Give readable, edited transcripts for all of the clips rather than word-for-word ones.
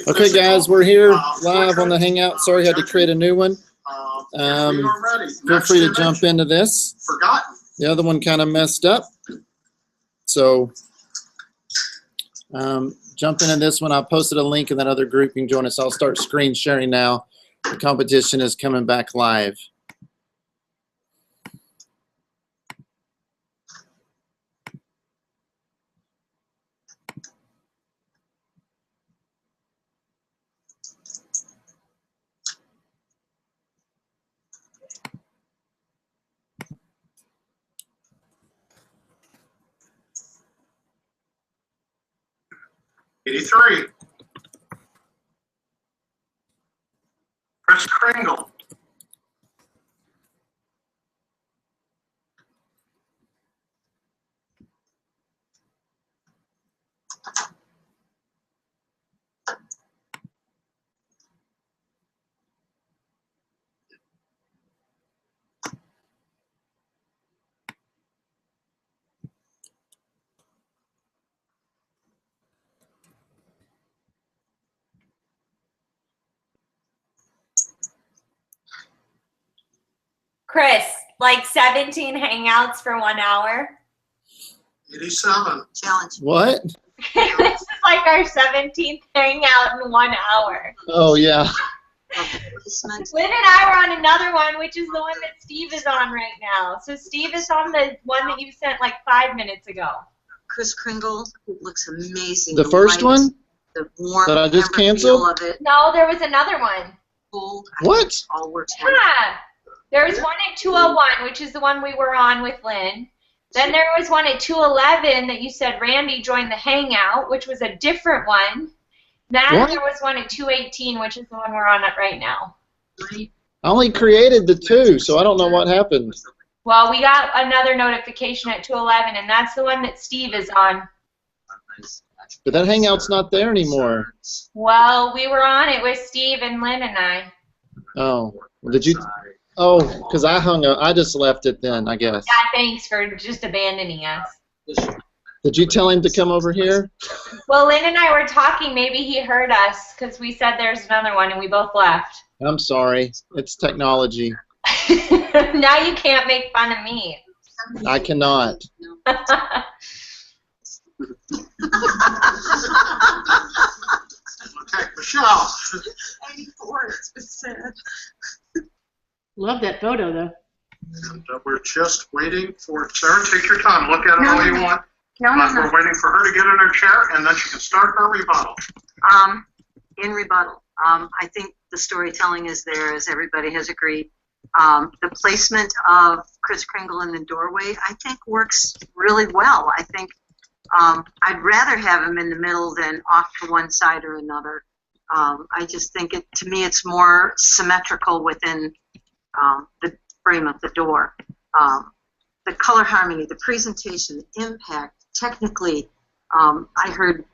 Okay, guys, we're here live on the Hangout. Sorry, I had to create a new one. Feel free to jump into this. The other one kind of messed up. So jump into this one. I posted a link in that other group. You can join us. I'll start screen sharing now. The competition is coming back live. '83. Chris Kringle. Chris, like 17 hangouts for 1 hour. 87. Challenge. What? This is like our 17th hangout in 1 hour. Oh, yeah. Lynn and I were on another one, which is the one that Steve is on right now. So Steve is on the one that you sent like 5 minutes ago. Chris Kringle looks amazing. The first one? The warm that I just canceled? of it. No, there was another one. Gold. What? All works. Yeah. There was one at 201, which is the one we were on with Lynn. Then there was one at 211 that you said Randy joined the hangout, which was a different one. Then there was one at 218, which is the one we're on at right now. I only created the two, so I don't know what happened. Well, we got another notification at 211, and that's the one that Steve is on. But that hangout's not there anymore. Well, we were on it with Steve and Lynn and I. Oh, did you? Oh, because I hung up. I just left it then, I guess. Yeah, thanks for just abandoning us. Did you tell him to come over here? Well, Lynn and I were talking. Maybe he heard us because we said there's another one, and we both left. I'm sorry. It's technology. Now you can't make fun of me. I cannot. Okay, Michelle. 84, it's been said. Love that photo, though. And we're just waiting for Sarah. Take your time. Look at it all you want. We're waiting for her to get in her chair, and then she can start her rebuttal. In rebuttal, I think the storytelling is there, as everybody has agreed. The placement of Chris Kringle in the doorway, I think, works really well. I think I'd rather have him in the middle than off to one side or another. I just think, to me, it's more symmetrical within the frame of the door. The color harmony, the presentation, the impact, technically, I heard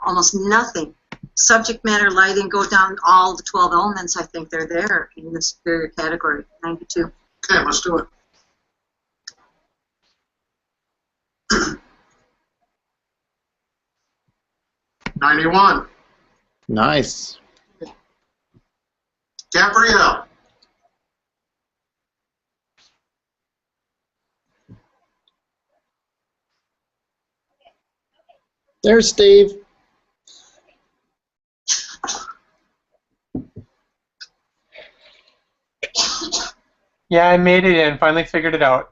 almost nothing. Subject matter, lighting, go down all the 12 elements, I think they're there in the superior category, 92. Okay, let's do it. '91. Nice. Gabrielle. There's Steve. Yeah, I made it in. Finally figured it out.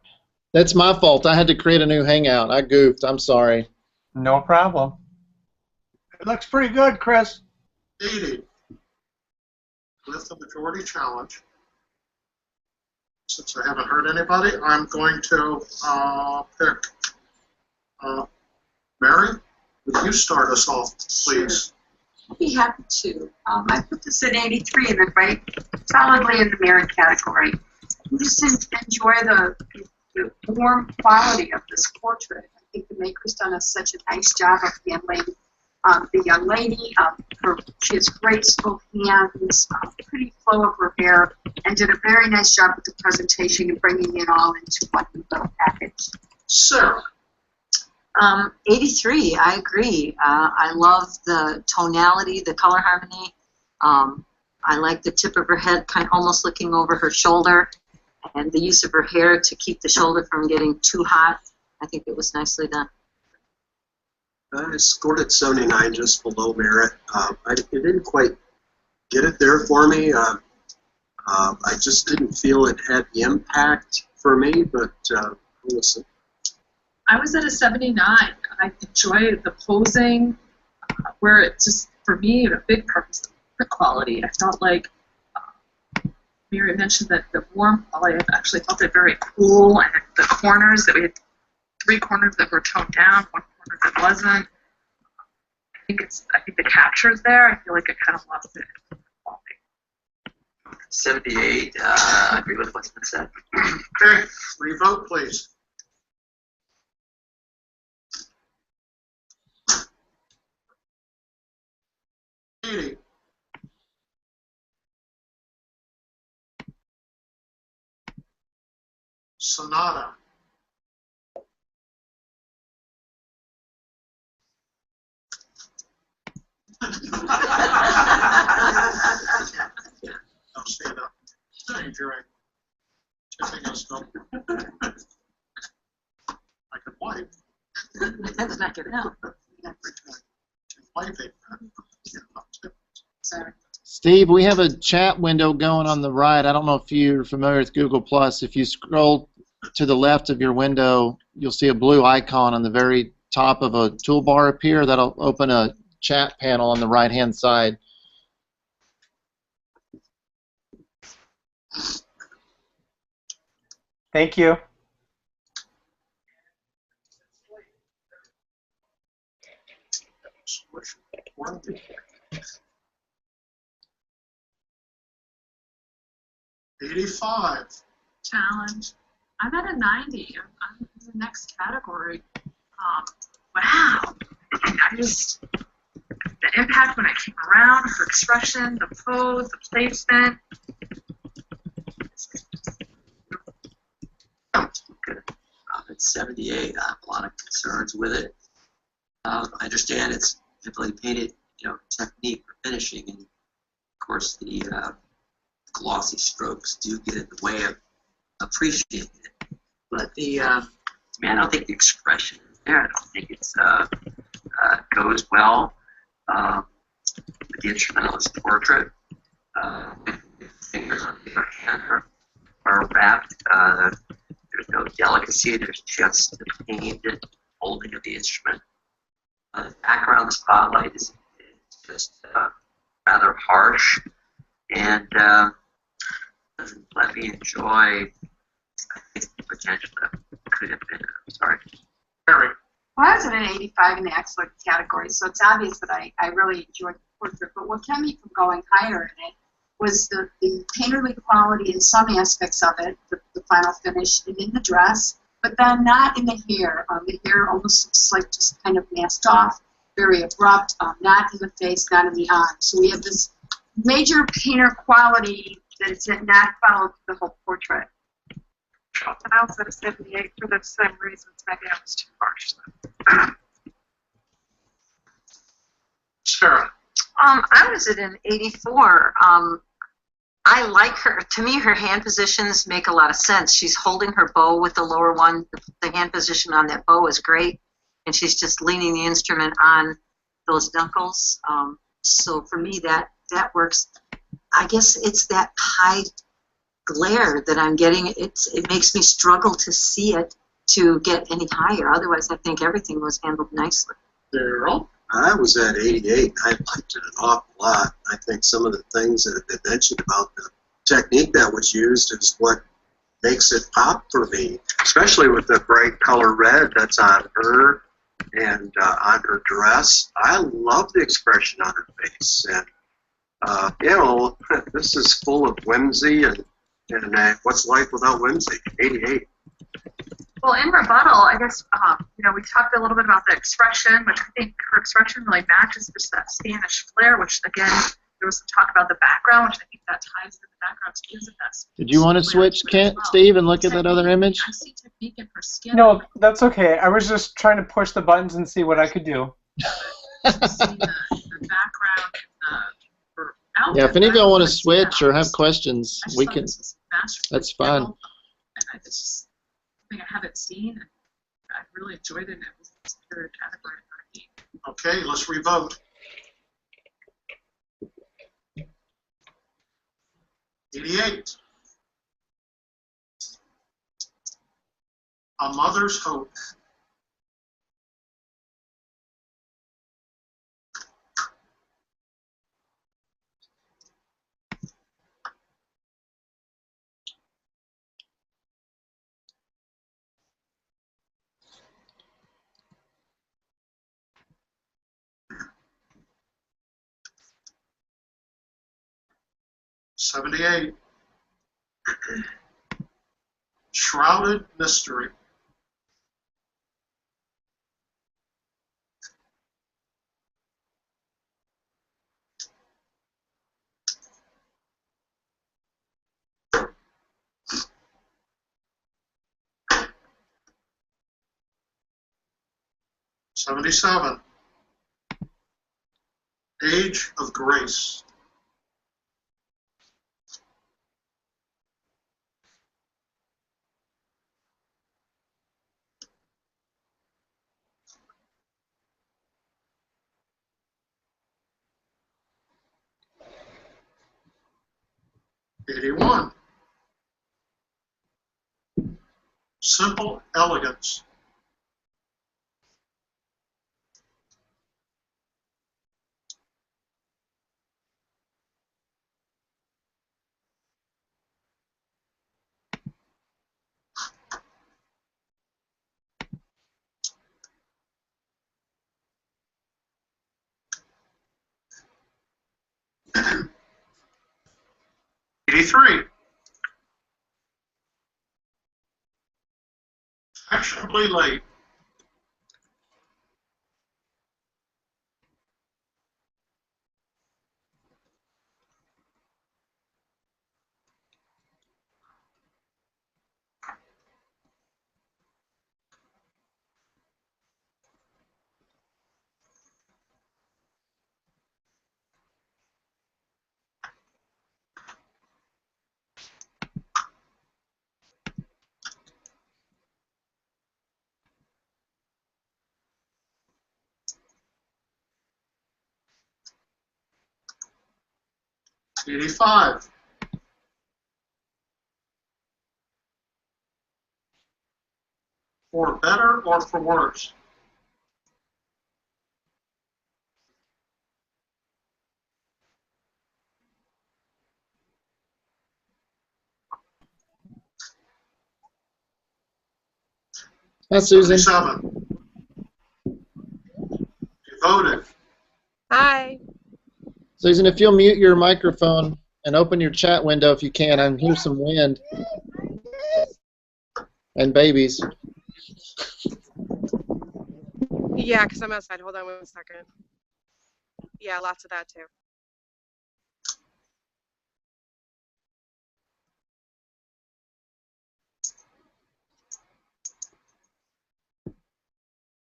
That's my fault. I had to create a new hangout. I goofed. I'm sorry. No problem. It looks pretty good, Chris. 80. With the majority challenge. Since I haven't heard anybody, I'm going to pick Mary. Would you start us off, please? I'd be happy to. I put this at 83 and then right solidly in the merit category. I just enjoy the warm quality of this portrait. I think the maker's done such a nice job of handling the young lady. She has graceful hands, pretty flow of her hair, and did a very nice job with the presentation and bringing it all into one little package. Sarah. 83, I agree. I love the tonality, the color harmony. I like the tip of her head kind of almost looking over her shoulder, and the use of her hair to keep the shoulder from getting too hot. I think it was nicely done. I scored it 79, just below merit. It didn't quite get it there for me. I just didn't feel it had the impact for me, but listen. I was at a 79. I enjoyed the posing, where it just, for me, a big purpose of the quality. I felt like Mary mentioned that the warm quality, I actually felt it very cool, and the corners, that we had 3 corners that were toned down, 1 corner that wasn't. I think the capture's there. I feel like it kind of lost it. 78, I agree with what's been said. Okay, revote, please. Sonata. Don't stand up. Enjoying tipping us up. I could wipe. That's not good enough. Wiping. Sorry. Steve, we have a chat window going on the right. I don't know if you're familiar with Google+. If you scroll to the left of your window, you'll see a blue icon on the very top of a toolbar appear. That'll open a chat panel on the right-hand side. Thank you. $85. Challenge. I'm at a 90. I'm in the next category. Wow. I just, the impact when I came around, her expression, the pose, the placement. Good. It's 78. I have a lot of concerns with it. I understand it's heavily painted, technique for finishing, and of course the glossy strokes do get in the way of appreciating it. But I don't think the expression is there. I don't think it's goes well with the instrumentalist portrait. The fingers on the other hand are wrapped. There's no delicacy. There's just the pained holding of the instrument. The background spotlight is just rather harsh, and doesn't let me enjoy, I think, the potential that could have been. I'm sorry. Mary. Well, I was at an 85 in the excellent category, so it's obvious that I really enjoyed the portrait. But what kept me from going higher in it was the painterly quality in some aspects of it, the final finish, and in the dress, but then not in the hair. The hair almost looks like just kind of masked off, very abrupt, not in the face, not in the arms. So we have this major painter quality that's not followed through the whole portrait. And I was at a 78 for the same reasons. Maybe I was too harsh. Sarah. I was at an 84. I like her. To me, her hand positions make a lot of sense. She's holding her bow with the lower one. The hand position on that bow is great, and she's just leaning the instrument on those knuckles. So for me, that works. I guess it's that high glare that I'm getting. It makes me struggle to see it to get any higher. Otherwise, I think everything was handled nicely. Daryl. I was at 88. I liked it an awful lot. I think some of the things that have been mentioned about the technique that was used is what makes it pop for me, especially with the bright color red that's on her and on her dress. I love the expression on her face. And, this is full of whimsy and what's life without whimsy? 88. Well, in rebuttal, I guess, we talked a little bit about the expression, which I think her expression really matches just that Spanish flair, which, again, there was some talk about the background, which I think that ties into the background too. Did you want to switch, Kent, Steve, and look at that other image? I see technique in her skin. No, that's okay. I was just trying to push the buttons and see what I could do. See the background and Yeah, if any of y'all want to switch or have questions, we can. That's fine. And it's just something I haven't seen, and I really enjoyed it, and it was a superior category for me. Okay, let's revote. 88. A Mother's Hope. $78. Shrouded Mystery. $77. Age of Grace. $81. Simple Elegance. $83. Fashionably Late. $85. For better or for worse? That's Susan. 77. You voted. Hi. Susan, if you'll mute your microphone and open your chat window if you can. I hear some wind and babies. Yeah, because I'm outside. Hold on 1 second. Yeah, lots of that too.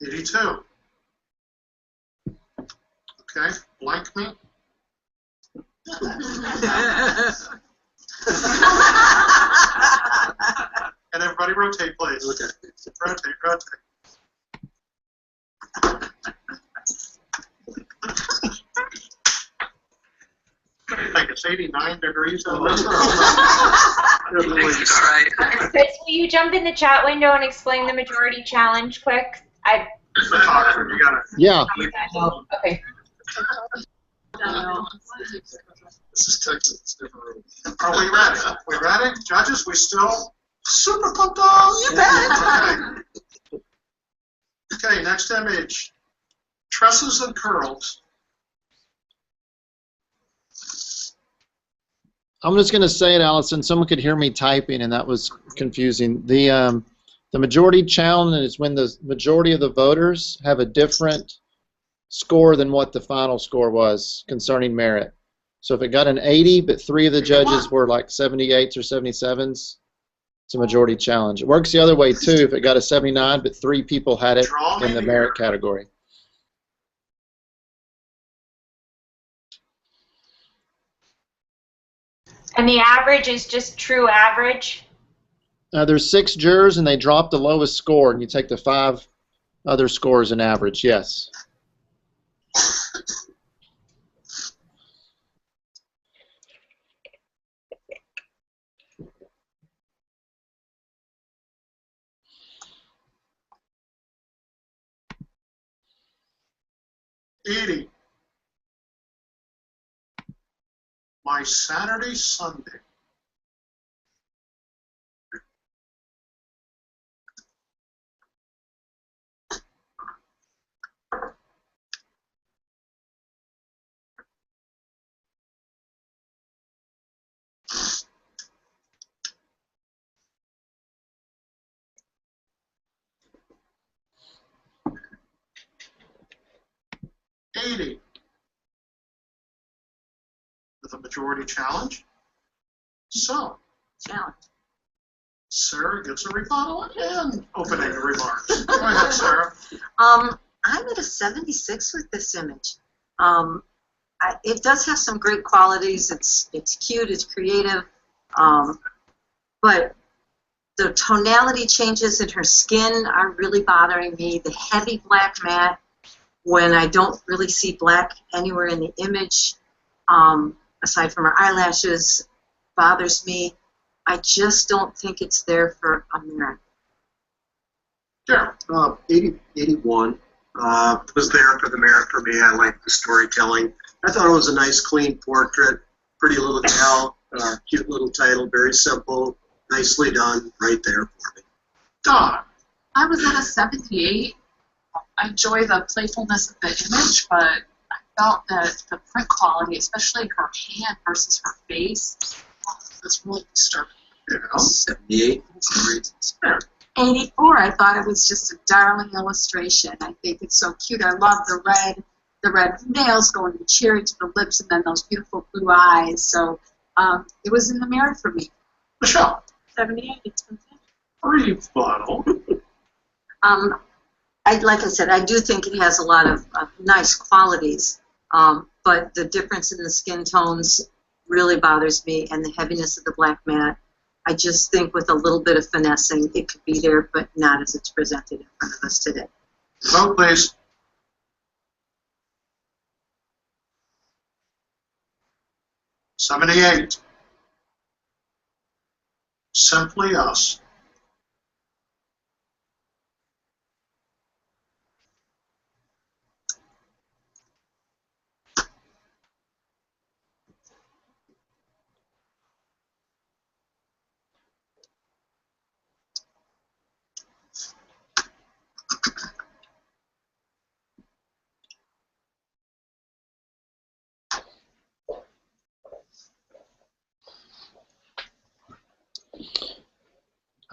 $82. Okay, blank me. And everybody rotate, please. Okay. Rotate, rotate. I think it's 89 degrees in this room. All right. Chris, will you jump in the chat window and explain the majority challenge quick? Photographer, you got it. Yeah. Okay. This is Texas. It's different room. Are we ready? We ready? Judges, we still super pumped up. You bet. Okay, next image. Tresses and curls. I'm just going to say it, Allison. Someone could hear me typing, and that was confusing. The majority challenge is when the majority of the voters have a different score than what the final score was concerning merit. So if it got an 80, but 3 of the judges were like 78s or 77s, it's a majority challenge. It works the other way too. If it got a 79, but 3 people had it in the merit category. And the average is just true average? There's 6 jurors, and they drop the lowest score, and you take the 5 other scores and average, yes. $80. My Saturday, Sunday. $80. With a majority challenge. So, Challenge. Sarah gets a rebuttal and opening remarks. Go ahead, Sarah. I'm at a 76 with this image. It does have some great qualities. It's cute, it's creative, but the tonality changes in her skin are really bothering me. The heavy black matte, when I don't really see black anywhere in the image, aside from her eyelashes, bothers me. I just don't think it's there for a merit. Yeah. 81 was there for the merit for me. I liked the storytelling. I thought it was a nice, clean portrait. Pretty little gal, cute little title, very simple, nicely done, right there for me. Don. I was at a 78. I enjoy the playfulness of the image, but I felt that the print quality, especially her hand versus her face, was really disturbing. Yeah. 78. 84, I thought it was just a darling illustration. I think it's so cute. I love the red nails going from cherry to the lips, and then those beautiful blue eyes. So it was in the merit for me. Michelle. 78. Rebuttal. Like I said, I do think it has a lot of nice qualities, but the difference in the skin tones really bothers me, and the heaviness of the black matte. I just think with a little bit of finessing, it could be there, but not as it's presented in front of us today. Vote, please. $78. Simply Us.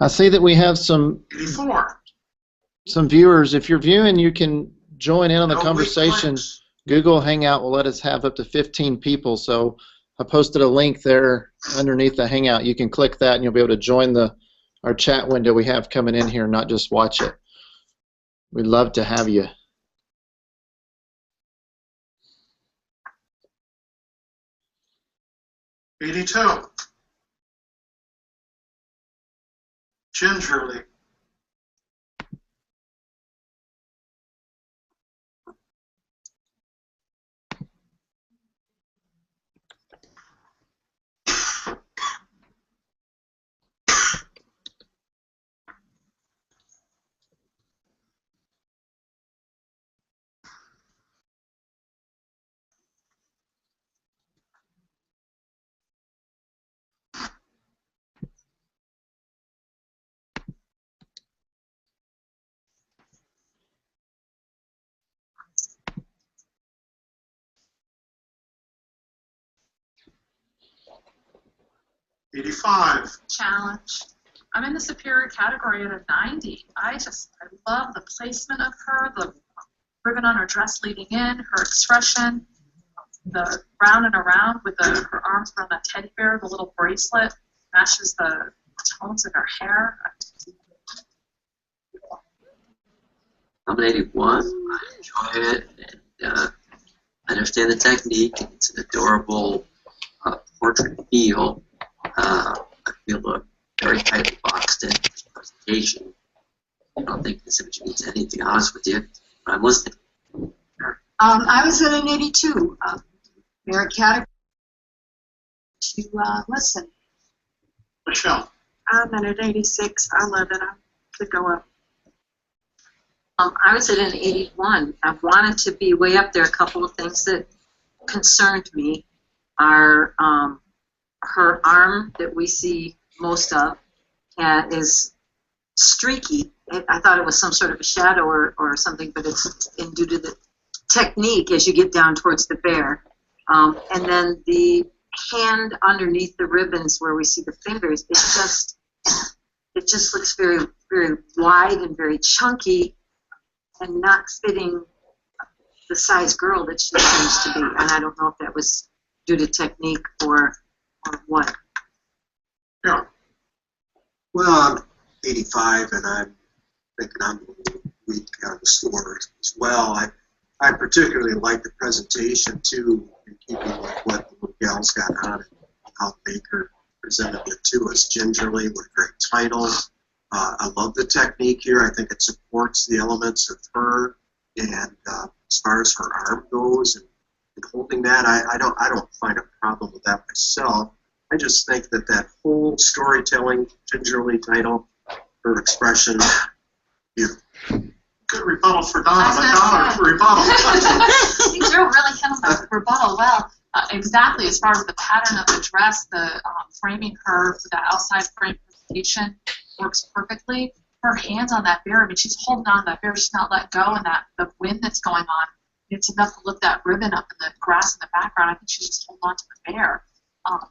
I see that we have some 84. viewers. If you're viewing, you can join in on the No conversation. links. Google Hangout will let us have up to 15 people, so I posted a link there underneath the Hangout. You can click that and you'll be able to join our chat window we have coming in here, not just watch it. We'd love to have you. $82. Gingerly. $85. Challenge. I'm in the superior category at a 90. I love the placement of her, the ribbon on her dress leading in, her expression. the round and around with her arms around that teddy bear, the little bracelet matches the tones in her hair. I'm an 81. I enjoy it, and I understand the technique. It's an adorable portrait feel. I feel very tightly boxed in this presentation. I don't think this image means anything, to be honest with you, but I'm listening. I was at an 82. Merit category to listen. Michelle. I'm at an 86. I love it. I could go up. I was at an 81. I wanted to be way up there. A couple of things that concerned me are her arm that we see most of is streaky. I thought it was some sort of a shadow or something, but it's due to the technique as you get down towards the bear. And then the hand underneath the ribbons where we see the fingers, it just looks very, very wide and very chunky and not fitting the size girl that she seems to be. And I don't know if that was due to technique or what. Yeah. Well, I'm 85, and I'm thinking I'm a little weak on the score as well. I particularly like the presentation, too, in keeping with what the little gal's got on it, how Baker presented it to us gingerly with a great title. I love the technique here. I think it supports the elements of her, and as far as her arm goes and holding that, I don't find a problem with that myself. I just think that whole storytelling, gingerly title, her expression, beautiful. Good rebuttal for Donna. Donna, rebuttal. You drew really hit on the rebuttal well. Exactly, as far as the pattern of the dress, the framing her for the outside frame presentation works perfectly. Her hands on that bear, I mean, she's holding on to that bear, she's not let go, and that the wind that's going on, it's enough to lift that ribbon up in the grass in the background. I think she's just holding on to the bear.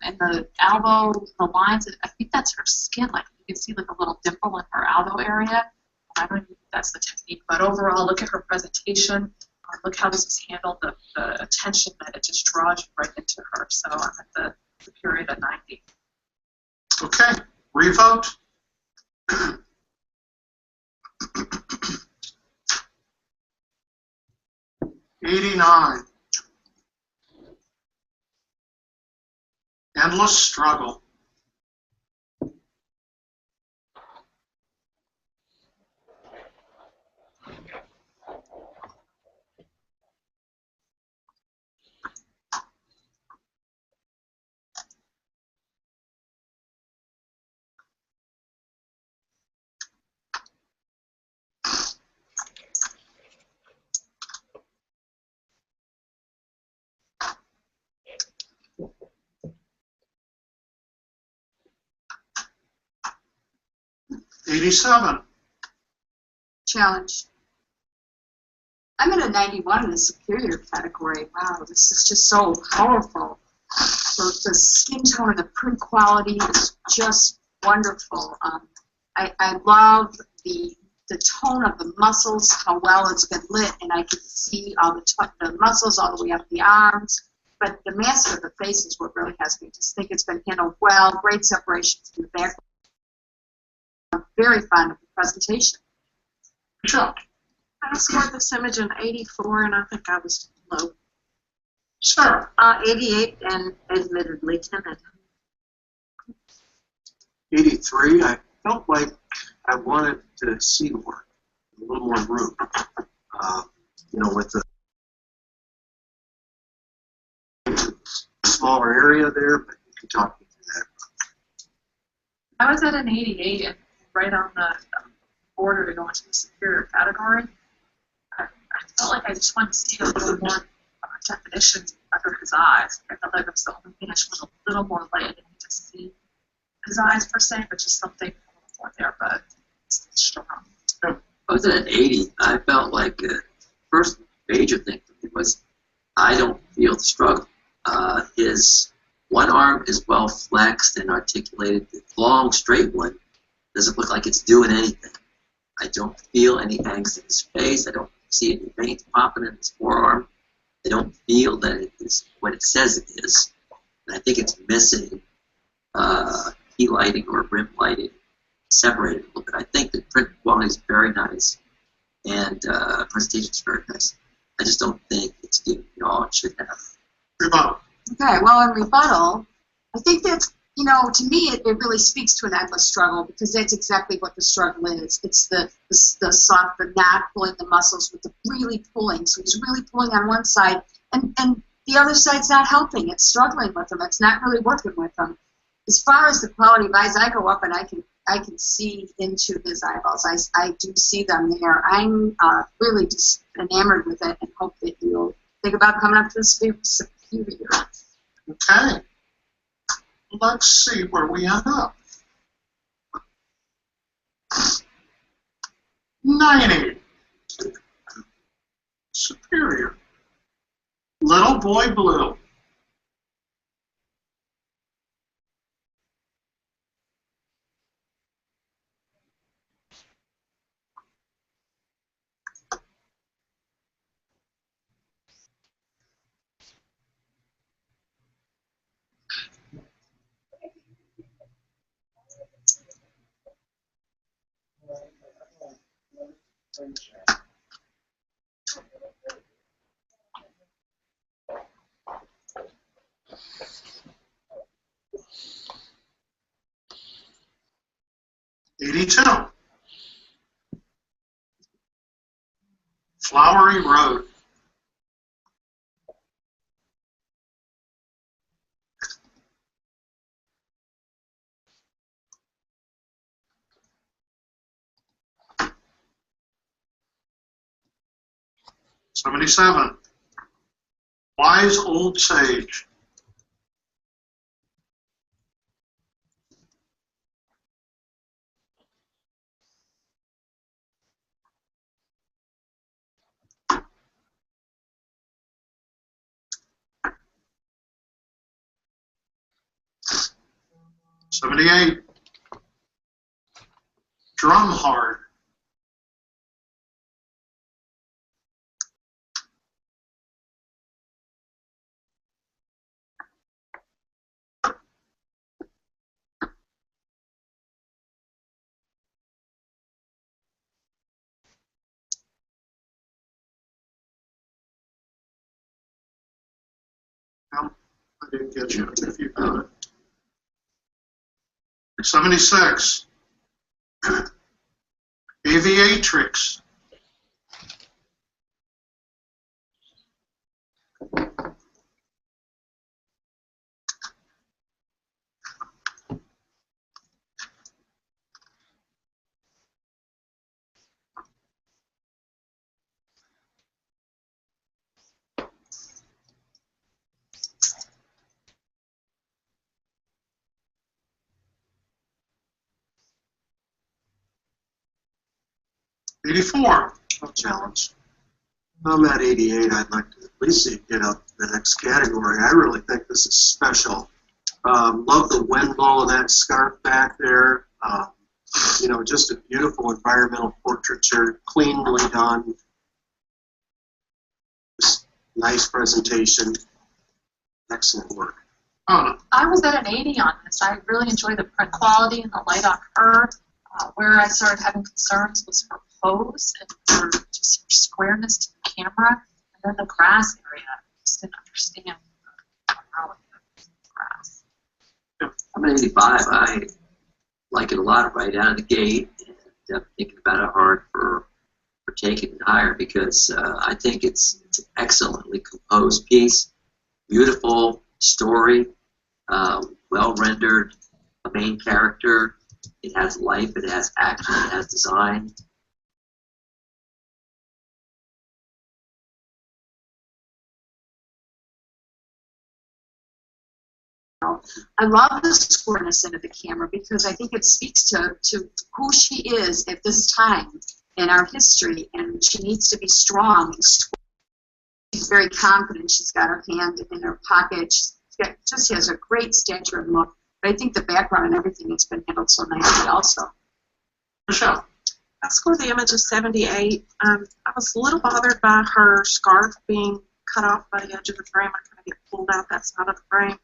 And the elbow, the lines, I think that's her skin. Like you can see like a little dimple in her elbow area. I don't even think that's the technique, but overall, look at her presentation. Look how this is handled, the attention that it just draws you right into her. So I'm at the period at 90. Okay, revote. 89. Endless struggle. $87. Challenge. I'm in a 91 in the superior category. Wow, this is just so powerful. So the skin tone and the print quality is just wonderful. I love the tone of the muscles, how well it's been lit, and I can see all the muscles all the way up the arms. But the mask of the face is what really has me. I just think it's been handled well. Great separations in the back. I'm very fond of the presentation. Sure. I scored this image an 84, and I think I was low. Sarah. 88, and admittedly timid. 83, I felt like I wanted to see more, a little more room. With the smaller area there, but you can talk me through that. I was at an 88 and right on the border to go into the superior category. I felt like I just wanted to see a little more definition under his eyes. I felt like it was the only thing I should put a little more light. I didn't need to see his eyes per se, but just something a little more there, but it's strong. I was at an 80. I felt like the first major thing for me was I don't feel the struggle. His one arm is well flexed and articulated. The long, straight one doesn't look like it's doing anything. I don't feel any angst in his face. I don't see any veins popping in his forearm. I don't feel that it is what it says it is. And I think it's missing key lighting or rim lighting separated a little bit. I think the print quality is very nice and presentation is very nice. I just don't think it's giving you all it should have. Rebuttal. Okay, well, in rebuttal, I think that's, you know, to me, it really speaks to an endless struggle, because that's exactly what the struggle is. It's the soft, the not pulling the muscles with the really pulling. So he's really pulling on one side, and the other side's not helping. It's struggling with him. It's not really working with him. As far as the quality of eyes, I go up and I can see into his eyeballs. I do see them there. I'm really just enamored with it, and hope that you'll think about coming up to the superior. Okay. Let's see where we end up. 90. Superior. Little Boy Blue. '82. Flowery Road. '77. Wise Old Sage. '78. Drum Hard. No, I didn't get you if you got it. '76. Aviatrix. '84. No challenge. I'm at 88. I'd like to at least see it get up to the next category. I really think this is special. Love the wind blow of that scarf back there. You know, just a beautiful environmental portraiture, cleanly done. Just nice presentation. Excellent work. Oh, I was at an 80 on this. I really enjoyed the print quality and the light on her. Where I started having concerns was her pose and her just her squareness to the camera, and then the grass area. I just didn't understand how the grass. I'm at 85. I like it a lot right out of the gate, and I'm thinking about it hard for taking it higher, because I think it's an excellently composed piece, beautiful story, well rendered, a main character. It has life, it has action, it has design. I love the squareness into the camera, because I think it speaks to who she is at this time in our history, and she needs to be strong. She's very confident. She's got her hand in her pocket. Just has a great stature and look. But I think the background and everything has been handled so nicely also. Michelle. I scored the image of 78. I was a little bothered by her scarf being cut off by the edge of the frame. I kind of get pulled out that side of the frame.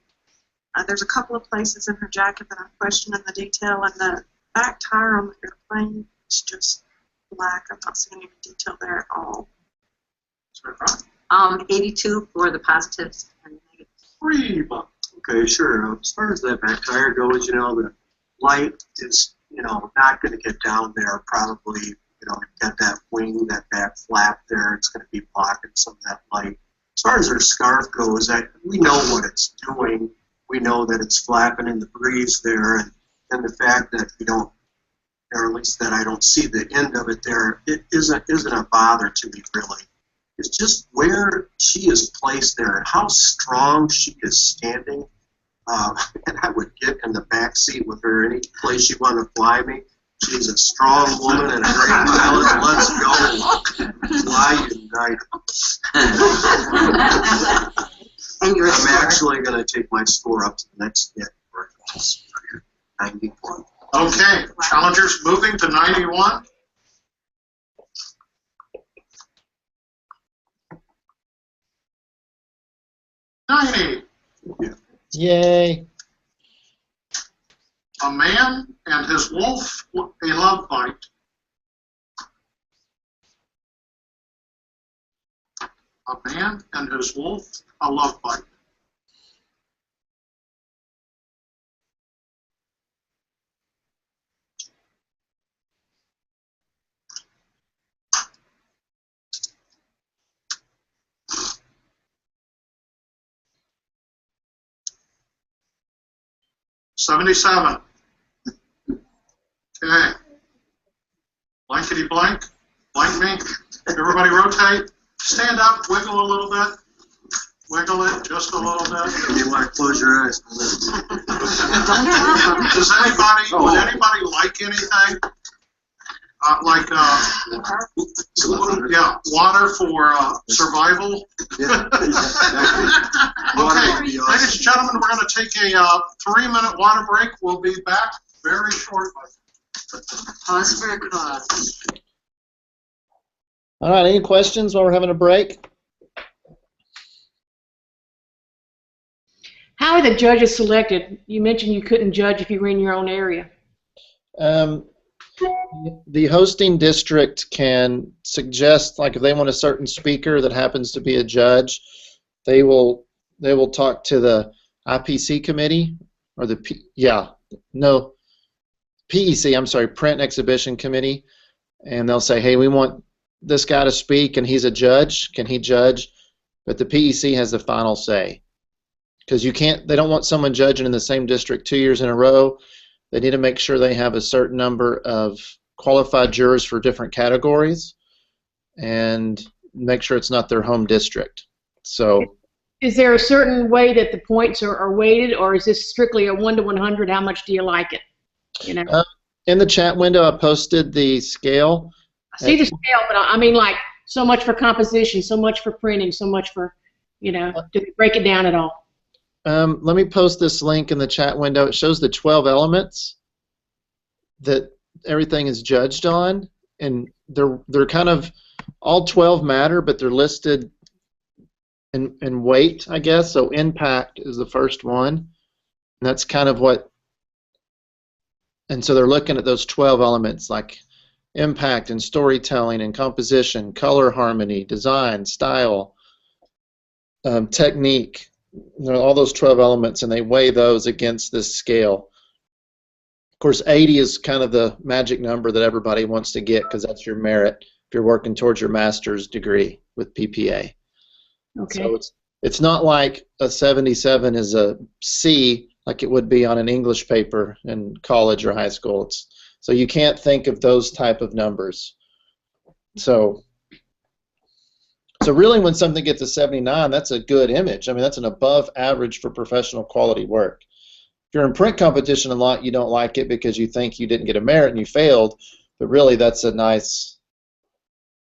There's a couple of places in her jacket that I'm questioning the detail, and the back tire on the airplane is just black. I'm not seeing any detail there at all. 82 for the positives and negatives. Okay, sure. As far as that back tire goes, the light is, not going to get down there. Probably, got that wing, that back flap there. It's going to be blocking some of that light. As far as her scarf goes, we know what it's doing. We know that it's flapping in the breeze there, and the fact that we don't, or at least that I don't see the end of it there, it isn't a bother to me really. It's just where she is placed there and how strong she is standing. And I would get in the back seat with her any place she wanted to fly me. She's a strong woman and a great pilot. Let's go. Fly United. I'm actually going to take my score up to the next hit for 91. Okay, challengers moving to 91. Yay. A man and his wolf, a love bite. A man and his wolf, a love bite. $77. Okay. Blankety blank. Blank me. Everybody rotate. Stand up. Wiggle a little bit. Wiggle it just a little bit. You want to close your eyes. Does anybody, would anybody like anything? Water for survival. Okay, ladies and gentlemen, we're going to take a 3-minute water break. We'll be back very shortly. Pause for a cause. All right, any questions while we're having a break? How are the judges selected? You mentioned you couldn't judge if you were in your own area. The hosting district can suggest, like if they want a certain speaker that happens to be a judge, they will talk to the IPC committee or the PEC, I'm sorry, Print Exhibition Committee, and they'll say, hey, we want this guy to speak and he's a judge, can he judge? But the PEC has the final say, because they don't want someone judging in the same district 2 years in a row. They need to make sure they have a certain number of qualified jurors for different categories and make sure it's not their home district. So, is there a certain way that the points are weighted, or is this strictly a 1 to 100? How much do you like it? In the chat window, I posted the scale. I see the scale, but I mean like so much for composition, so much for printing, so much for, do we break it down at all? Let me post this link in the chat window. It shows the 12 elements that everything is judged on, and they're kind of all 12 matter, but they're listed in weight, I guess. So impact is the first one, and that's kind of what. And so they're looking at those 12 elements like impact and storytelling and composition, color harmony, design, style, technique. All those 12 elements, and they weigh those against this scale. Of course, 80 is kind of the magic number that everybody wants to get because that's your merit if you're working towards your master's degree with PPA. Okay. So it's not like a 77 is a C like it would be on an English paper in college or high school. So you can't think of those type of numbers. So really, when something gets a 79, that's a good image. I mean, that's an above average for professional quality work. If you're in print competition a lot, you don't like it because you think you didn't get a merit and you failed. But really, that's a nice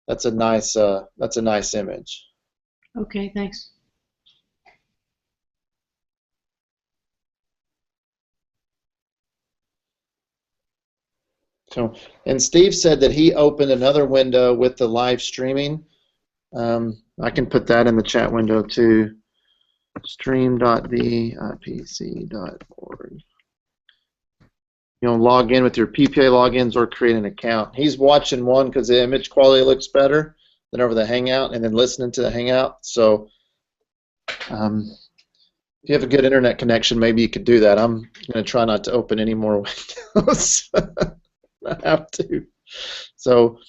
image. Okay, thanks. So, and Steve said that he opened another window with the live streaming. I can put that in the chat window too. stream.vipc.org. Log in with your PPA logins or create an account. He's watching one because the image quality looks better than over the Hangout, and then listening to the Hangout. So if you have a good internet connection, maybe you could do that. I'm going to try not to open any more windows. I have to. So,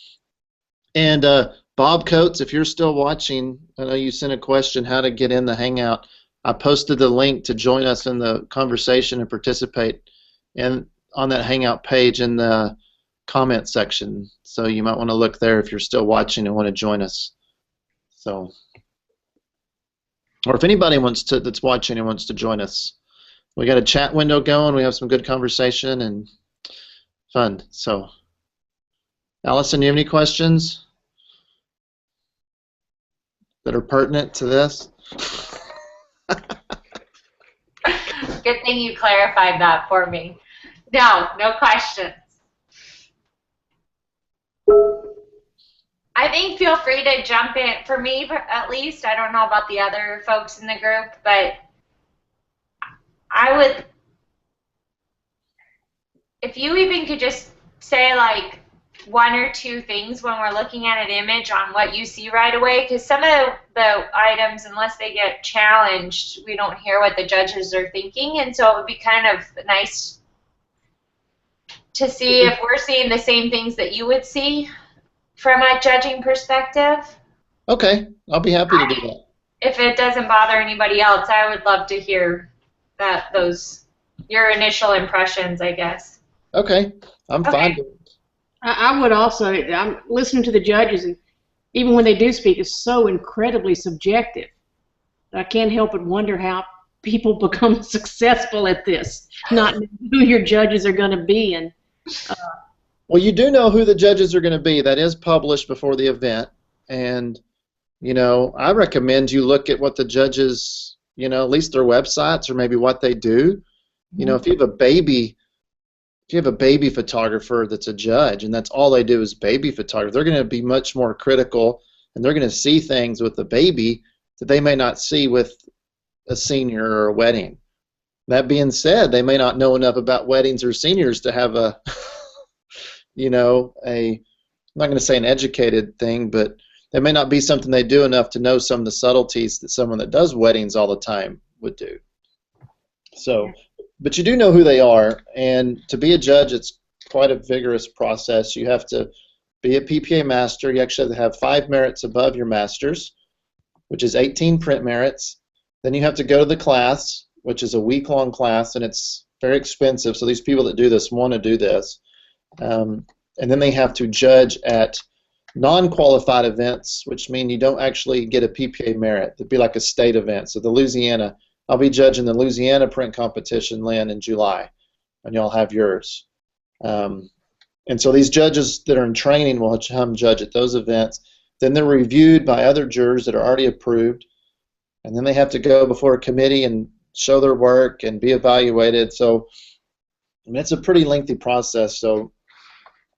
and Bob Coates, if you're still watching, I know you sent a question how to get in the Hangout. I posted the link to join us in the conversation and participate on that Hangout page in the comment section. So you might want to look there if you're still watching and want to join us. So, or if anybody that's watching and wants to join us, we got a chat window going. We have some good conversation and fun. So, Allison, you have any questions that are pertinent to this? Good thing you clarified that for me. No questions. I think feel free to jump in. For me, at least, I don't know about the other folks in the group, but I would, if you even could just say like one or two things when we're looking at an image on what you see right away, because some of the items, unless they get challenged, we don't hear what the judges are thinking, and so it would be kind of nice to see if we're seeing the same things that you would see from a judging perspective. Okay, I'll be happy to do that. If it doesn't bother anybody else, I would love to hear your initial impressions, I guess. Okay, I'm fine. I would also, I'm listening to the judges, and even when they do speak, it's so incredibly subjective. I can't help but wonder how people become successful at this, not knowing who your judges are going to be. And well, you do know who the judges are going to be. That is published before the event, and I recommend you look at what the judges, at least their websites or maybe what they do. If you have a baby photographer that's a judge and that's all they do is baby photography, they're going to be much more critical, and they're going to see things with the baby that they may not see with a senior or a wedding. That being said, they may not know enough about weddings or seniors to have a, I'm not going to say an educated thing, but there may not be something they do enough to know some of the subtleties that someone that does weddings all the time would do. So, but you do know who they are, and to be a judge, it's quite a vigorous process. You have to be a PPA master. You actually have to have 5 merits above your master's, which is 18 print merits. Then you have to go to the class, which is a week-long class, and it's very expensive. So these people that do this want to do this. And then they have to judge at non-qualified events, which mean you don't actually get a PPA merit. It'd be like a state event. So the Louisiana, I'll be judging the Louisiana Print Competition, Lynn, in July, and y'all have yours. And so these judges that are in training will come judge at those events. Then they're reviewed by other jurors that are already approved, and then they have to go before a committee and show their work and be evaluated. So it's a pretty lengthy process. So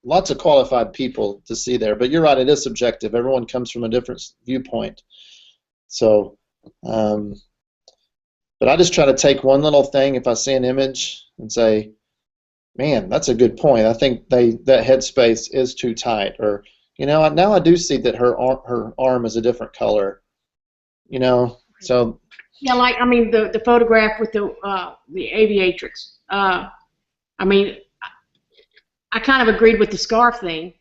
lots of qualified people to see there. But you're right, it is subjective. Everyone comes from a different viewpoint. So, but I just try to take one little thing if I see an image and say, man, that's a good point. I think that headspace is too tight. Or, now I do see that her arm is a different color. So. Yeah, the photograph with the aviatrix. I kind of agreed with the scarf thing,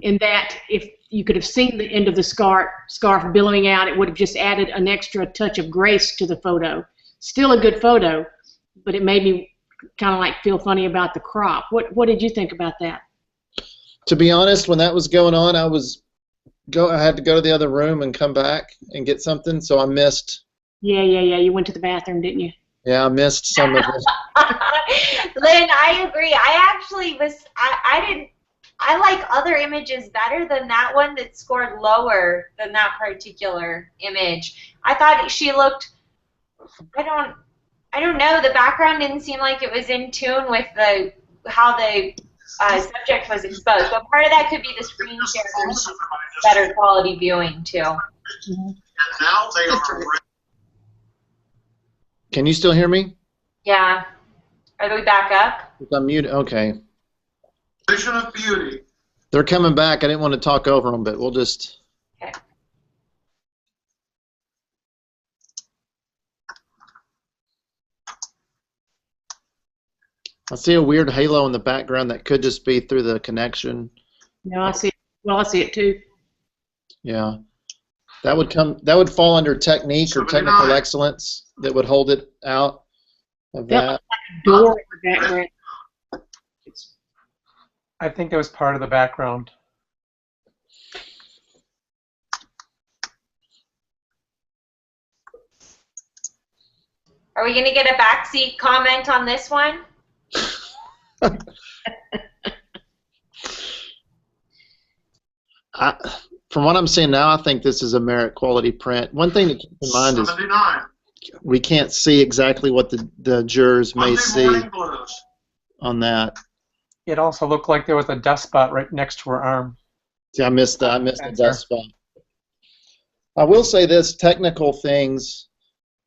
in that if you could have seen the end of the scarf billowing out, it would have just added an extra touch of grace to the photo. Still a good photo, but it made me kind of feel funny about the crop. What did you think about that? To be honest, when that was going on, I had to go to the other room and come back and get something, so I missed. Yeah. You went to the bathroom, didn't you? Yeah, I missed some of it. Lynn, I agree. I like other images better than that one that scored lower than that particular image. I thought she looked, I don't know, the background didn't seem like it was in tune with how the subject was exposed. But part of that could be the screen share, better quality viewing too. And now they are ready. Can you still hear me? Yeah. Are we back up? I'm muted. Okay. Vision of beauty. They're coming back. I didn't want to talk over them, but we'll just. Okay. I see a weird halo in the background that could just be through the connection. No, I see it. Well, I see it too. Yeah. That would fall under technique or technical 79. excellence that would hold it out of That that. looks like a door in the background. I think it was part of the background. Are we going to get a backseat comment on this one? From what I'm seeing now, I think this is a merit quality print. One thing to keep in mind is 79. we can't see exactly what the jurors may Monday see morning blues. on that. It also looked like there was a dust spot right next to her arm. See, I missed the dust spot. I will say this: technical things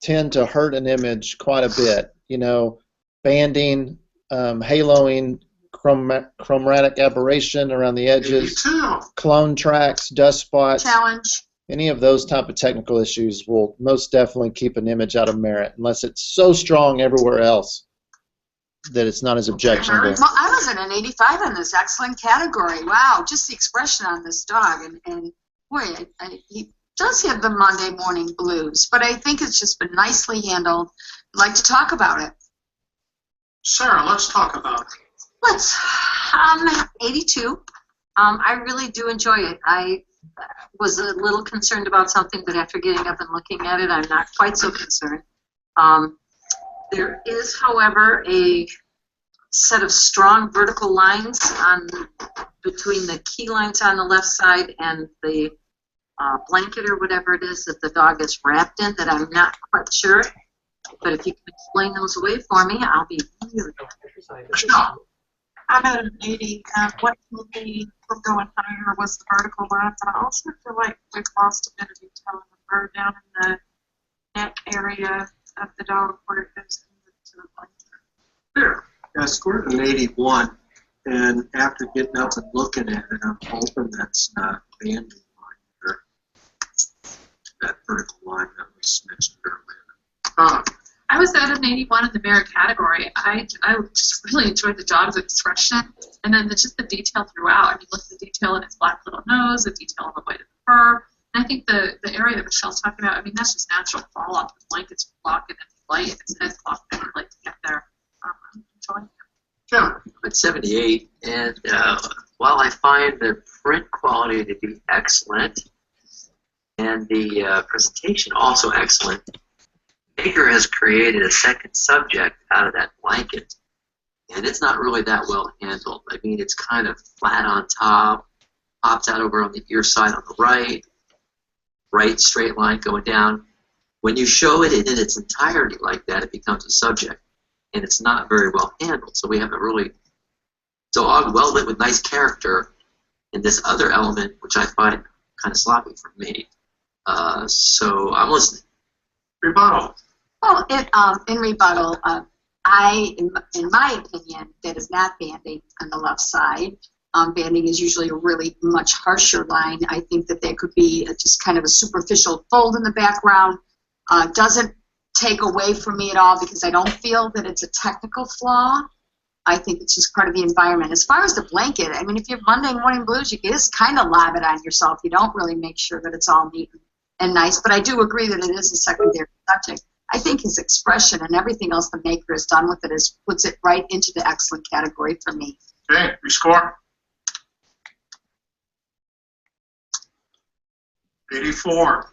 tend to hurt an image quite a bit. You know, banding, haloing, chromatic aberration around the edges, 82. clone tracks, dust spots. Challenge. Any of those type of technical issues will most definitely keep an image out of merit, unless it's so strong everywhere else that it's not as objectionable. Well, I was at an 85 in this excellent category. Wow, just the expression on this dog, and boy, he does have the Monday morning blues, but I think it's just been nicely handled. I'd like to talk about it. Sarah, let's talk about it. Let's. 82. I really do enjoy it. I was a little concerned about something, but after getting up and looking at it, I'm not quite so concerned. There is, however, a set of strong vertical lines between the key lines on the left side and the blanket or whatever it is that the dog is wrapped in that I'm not quite sure. But if you can explain those away for me, I'll be really No. I'm at an 80, and what movie from going higher was the vertical line, but I also feel like we've lost a bit of detail in the bird down in the neck area of the dog where it goes into the blanket. Here. I scored an 81, and after getting up and looking at it, I'm hoping that's not banding line or that vertical line that was mentioned earlier. I was at an 81 in the merit category. I just really enjoyed the dog's expression, and then just the detail throughout. I mean, look at the detail in its black little nose, the detail on the white of the fur. And I think the area that Michelle's talking about, I mean, that's just natural fall off. The blanket's blocking the light, and its head's blocking the light to get there. I'm enjoying it. Yeah. I'm at 78, and while I find the print quality to be excellent and the presentation also excellent, Baker has created a second subject out of that blanket, and it's not really that well handled. I mean, it's kind of flat on top, pops out over on the ear side on the right straight line going down. When you show it in its entirety like that, it becomes a subject, and it's not very well handled. So we have a really dog well lit with nice character, and this other element, which I find kind of sloppy for me. So I'm listening. Rebuttal. Well, in rebuttal, in my opinion, that is not banding on the left side. Banding is usually a really much harsher line. I think that there could be just kind of a superficial fold in the background. Doesn't take away from me at all because I don't feel that it's a technical flaw. I think it's just part of the environment. As far as the blanket, I mean, if you have Monday morning blues, you can just kind of lob it on yourself. You don't really make sure that it's all neat and nice. But I do agree that it is a secondary subject. I think his expression and everything else the maker has done with it puts it right into the excellent category for me. Okay, we score. 84.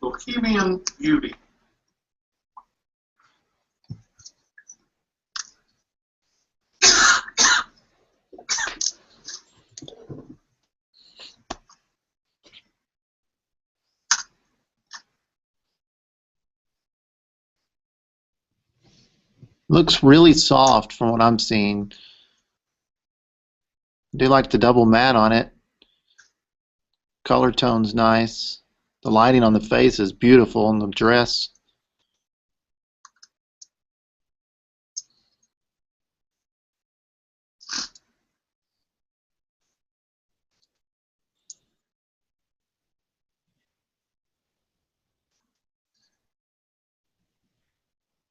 Bohemian Beauty. Looks really soft from what I'm seeing. I do like the double matte on it. color tone's nice. The lighting on the face is beautiful, and the dress.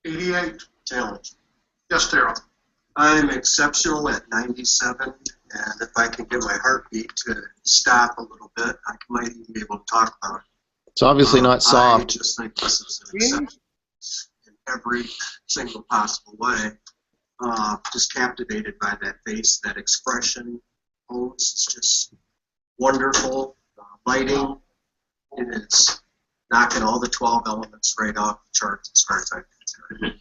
'88. Challenge. Yes, Daryl. I'm exceptional at 97, and if I can get my heartbeat to stop a little bit, I might even be able to talk about it. It's obviously not I soft. just think this is an exception in every single possible way. Just captivated by that face, that expression. Oh, it's just wonderful. Lighting, and it's knocking all the 12 elements right off the charts as far as I'm concerned.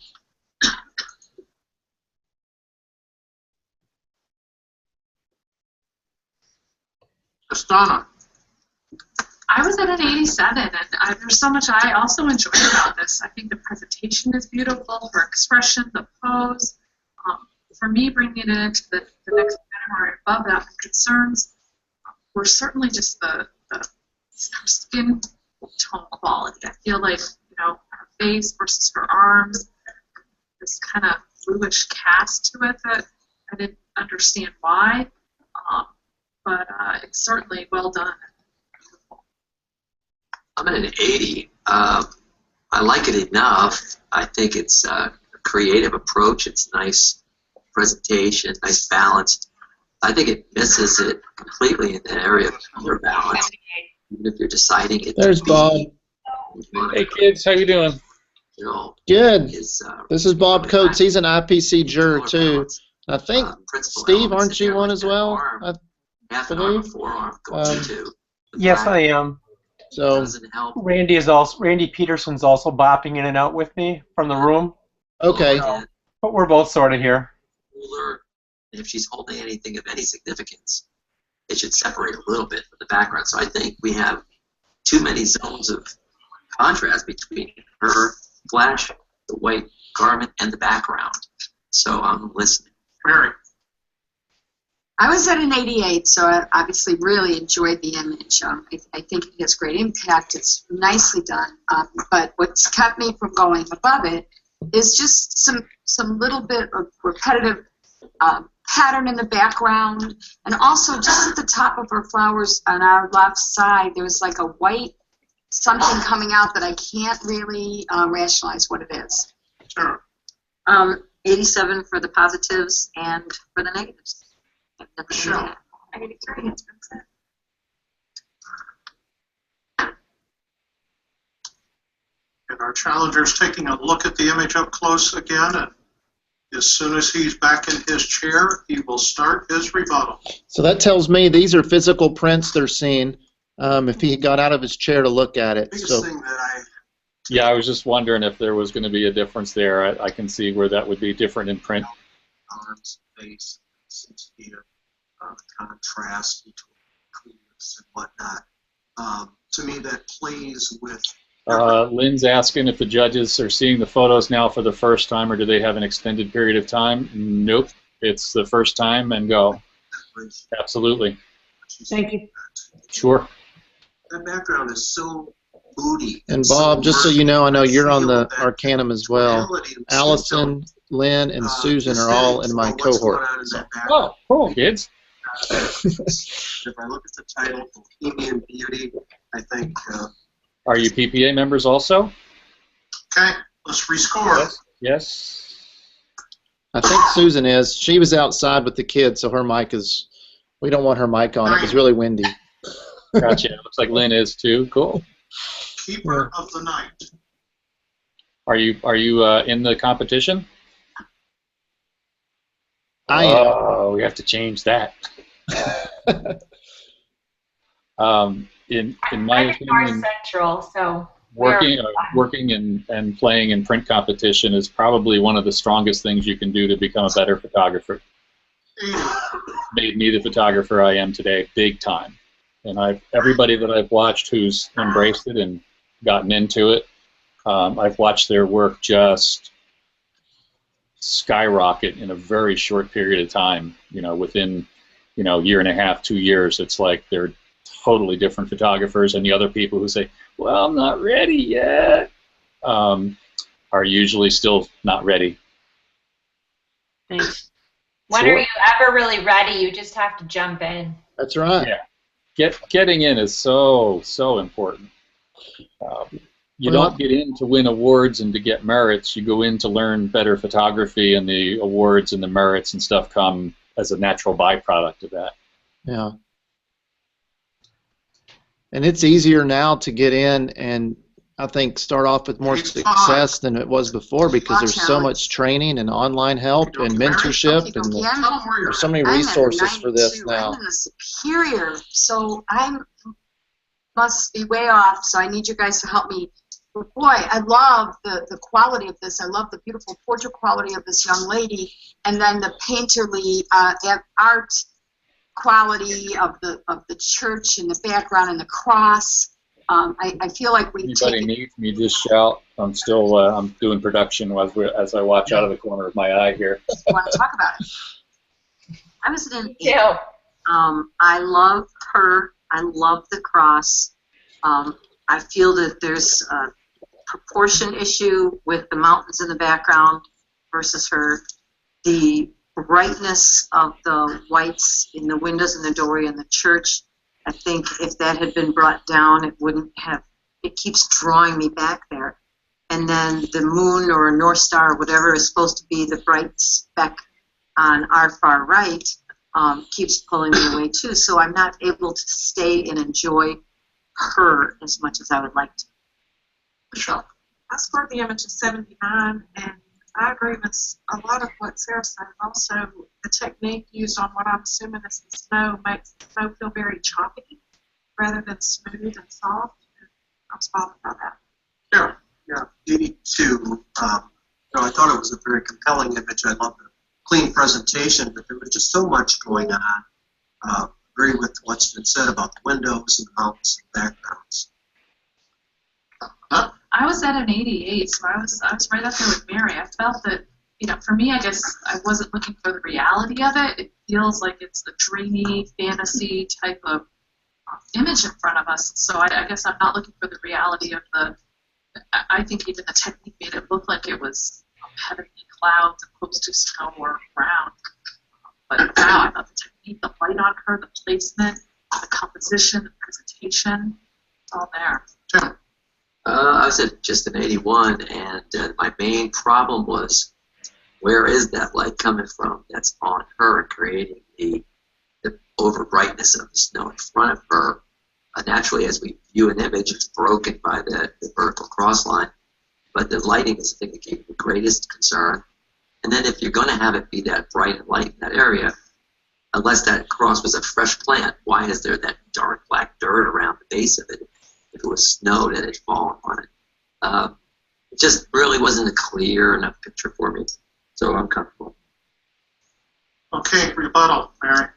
Astana. I was at an 87, and there's so much I also enjoyed about this. I think the presentation is beautiful, her expression, the pose. For me, bringing it into the next category above that, the concerns were certainly just the skin tone quality. I feel like, her face versus her arms, this kind of bluish cast to it that I didn't understand why. But it's certainly well done. I'm at an 80. I like it enough. I think it's a creative approach. It's nice presentation, nice balance. I think it misses it completely in the area of color balance. Even if you're deciding it There's to be, Bob. Hey kids, how you doing? Good. Is, This is Bob Coates. He's an IPC juror too. I think Steve, aren't you one as well? half an arm, forearm, going to. Yes, I am. So Randy Peterson's also bopping in and out with me from the room. Okay. But we're both sort of here. Ruler, and if she's holding anything of any significance, it should separate a little bit from the background. So I think we have too many zones of contrast between her flash, the white garment, and the background. So I'm listening. Mary. I was at an 88, so I obviously really enjoyed the image. I think it has great impact. It's nicely done. But what's kept me from going above it is just some little bit of repetitive pattern in the background, and also just at the top of her flowers on our left side, there was like a white something coming out that I can't really rationalize what it is. Sure. 87 for the positives and for the negatives. Sure. 83, it's been said. And our challenger's taking a look at the image up close again, and as soon as he's back in his chair, he will start his rebuttal. So that tells me these are physical prints they're seeing. If he got out of his chair to look at it. Biggest So thing that Yeah, I was just wondering if there was going to be a difference there. I can see where that would be different in print. arms, face, seems to be a contrast between coolness and whatnot. To me, that plays with. Lynn's asking if the judges are seeing the photos now for the first time, or do they have an extended period of time? Nope, it's the first time and go. Absolutely. Thank you. Sure. That background is so moody. And Bob, just so you know, I know you're on the that Arcanum as well. tonality and Allison, Lynn, and Susan are all in my what's going cohort. on in that background. Oh, cool, kids. If I look at the title, Bohemian Beauty, I think. Are you PPA members also? Okay, let's rescore. Yes. I think Susan is. She was outside with the kids, so her mic is. We don't want her mic on. It was really windy. Gotcha. Looks like Lynn is too. Cool. Keeper of the night. Are you in the competition? I am. Oh, we have to change that. In my I'm in North opinion, Central, so working and playing in print competition is probably one of the strongest things you can do to become a better photographer. Made me the photographer I am today, big time. And everybody that I've watched who's embraced it and gotten into it, I've watched their work just skyrocket in a very short period of time. Within, year and a half, 2 years, it's like they're totally different photographers, and the other people who say, well, I'm not ready yet, are usually still not ready. Thanks. When Sure. are you ever really ready? You just have to jump in. That's right. Yeah. Getting in is so important. You Well- don't get in to win awards and to get merits. You go in to learn better photography, and the awards and the merits and stuff come as a natural byproduct of that. Yeah. And it's easier now to get in and I think start off with more success than it was before because there's so much training and online help and mentorship and there's so many resources for this now. I'm in the Superior, so I must be way off, so I need you guys to help me. But boy, I love the quality of this. I love the beautiful portrait quality of this young lady, and then the painterly art quality of the church in the background and the cross. I feel like we Anybody needs me, just shout. I'm still I'm doing production as I watch out of the corner of my eye here. I want to talk about it. I was in Yeah. I love her. I love the cross. I feel that there's a proportion issue with the mountains in the background versus her. The brightness of the whites in the windows and the doorway in the church, I think if that had been brought down, it wouldn't have, it keeps drawing me back there. And then the moon or a North Star, whatever is supposed to be the bright speck on our far right, keeps pulling me away too. So I'm not able to stay and enjoy her as much as I would like to. Michelle. I scored the image of 79, and I agree with a lot of what Sarah said. Also, the technique used on what I'm assuming is the snow makes the snow feel very choppy rather than smooth and soft. I'm spot on about that. Yeah, 82. I thought it was a very compelling image. I love the clean presentation, but there was just so much going on. Agree with what's been said about the windows and the mountains and backgrounds. I was at an 88, so I was right up there with Mary. I felt that, for me, I guess I wasn't looking for the reality of it. It feels like it's a dreamy, fantasy type of image in front of us. So I guess I'm not looking for the reality of I think even the technique made it look like it was heavenly clouds opposed to snow or ground. But wow, I thought the technique, the light on her, the placement, the composition, the presentation, it's all there. Tim. I was at just an 81, and my main problem was, where is that light coming from that's on her, creating the over brightness of the snow in front of her? Naturally, as we view an image, it's broken by the vertical cross line, but the lighting is the thing that gave the greatest concern. And then if you're going to have it be that bright and light in that area, unless that cross was a fresh plant, why is there that dark black dirt around the base of it? If it was snow that had fallen on it. It just really wasn't a clear enough picture for me, so I'm comfortable. Okay, rebuttal, Mary.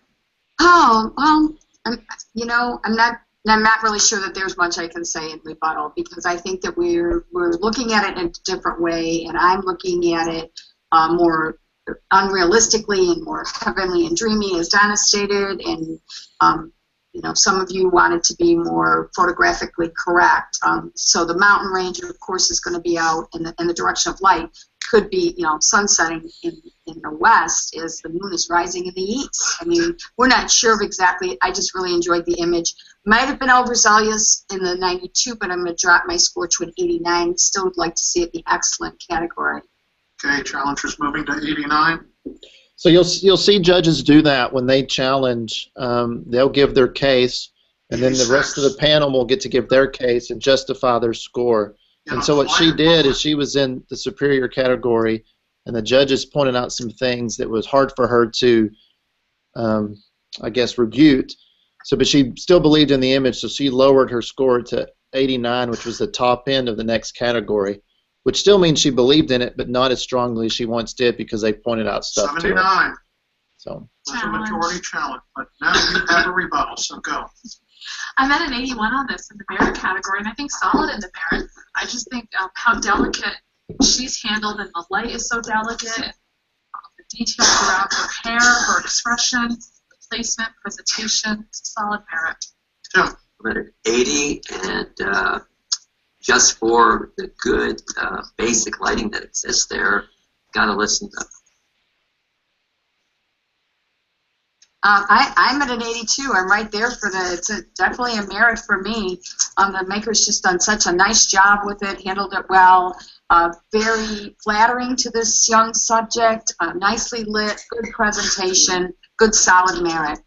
Oh, well, I'm not really sure that there's much I can say in rebuttal because I think that we're looking at it in a different way, and I'm looking at it more unrealistically and more heavenly and dreamy, as Donna stated, and some of you wanted to be more photographically correct. So the mountain range, of course, is going to be out in the direction of light. Could be, sunsetting in the west as the moon is rising in the east. I mean, we're not sure of exactly. I just really enjoyed the image. Might have been overzealous in the 92, but I'm going to drop my score to an 89. Still would like to see it in the excellent category. Okay, challengers moving to 89. So you'll see judges do that when they challenge. They'll give their case, and then the rest of the panel will get to give their case and justify their score. And so what she did is she was in the superior category, and the judges pointed out some things that was hard for her to, I guess, rebut. But she still believed in the image, so she lowered her score to 89, which was the top end of the next category, which still means she believed in it, but not as strongly as she once did because they pointed out stuff to her. 79. So. That's a majority challenge, but now you have a rebuttal, so go. I'm at an 81 on this in the merit category, and I think solid in the merit. I just think how delicate she's handled, and the light is so delicate. The detail throughout her hair, her expression, the placement, presentation, it's a solid merit. Tim. I'm at an 80, and just for the good basic lighting that exists there, gotta listen to. I'm at an 82. I'm right there for the. It's definitely a merit for me. The maker's just done such a nice job with it, handled it well. Very flattering to this young subject. Nicely lit, good presentation, good solid merit.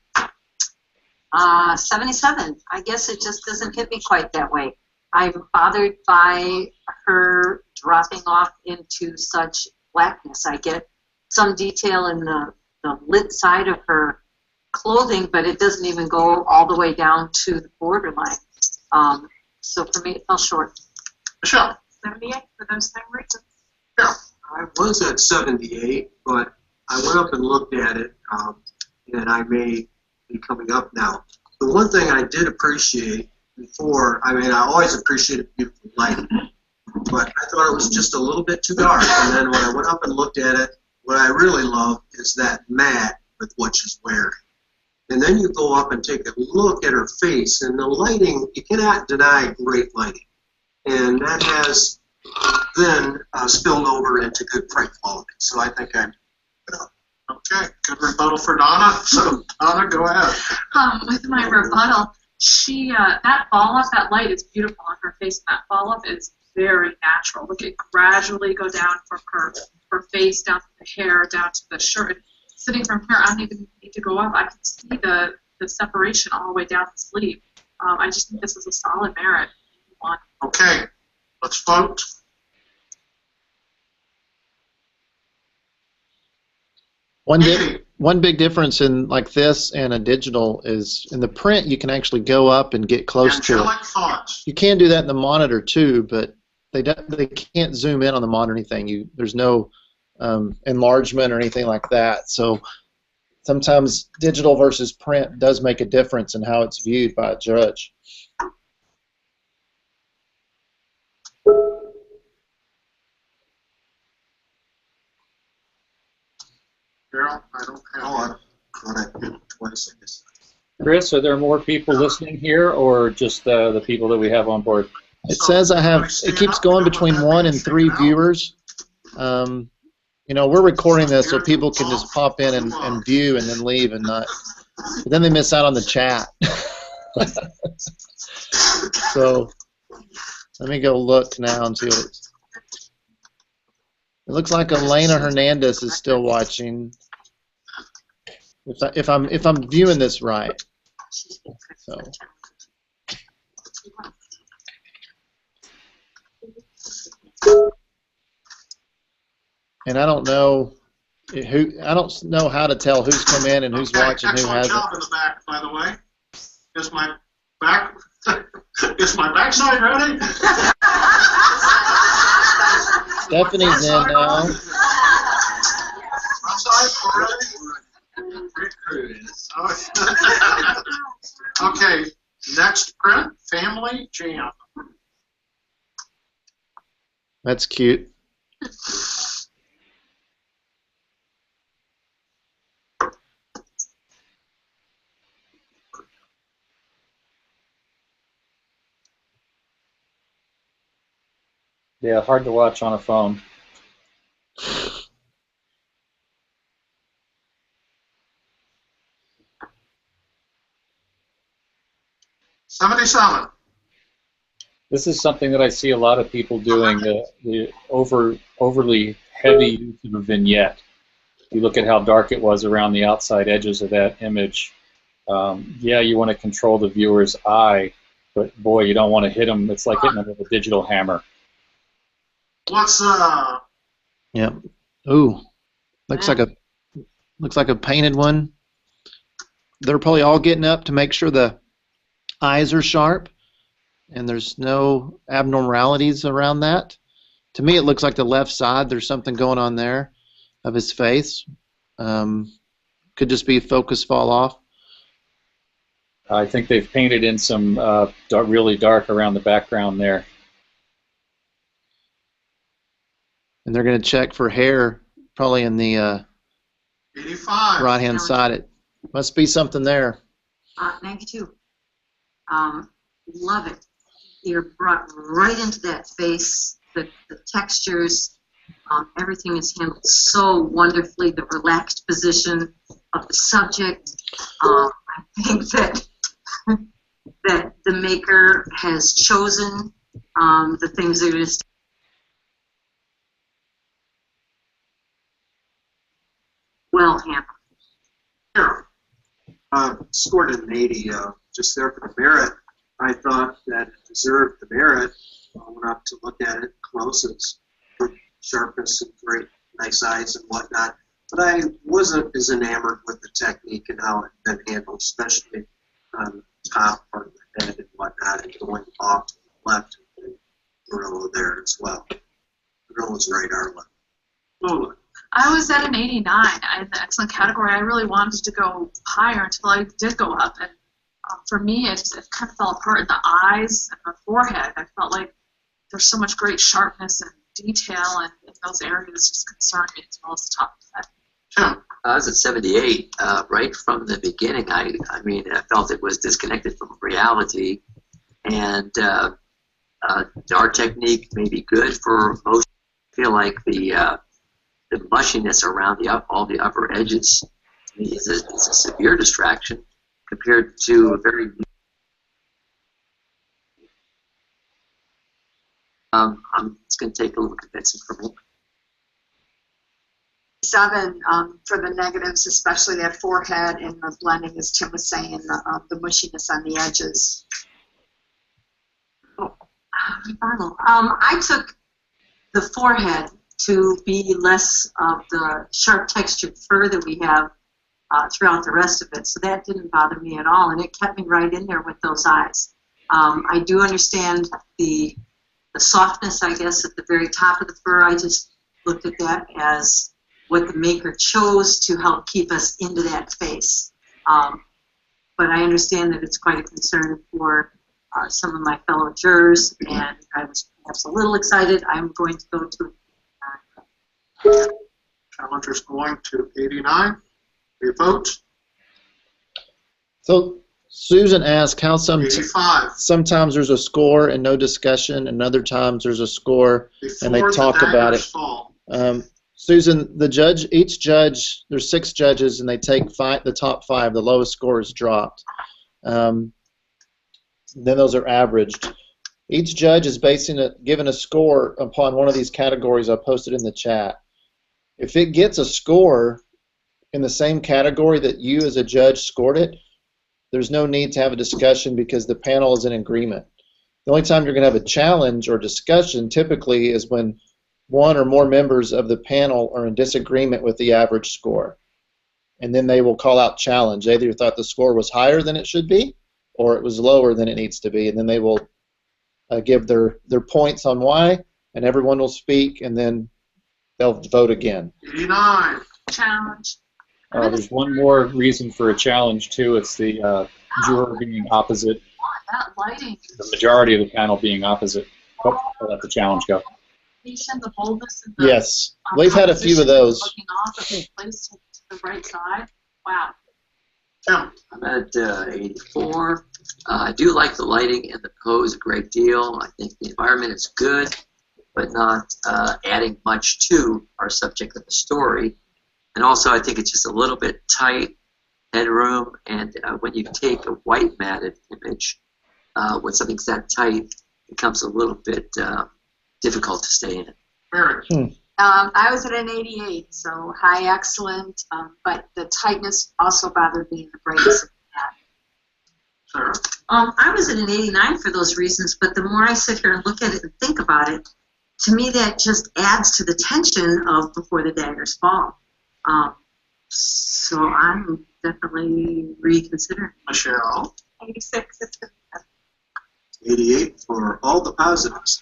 77. I guess it just doesn't hit me quite that way. I'm bothered by her dropping off into such blackness. I get some detail in the lit side of her clothing, but it doesn't even go all the way down to the borderline. So for me, it fell short. Michelle. 78 for those same reasons. Yeah. I was at 78, but I went up and looked at it, and I may be coming up now. The one thing I did appreciate before, I mean, I always appreciated beautiful lighting, but I thought it was just a little bit too dark. And then when I went up and looked at it, what I really love is that mat with what she's wearing. And then you go up and take a look at her face, and the lighting, you cannot deny great lighting. And that has then spilled over into good print quality. So I think I'm good up. Okay, good rebuttal for Donna. So Donna, go ahead. With my rebuttal, that fall off, that light is beautiful on her face, and that fall off is very natural. Look, it gradually go down from her face, down to the hair, down to the shirt. Sitting from here, I don't even need to go up. I can see the separation all the way down the sleeve. I just think this is a solid merit. Okay, let's vote. One big difference in like this and a digital is in the print you can actually go up and get close to it. Thoughts. You can do that in the monitor too, but they can't zoom in on the monitor or anything. There's no enlargement or anything like that. So sometimes digital versus print does make a difference in how it's viewed by a judge. Carol, I don't have I did twice, I guess. Chris, are there more people listening here, or just the people that we have on board? It says it keeps going between 1 and 3 viewers. You know, we're recording this so people can just pop in and view and then leave and not. But then they miss out on the chat. So let me go look now and see what it's. It looks like Elena Hernandez is still watching. If I'm viewing this right. So. And I don't know how to tell who's come in and who's watching, who hasn't. Job in the back, by the way. Is my backside ready? Stephanie's in now. Okay, next print, Family Jam. That's cute. Yeah, hard to watch on a phone. $77. This is something that I see a lot of people doing, the overly heavy use of a vignette. You look at how dark it was around the outside edges of that image. Yeah, you want to control the viewer's eye, but boy, you don't want to hit them. It's like hitting them with a digital hammer. What's Yep. Ooh, looks like a painted one. They're probably all getting up to make sure the eyes are sharp, and there's no abnormalities around that. To me, it looks like the left side. There's something going on there of his face. Could just be focus fall off. I think they've painted in some really dark around the background there. And they're going to check for hair probably in the 85. right-hand side. It must be something there. 92. Love it. You're brought right into that face. The textures, everything is handled so wonderfully. The relaxed position of the subject. I think that that the maker has chosen the things that are going to stay. Well handled. Scored an 80 just there for the merit. I thought that it deserved the merit. I went up to look at it close. It's good sharpness and great, nice eyes and whatnot. But I wasn't as enamored with the technique and how it had been handled, especially on the top part of the head and whatnot, and going off to the left of the gorilla there as well. The gorilla's right our left. Lola. I was at an 89 in the excellent category. I really wanted to go higher until I did go up. And for me, it kind of fell apart in the eyes and the forehead. I felt like there's so much great sharpness and detail, and in those areas just concerned me as well as the top of the head. I was at 78. Right from the beginning, I felt it was disconnected from reality. And our technique may be good for most. I feel like the mushiness around all the upper edges to me is a severe distraction compared to a very it's going to take a little convincing for me. 7 for the negatives, especially that forehead and the blending, as Tim was saying, the mushiness on the edges. I took the forehead to be less of the sharp textured fur that we have throughout the rest of it. So that didn't bother me at all, and it kept me right in there with those eyes. I do understand the softness, I guess, at the very top of the fur. I just looked at that as what the maker chose to help keep us into that face. But I understand that it's quite a concern for some of my fellow jurors, and I was perhaps a little excited. I'm going to go to Challenger's going to 89. Your vote? So Susan asked how 85. sometimes there's a score and no discussion, and other times there's a score and they Before talk the about daggers it. fall. Susan, each judge, there's 6 judges, and they take the top 5. The lowest score is dropped. Then those are averaged. Each judge is given a score upon one of these categories I posted in the chat. If it gets a score in the same category that you as a judge scored it, there's no need to have a discussion because the panel is in agreement. The only time you're going to have a challenge or discussion typically is when one or more members of the panel are in disagreement with the average score. And then they will call out challenge. They either thought the score was higher than it should be or it was lower than it needs to be. And then they will give their points on why, and everyone will speak, and then they'll vote again. 89. Challenge. There's one more reason for a challenge, too. It's the juror being opposite. That lighting. The majority of the panel being opposite. Oh, I'll let the challenge go. The boldness and the, Yes, we've had a few of those. looking off of the place to the right side. Wow. I'm at 84. I do like the lighting and the pose a great deal. I think the environment is good, but not adding much to our subject of the story. And also, I think it's just a little bit tight headroom, and when you take a white matted image, when something's that tight, it becomes a little bit difficult to stay in it. I was at an 88, so high excellent, but the tightness also bothered me in the brightness of that. I was at an 89 for those reasons, but the more I sit here and look at it and think about it, to me that just adds to the tension of Before the Daggers Fall. So I'm definitely reconsidering. Michelle? 86. 88 for all the positives.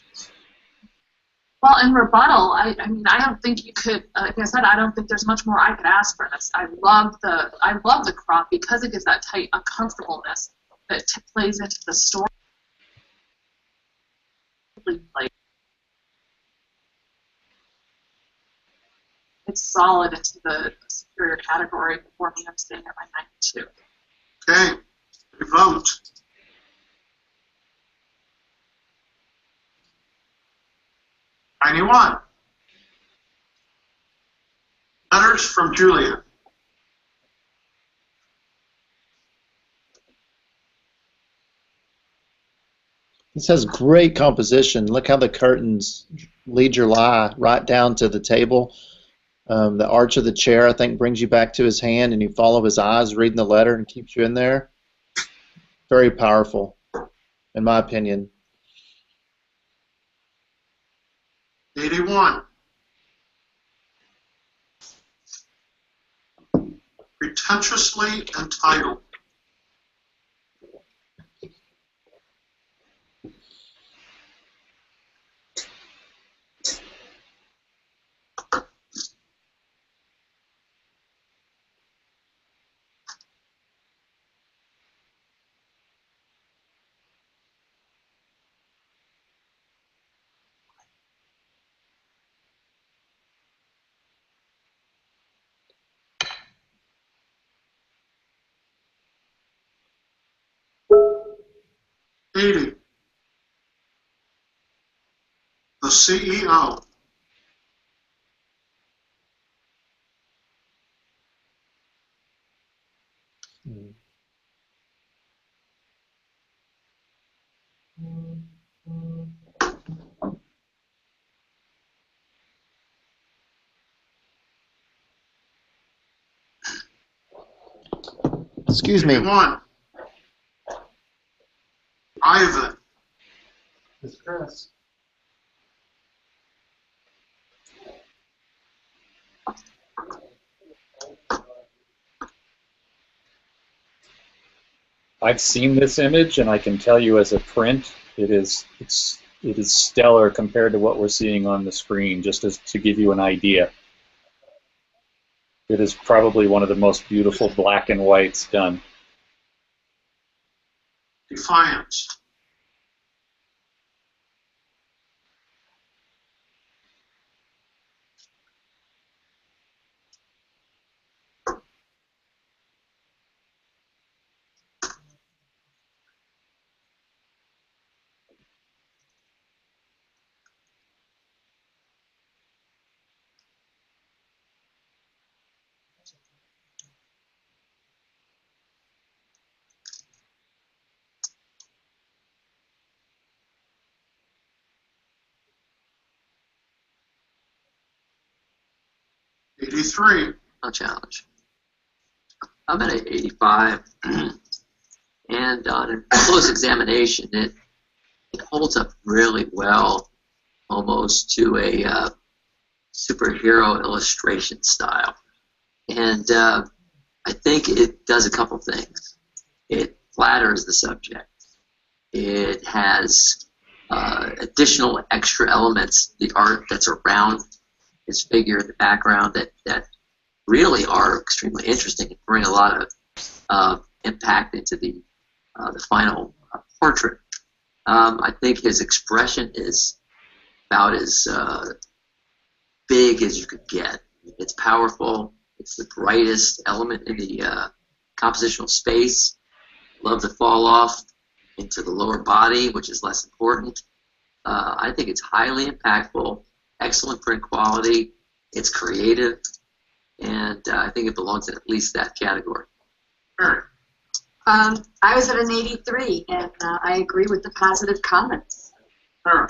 Well, in rebuttal, I mean, I don't think you could. Like I said, I don't think there's much more I could ask for this. I love the crop because it gives that tight uncomfortableness that plays into the story. It's solid into the superior category. For me, I'm staying at my 92. Okay. Your vote. 91. Letters from Julia. This has great composition. Look how the curtains lead your eye right down to the table. The arch of the chair, I think, brings you back to his hand, and you follow his eyes reading the letter and keeps you in there. Very powerful, in my opinion. 81. Pretentiously entitled. The CEO. Excuse me. 81. Ivan. It's Chris. I've seen this image, and I can tell you as a print, it is stellar compared to what we're seeing on the screen, just as to give you an idea. It is probably one of the most beautiful black and whites done. Defiance. '83. No challenge. I'm at an 85, and on a close examination, it holds up really well, almost to a superhero illustration style. And I think it does a couple things. It flatters the subject. It has additional extra elements, the art that's around his figure in the background that really are extremely interesting and bring a lot of impact into the final portrait. I think his expression is about as big as you could get. It's powerful. It's the brightest element in the compositional space. Love the fall off into the lower body, which is less important. I think it's highly impactful, excellent print quality. It's creative, and I think it belongs in at least that category. Sure. I was at an 83, and I agree with the positive comments. Sure.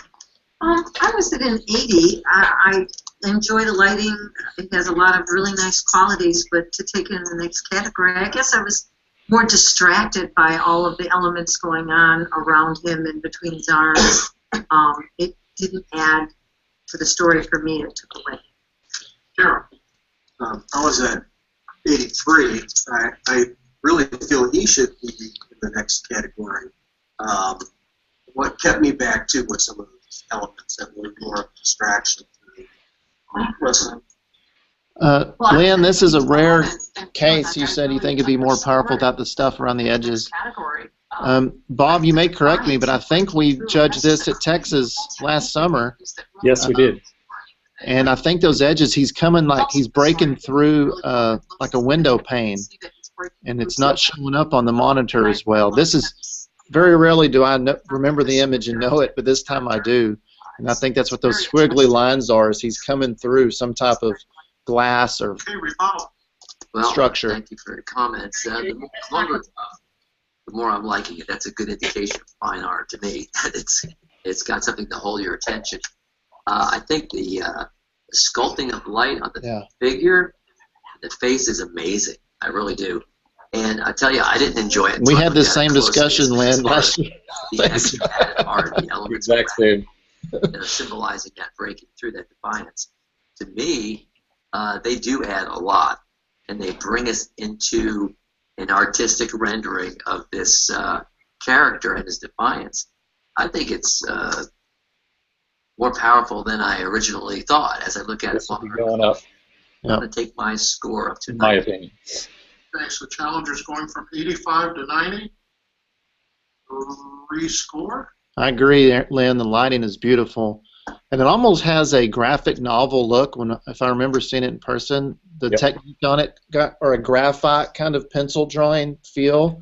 I was at an 80. I enjoy the lighting. It has a lot of really nice qualities, but to take it in the next category, I guess I was more distracted by all of the elements going on around him and between his arms. It didn't add to the story for me. It took away. Sure. I was at 83. I really feel he should be in the next category. What kept me back too was some of those elements that were more of a distraction. Lynn, this is a rare case. You said you think it'd be more powerful without the stuff around the edges. Bob, you may correct me, but I think we judged this at Texas last summer. Yes, we did. And I think those edges, he's coming like he's breaking through like a window pane, and it's not showing up on the monitor as well. This is very rarely do I remember the image and know it, but this time I do. And I think that's what those squiggly lines are, is he's coming through some type of glass or structure. Thank you for your comments. The more I'm liking it, that's a good indication of fine art to me. It's got something to hold your attention. I think the sculpting of light on the figure, the face is amazing. I really do. And I tell you, I didn't enjoy it. We had the same discussion, Lynn, last year. The added art, the elements exact same. that are symbolizing that breaking through, that defiance. To me, they do add a lot, and they bring us into an artistic rendering of this character and his defiance. I think it's more powerful than I originally thought. As I look at it, going up. I'm going to take my score up to 90. My opinion. Okay, so Challenger's going from 85 to 90. Rescore. I agree, Lynn. The lighting is beautiful, and it almost has a graphic novel look. If I remember seeing it in person, the technique on it or a graphite kind of pencil drawing feel.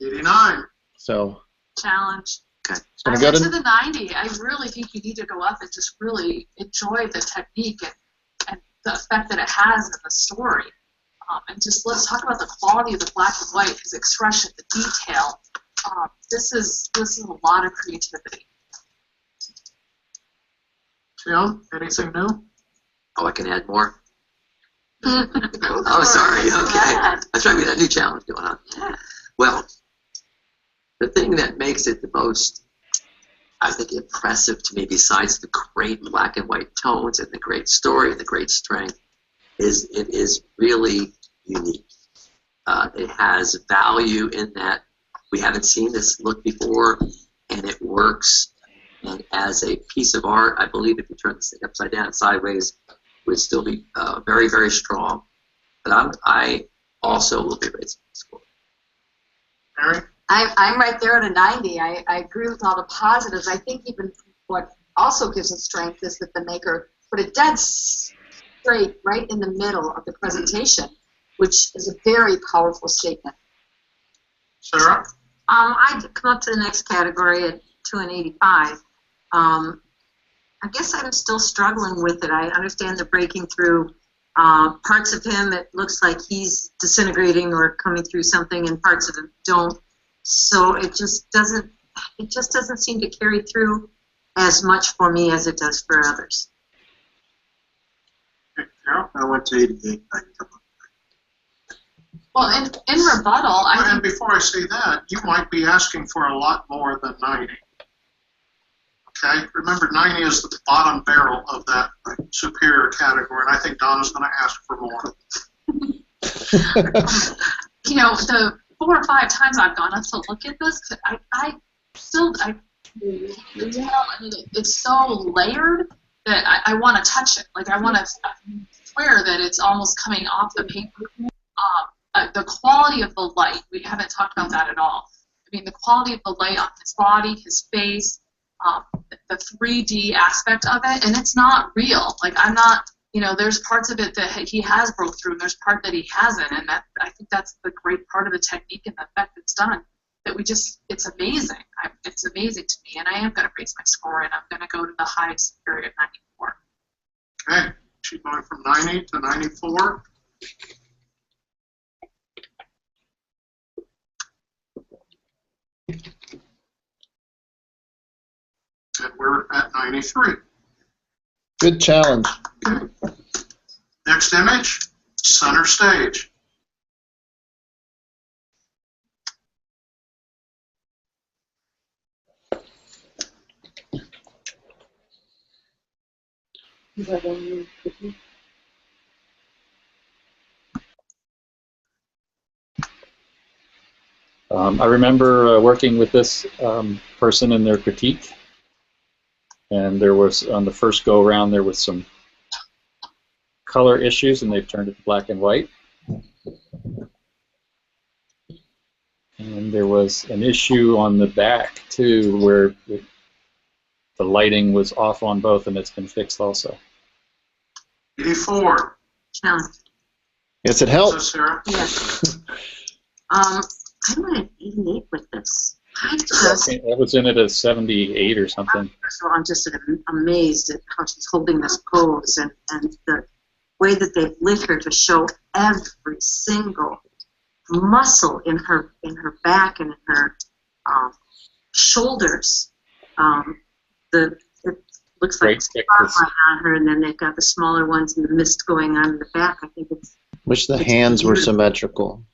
89. So. Challenge. Okay. I went to the 90. I really think you need to go up and just really enjoy the technique and the effect that it has in the story. And just let's talk about the quality of the black and white, his expression, the detail. This is a lot of creativity. Tim, anything new? Oh, I can add more? Oh, sorry. Okay. That's right. We got a new challenge going on. Well, the thing that makes it the most, I think, impressive to me, besides the great black and white tones and the great story and the great strength, is it is really unique. It has value in that we haven't seen this look before, and it works. And as a piece of art, I believe if you turn this thing upside down and sideways, it would still be very, very strong. But I also will be raising the score. Mary? I'm right there at a 90. I agree with all the positives. I think even what also gives it strength is that the maker put it dead straight right in the middle of the presentation, which is a very powerful statement. Sarah? I'd come up to the next category at 2 and 85. I guess I'm still struggling with it. I understand the breaking through. Parts of him, it looks like he's disintegrating or coming through something, and parts of him don't. So it just doesn't seem to carry through as much for me as it does for others. I went to 88. Well, in rebuttal, And before I say that, you might be asking for a lot more than 90. Okay? Remember, 90 is the bottom barrel of that superior category, and I think Donna's going to ask for more. you know, the 4 or 5 times I've gone up to look at this, I mean, it's so layered that I want to touch it. Like, I want to swear that it's almost coming off the paper. The quality of the light, we haven't talked about that at all. I mean, the quality of the light on his body, his face, the 3D aspect of it, and it's not real. Like, I'm not, you know, there's parts of it that he has broke through, and there's part that he hasn't, and that, I think that's the great part of the technique and the effect it's done. That we just, it's amazing. It's amazing to me, and I am going to raise my score, and I'm going to go to the highest superior at 94. Okay, she's going from 90 to 94. And we're at 93. Good challenge. Okay. Next image, center stage. I remember working with this person in their critique, and there was, on the first go-around, there was some color issues, and they've turned it to black and white. And there was an issue on the back, too, where the lighting was off on both, and it's been fixed also. 84. Challenge. Yes, it helps. Sarah? Yes. I'm at 88 with this. I just, That was in it as 78 or something. so I'm just amazed at how she's holding this pose and the way that they've lit her to show every single muscle in her back and in her shoulders. It looks like a spotlight on her, and then they've got the smaller ones and the mist going on in the back. I think it's. Wish the hands were symmetrical.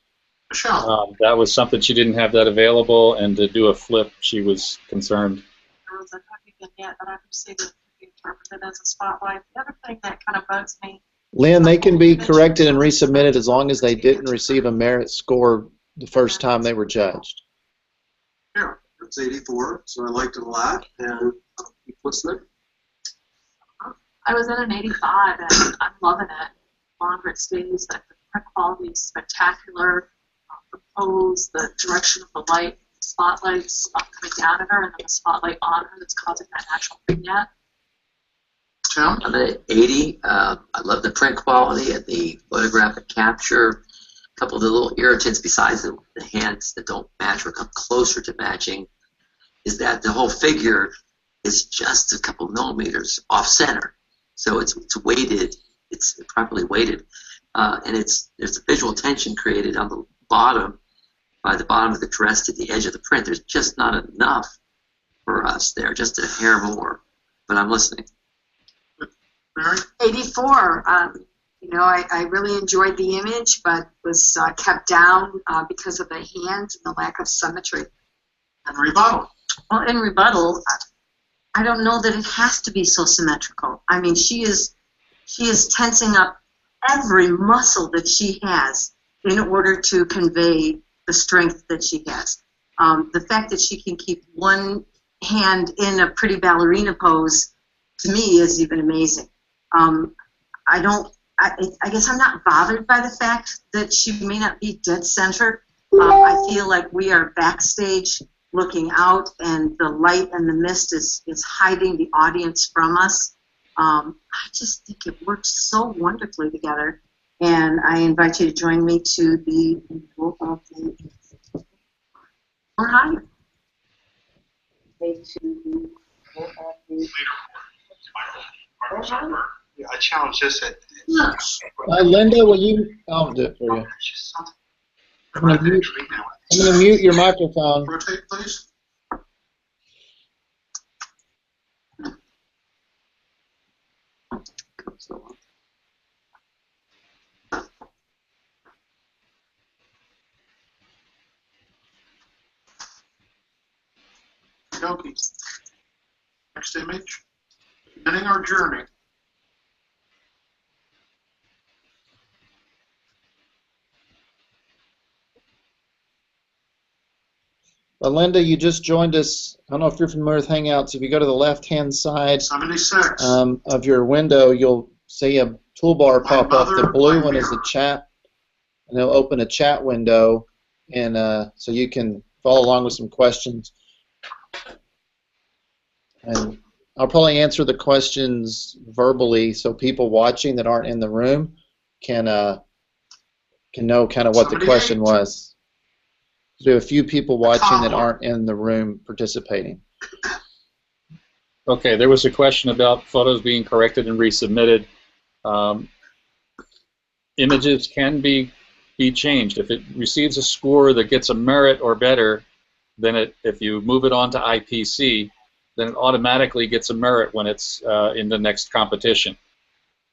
That was something she didn't have that available, and to do a flip, she was concerned. There was a heavy vignette that I received that could be interpreted as a spotlight. The other thing that kind of bugs me. Lynn, they can be corrected and resubmitted as long as they didn't receive a merit score the first time they were judged. Yeah, it's 84, so I liked it a lot, and I'll keep listening. I was at an 85, and I'm loving it. Longer it stays, the print quality is spectacular. The pose, the direction of the light, spotlights coming down at her, and then the spotlight on her that's causing that actual vignette. I'm at 80. I love the print quality and the photographic capture. A couple of the little irritants besides the hands that don't match or come closer to matching is that the whole figure is just a couple millimeters off center. So it's weighted, it's properly weighted, and there's a visual tension created on the bottom, by the bottom of the dress to the edge of the print. There's just not enough for us there, just a hair more. But I'm listening. 84. You know, I really enjoyed the image, but was kept down because of the hands and the lack of symmetry. And rebuttal. Well, in rebuttal, I don't know that it has to be so symmetrical. I mean, she is tensing up every muscle that she has in order to convey the strength that she has. The fact that she can keep one hand in a pretty ballerina pose, to me, is even amazing. I guess I'm not bothered by the fact that she may not be dead center. I feel like we are backstage looking out, and the light and the mist is hiding the audience from us. I just think it works so wonderfully together, and I invite you to join me to the vote of the or higher. Yeah, I challenge this at. Linda, will you? I'll do it for you. I'm going to mute your microphone. Rotate, please. Okay. Next image. Beginning our journey. Linda, you just joined us. I don't know if you're familiar with Hangouts. If you go to the left-hand side 76. Of your window, you'll see a toolbar pop up. The blue one is the chat, and it'll open a chat window, and so you can follow along with some questions. And I'll probably answer the questions verbally, so people watching that aren't in the room can know kind of what the question was. We have a few people watching that aren't in the room participating. Okay, there was a question about photos being corrected and resubmitted. Images can be changed. If it receives a score that gets a merit or better, then if you move it on to IPC, then it automatically gets a merit when it's in the next competition.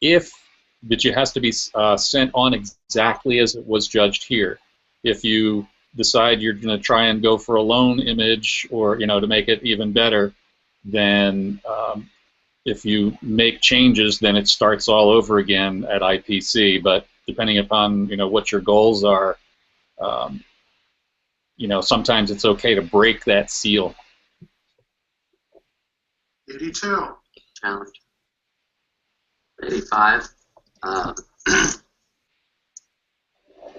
But it has to be sent on exactly as it was judged here. If you decide you're going to try and go for a lone image, or to make it even better, then if you make changes, then it starts all over again at IPC. But depending upon what your goals are, sometimes it's okay to break that seal. 82. Challenge. 85.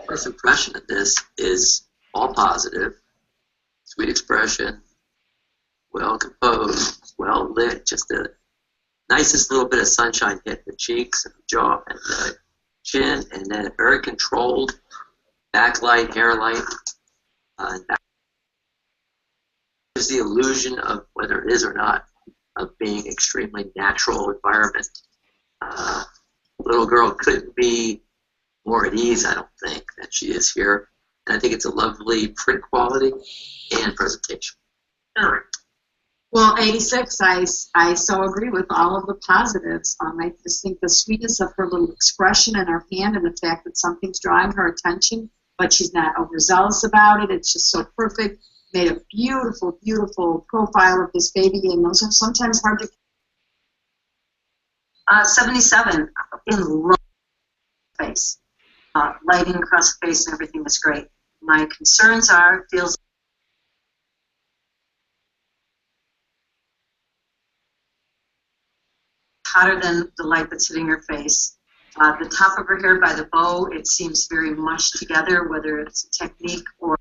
First impression of this is all positive, sweet expression, well composed, well lit, just the nicest little bit of sunshine hit the cheeks and the jaw and the chin, and then very controlled backlight, hair light. gives the illusion of whether it is or not of being extremely natural environment. Little girl couldn't be more at ease, I don't think, than she is here. And I think it's a lovely print quality and presentation. Eric. Well, 86, I so agree with all of the positives. I just think the sweetness of her little expression in her hand and the fact that something's drawing her attention, but she's not overzealous about it. It's just so perfect. Made a beautiful, beautiful profile of this baby, and those are sometimes hard to. 77, in love face. Lighting across the face and everything is great. My concerns are, feels hotter than the light that's hitting her face. The top of her hair by the bow, it seems very mushed together, whether it's a technique or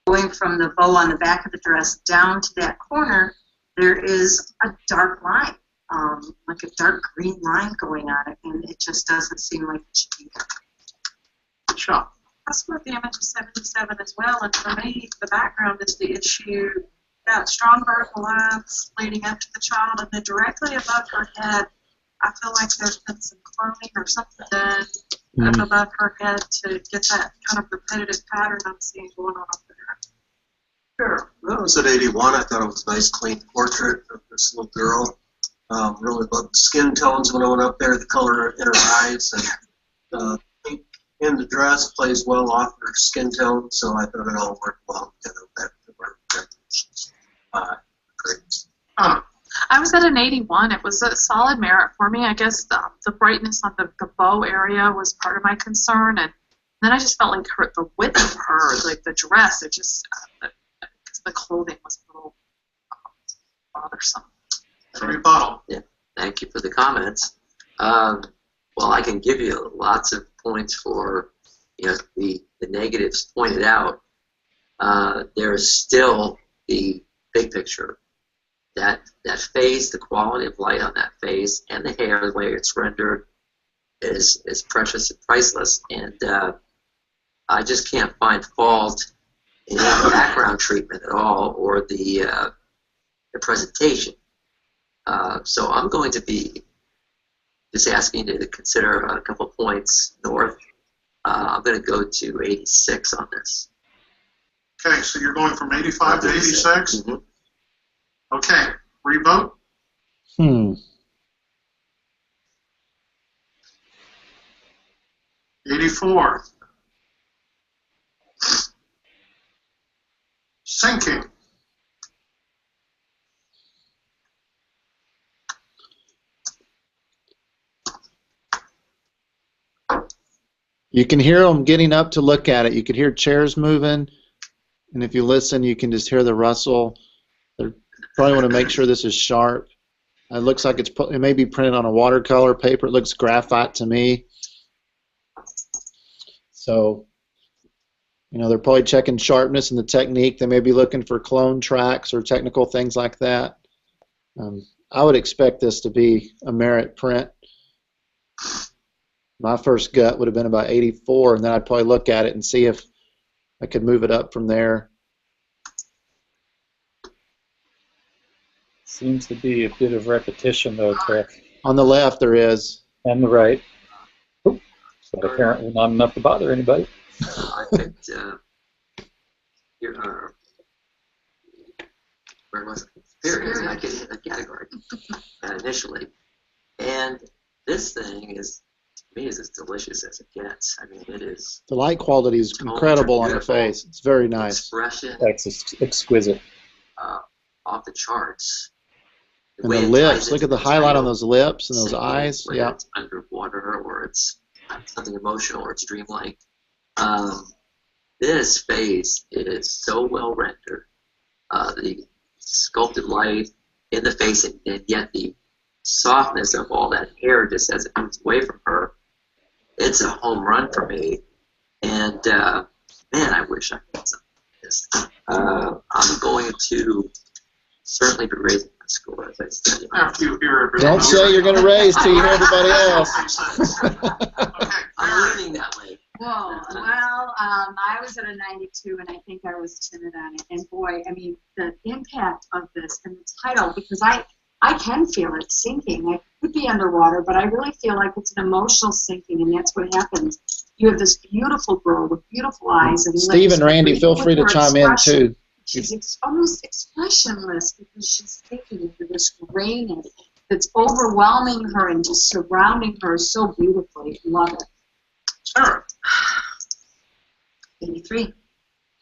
going from the bow on the back of the dress down to that corner, there is a dark line, like a dark green line going on it, and it just doesn't seem like it should be there. Good shot. That's what the image of 77 as well, and for me, the background is the issue. Got strong vertical lines leading up to the child, and then directly above her head, I feel like there's been some cloning or something done up above her head to get that kind of repetitive pattern I'm seeing going on up there. Sure. That was at 81. I thought it was a nice, clean portrait of this little girl. Really loved the skin tones when I went up there, the color in her eyes, and pink in the dress plays well off her skin tone, so I thought it all worked well together with that. Great. I was at an 81. It was a solid merit for me. I guess the brightness on the bow area was part of my concern, and then I just felt like the width of her, like the dress, it just, the clothing was a little bothersome. Yeah, thank you for the comments. Well, I can give you lots of points for the negatives pointed out. There is still the big picture. That face, the quality of light on that face, and the hair, the way it's rendered, is precious and priceless. And I just can't find fault in the background treatment at all, or the presentation. So I'm going to be just asking you to consider a couple points north. I'm going to go to 86 on this. Okay, so you're going from 85 to 86? Mm-hmm. Okay, revote. 84. Sinking. You can hear them getting up to look at it. You could hear chairs moving, and if you listen, you can just hear the rustle. They probably want to make sure this is sharp. It looks like it may be printed on a watercolor paper. It looks graphite to me. So, they're probably checking sharpness and the technique. They may be looking for clone tracks or technical things like that. I would expect this to be a merit print. My first gut would have been about 84, and then I'd probably look at it and see if I could move it up from there. Seems to be a bit of repetition, though, Chris. On the left, there is. And the right. Oop. But apparently not enough to bother anybody. I picked where was it? Here, I get a category initially. And this thing is, to me, is as delicious as it gets. I mean, it is. The light quality is incredible on the face. It's very nice. Expression. That's exquisite. Off the charts. And the lips. Look at the highlight on those lips and those eyes. Yeah. It's underwater, or it's something emotional, or it's dreamlike. This face is so well rendered. The sculpted light in the face, and yet the softness of all that hair just as it comes away from her. It's a home run for me. And man, I wish I could something like this. I'm going to certainly be raising my score, as I said. After you hear everybody Don't say you're going to raise till you hear everybody else. I'm leaning that way. Whoa, well, I was at a 92, and I think I was timid on it. And boy, I mean, the impact of this and the title, because I can feel it sinking. I could be underwater, but I really feel like it's an emotional sinking, and that's what happens. You have this beautiful girl with beautiful eyes and Steve lips, and Randy, feel free to chime in too. She's almost expressionless because she's thinking into this grayness that's overwhelming her and just surrounding her so beautifully. Love it. Sarah. 83.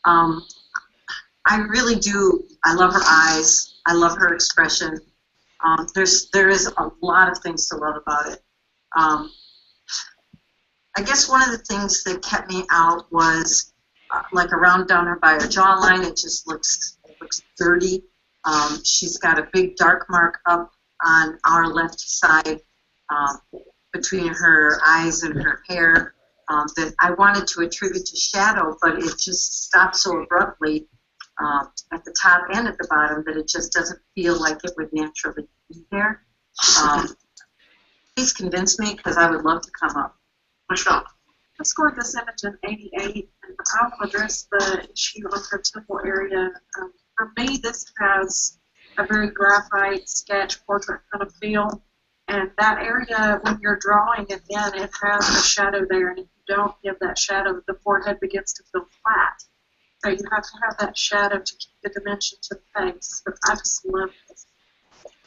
I really do. I love her eyes. I love her expression. There is a lot of things to love about it. I guess one of the things that kept me out was like around down her by her jawline. It just looks dirty. She's got a big dark mark up on our left side between her eyes and her hair that I wanted to attribute to shadow, but it just stopped so abruptly at the top and at the bottom that it just doesn't feel like it would naturally be there. Please convince me, because I would love to come up. Michelle. I scored this image in 88, and I'll address the issue of her temple area. For me, this has a very graphite sketch portrait kind of feel, and that area, when you're drawing it in, it has a shadow there, and if you don't give that shadow, the forehead begins to feel flat. So you have to have that shadow to keep the dimension to the face, but I just love this.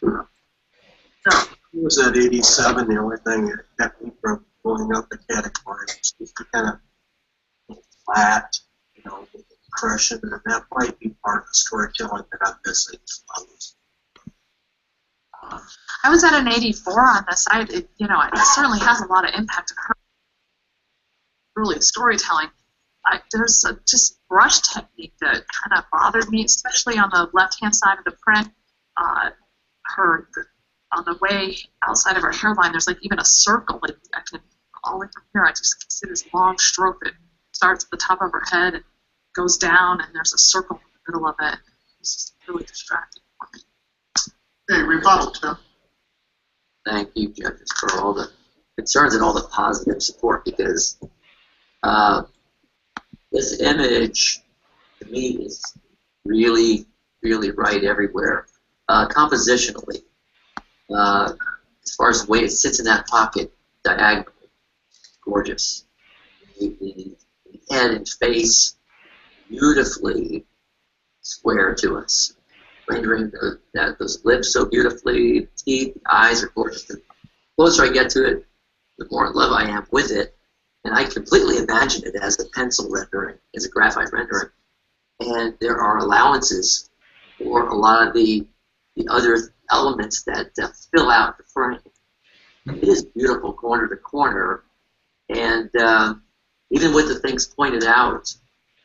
So, it was at 87, the only thing that kept me from going up the category was just to kind of flat, you know, with the impression, and that might be part of the storytelling that I'm missing. I was at an 84 on this. It certainly has a lot of impact on her. Really, storytelling. There's just brush technique that kind of bothered me, especially on the left-hand side of the print. On the way outside of her hairline, there's like even a circle. Like I can, all the way from here, I just can see this long stroke that starts at the top of her head and goes down, and there's a circle in the middle of it. It's just really distracting for me. Hey, rebuttal, Tim. Thank you, judges, for all the concerns and all the positive support, because this image, to me, is really, really right everywhere. Compositionally, as far as the way it sits in that pocket, diagonally, gorgeous. The head and face, beautifully square to us, rendering those lips so beautifully, teeth, eyes are gorgeous. The closer I get to it, the more in love I am with it, and I completely imagine it as a pencil rendering, as a graphite rendering. And there are allowances for a lot of the other elements that fill out the frame. It is beautiful corner to corner, and even with the things pointed out,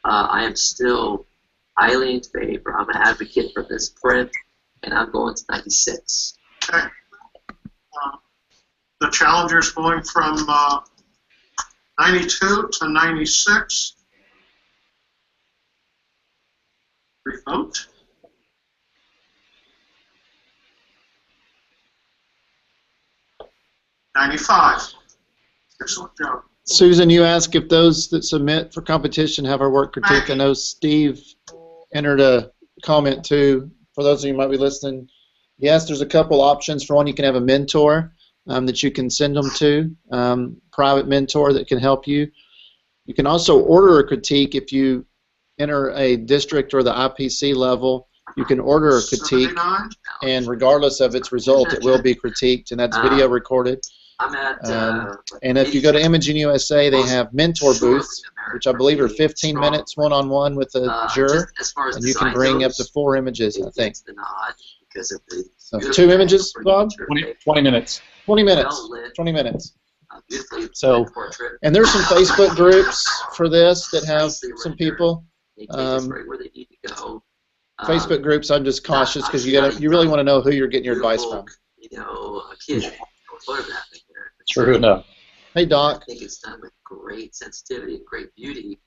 I am still highly in favor. I'm an advocate for this print, and I'm going to 96. Okay. The challengers going from 92 to 96. Revote. '95. Excellent job. Susan, you asked if those that submit for competition have our work critiqued. I know Steve entered a comment too. For those of you who might be listening, yes, there's a couple options. For one, you can have a mentor that you can send them to, private mentor that can help you. You can also order a critique if you enter a district or the IPC level. You can order a critique, and regardless of its result, it will be critiqued, and that's video recorded. I'm at, and if you go to Imaging USA, they have mentor booths, which I believe are 15 minutes one-on-one with a juror, and you can bring up to 4 images, I think. So 2 images, Bob? 20 minutes. 20 minutes. 20 minutes. So, and there's some Facebook groups for this that have some people. Facebook groups, I'm just cautious because you really want to know who you're getting your advice from. You know, a kid photographing there. True enough. Hey, Doc. I think it's done with great sensitivity and great beauty,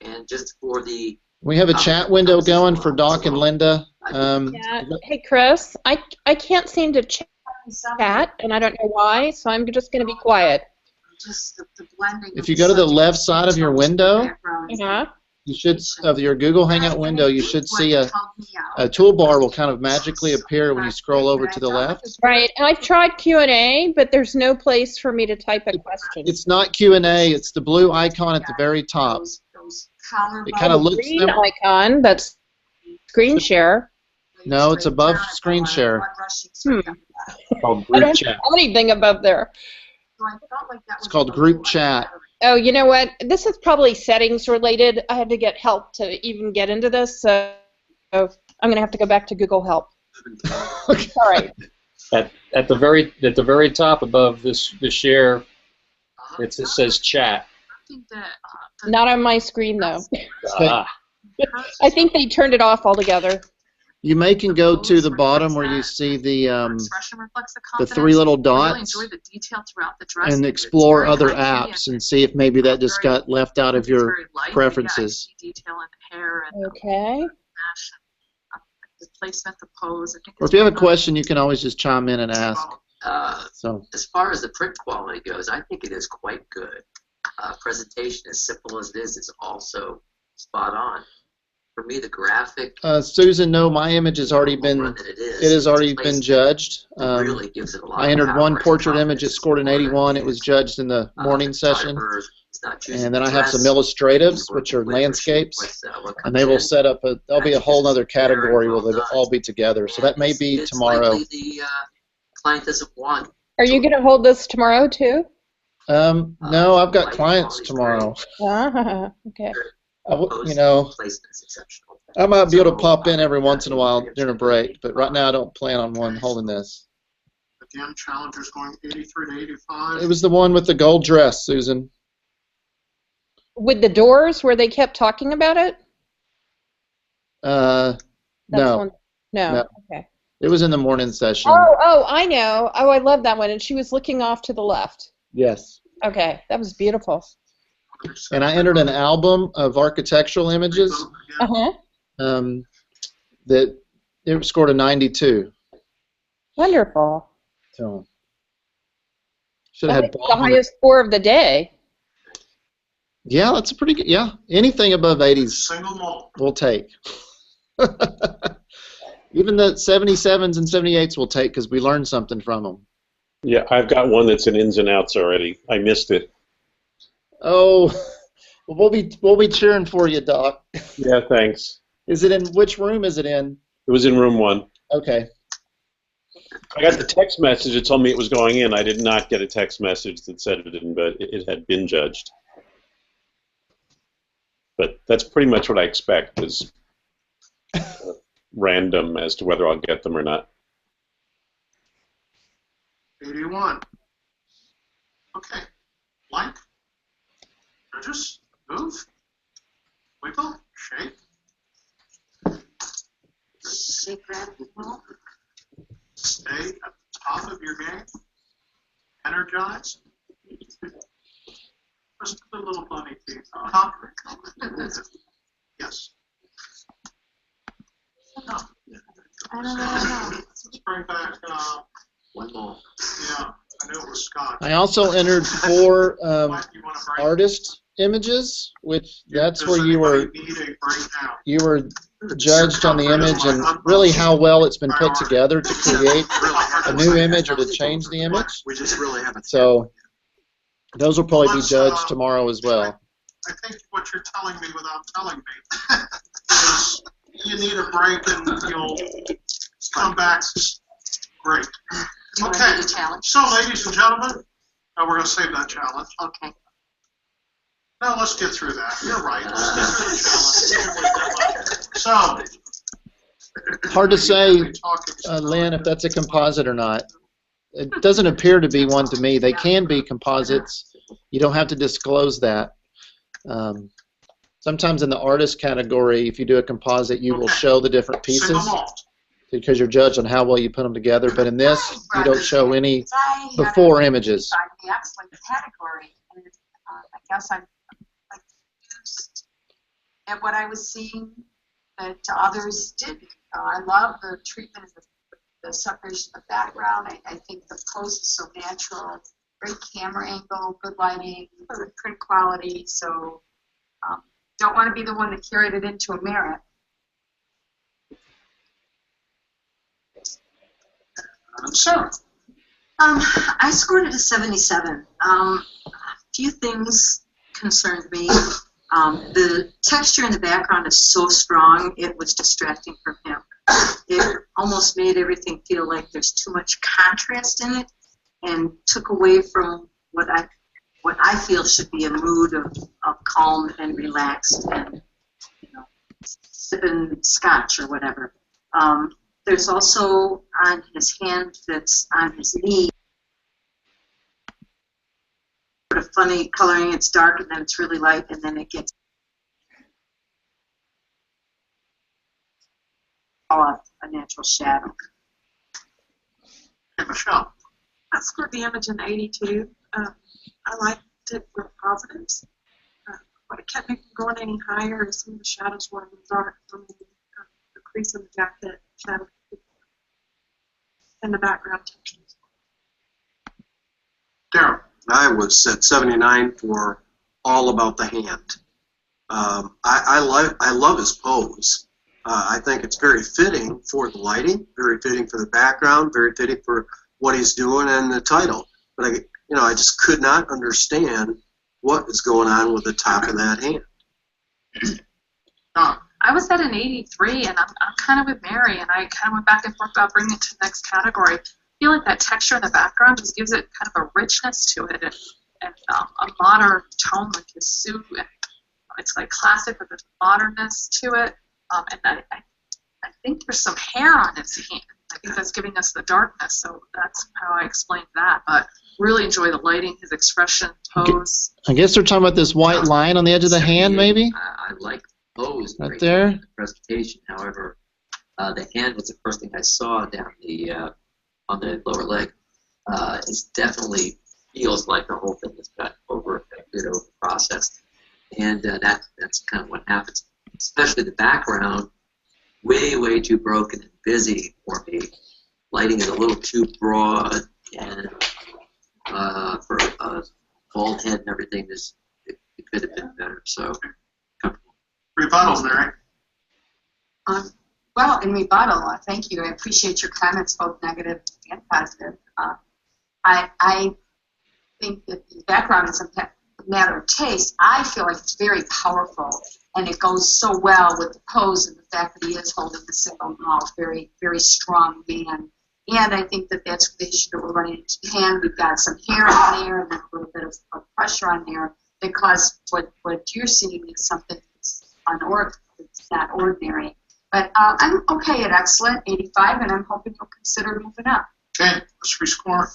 and just for the. We have a chat window going for Doc and Linda. Yeah. Hey, Chris, I can't seem to chat, and I don't know why, so I'm just going to be quiet. just the blending. If you go to the left side of your window, Yeah. you should, of your Google Hangout window, you should see a toolbar will kind of magically appear when you scroll over to the left. Right. I've tried Q&A, but there's no place for me to type a question. It's not Q&A. It's the blue icon at the very top. It kind of looks green similar. icon. That's screen share. No, it's above screen share. Called I group don't chat. have anything above there. It's called group chat. Oh, you know what? This is probably settings related. I had to get help to even get into this, so I'm going to have to go back to Google Help. All right. At the very top above the share, it says chat. Not on my screen though. Ah. I think they turned it off altogether. You can go to the bottom where you see the 3 little dots and explore other apps and see if maybe that just got left out of your preferences. Okay. The placement, the pose. Or if you have a question, you can always just chime in and ask. As far as the print quality goes, I think it is quite good. Presentation, as simple as it is also spot on. For me, the graphic. Susan, no, my image has already been. It has already been judged. Really gives it a lot I entered of one power. portrait image. It scored an 81. It was judged in the morning session. And then I have some illustratives, which are landscapes, and they will set up a. There'll be a whole other category where they'll all be together. So that may be tomorrow. The client doesn't want. Are you going to hold this tomorrow too? No, I've got clients tomorrow. Okay. You know, I might be able to pop in every once in a while during a break, but right now I don't plan on holding this. Again, challengers going 83 to 85. It was the one with the gold dress, Susan. With the doors where they kept talking about it? No. No. No. Okay. It was in the morning session. Oh, I know. Oh, I love that one. And she was looking off to the left. Yes. Okay, that was beautiful. And I entered an album of architectural images. That it scored a 92. Wonderful. So should have had the highest score of the day. Yeah, that's a pretty good. Yeah, anything above 80s we'll take. Even the 77s and 78s we'll take because we learned something from them. Yeah, I've got one that's in ins and outs already. I missed it. Oh, well, we'll be cheering for you, Doc. Yeah, thanks. Is it in which room is it in? It was in room 1. Okay. I got the text message that told me it was going in. I did not get a text message that said it didn't, but it had been judged. But that's pretty much what I expect is random as to whether I'll get them or not. 81. Okay. Blank. Judges. Move. Wiggle. Shake. Shake that. Stay at the top of your game. Energize. Just put the little bunny teeth on top. Yes. No. I don't know. Let's bring back one more. Yeah, I knew it was Scott. I also entered 4 artist images, which that's where you were judged on the image and really how well it's been put together to create a new image or to change the image. We just really haven't. So those will probably be judged tomorrow as well. I think what you're telling me without telling me is you need a break and you'll come back. Great. Okay. So, ladies and gentlemen, we're going to save that challenge. Okay. Now let's get through that. You're right. Let's get through the challenge. So, Hard to say, Lynn, if that's a composite or not. It doesn't appear to be one to me. They can be composites. You don't have to disclose that. Sometimes in the artist category, if you do a composite, you will show the different pieces because you're judged on how well you put them together. But in this, you don't show any before images. The excellent category, and I guess I'm confused at what I was seeing that others didn't. I love the treatment of the separation of the background. I think the pose is so natural. great camera angle, good lighting, good print quality. So don't want to be the one that carried it into a merit. Sure. I scored it a 77. A few things concerned me. The texture in the background is so strong, it was distracting from him. It almost made everything feel like there's too much contrast in it, and took away from what I feel should be a mood of calm and relaxed and, you know, sipping scotch or whatever. There's also on his hand that's on his knee, sort of funny coloring. It's dark and then it's really light and then it gets off a natural shadow. Hey, Michelle. I scored the image in 82. I liked it for positives. What it kept me from going any higher is some of the shadows were in the dark from the crease in the jacket, shadow, and the background textures. Darryl. I was at 79 for All About the Hand. I love his pose. I think it's very fitting for the lighting, very fitting for the background, very fitting for what he's doing and the title. But I just could not understand what is going on with the top of that hand. I was at an 83, and I'm kind of with Mary, and I kind of went back and forth about bringing it to the next category. I feel like that texture in the background just gives it kind of a richness to it, and a modern tone with his suit, and it's like classic with a modernness to it. And I think there's some hair on his hand. I think that's giving us the darkness, so that's how I explained that. But really enjoy the lighting, his expression, pose. I guess they're talking about this white line on the edge of the hand, maybe? I like pose right there. In the presentation. However, the hand was the first thing I saw down the on the lower leg. It definitely feels like the whole thing has got over processed, and that's kind of what happens. Especially the background, way too broken and busy for me. Lighting is a little too broad, and for a bald head and everything, it could have been better. So, rebuttal, Mary. Well, in rebuttal, thank you. I appreciate your comments, both negative and positive. I think that the background is a matter of taste. I feel like it's very powerful, and it goes so well with the pose and the fact that he is holding the single mouth, very, very strong man. And I think that that's the issue that we're running into the hand. We've got some hair on there and then a little bit of pressure on there, because what you're seeing is something that's it's not ordinary. But I'm okay at excellent, 85, and I'm hoping you'll consider moving up. Okay, let's rescore.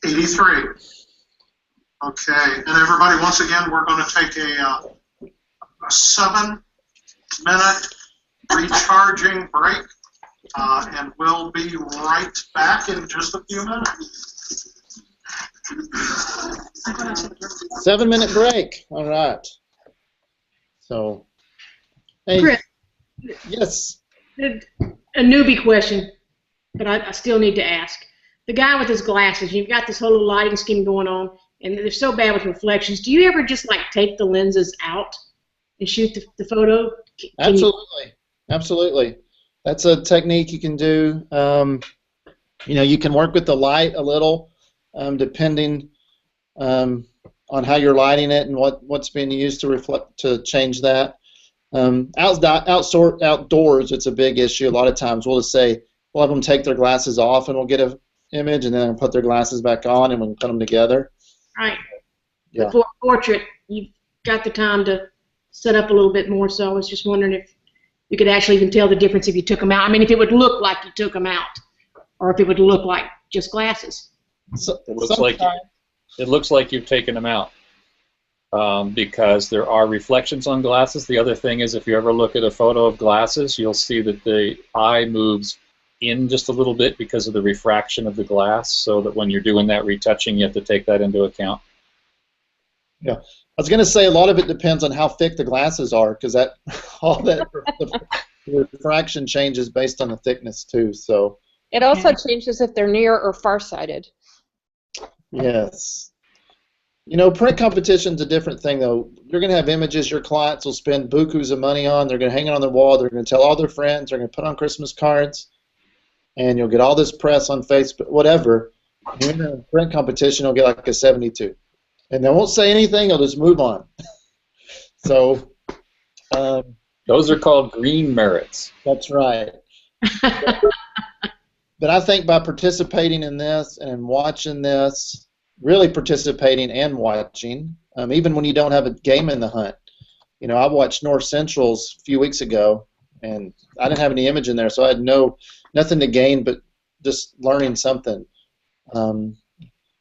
'83. Okay, and everybody, once again, we're going to take a 7-minute recharging break, and we'll be right back in just a few minutes. 7-minute break. All right. So, hey, Chris. Yes. A newbie question, but I still need to ask. The guy with his glasses, you've got this whole little lighting scheme going on, and they're so bad with reflections. Do you ever just like take the lenses out and shoot the photo? Absolutely. That's a technique you can do. You can work with the light a little, depending on how you're lighting it and what's being used to change that. Outdoors, it's a big issue. A lot of times we'll just say, we'll have them take their glasses off and we'll get an image, and then they'll put their glasses back on and we'll put them together. Right. Yeah. For a portrait, you've got the time to set up a little bit more, so I was just wondering if you could actually even tell the difference if you took them out. I mean, if it would look like you took them out, or if it would look like just glasses. It looks like you've taken them out, because there are reflections on glasses. The other thing is, if you ever look at a photo of glasses, you'll see that the eye moves in just a little bit because of the refraction of the glass, so that when you're doing that retouching, you have to take that into account. Yeah, I was going to say a lot of it depends on how thick the glasses are, because the The refraction changes based on the thickness too. So It also changes if they're near or far-sighted. yes. You know, print competition's a different thing, though. You're going to have images your clients will spend bukus of money on. They're going to hang it on their wall. They're going to tell all their friends. They're going to put on Christmas cards. And you'll get all this press on Facebook, whatever. You're in a print competition, you'll get like a 72. And they won't say anything. They'll just move on. So those are called green merits. That's right. But I think by participating in this and watching this, really participating and watching, even when you don't have a game in the hunt. You know, I watched North Central's a few weeks ago, and I didn't have any image in there, so I had nothing to gain but just learning something.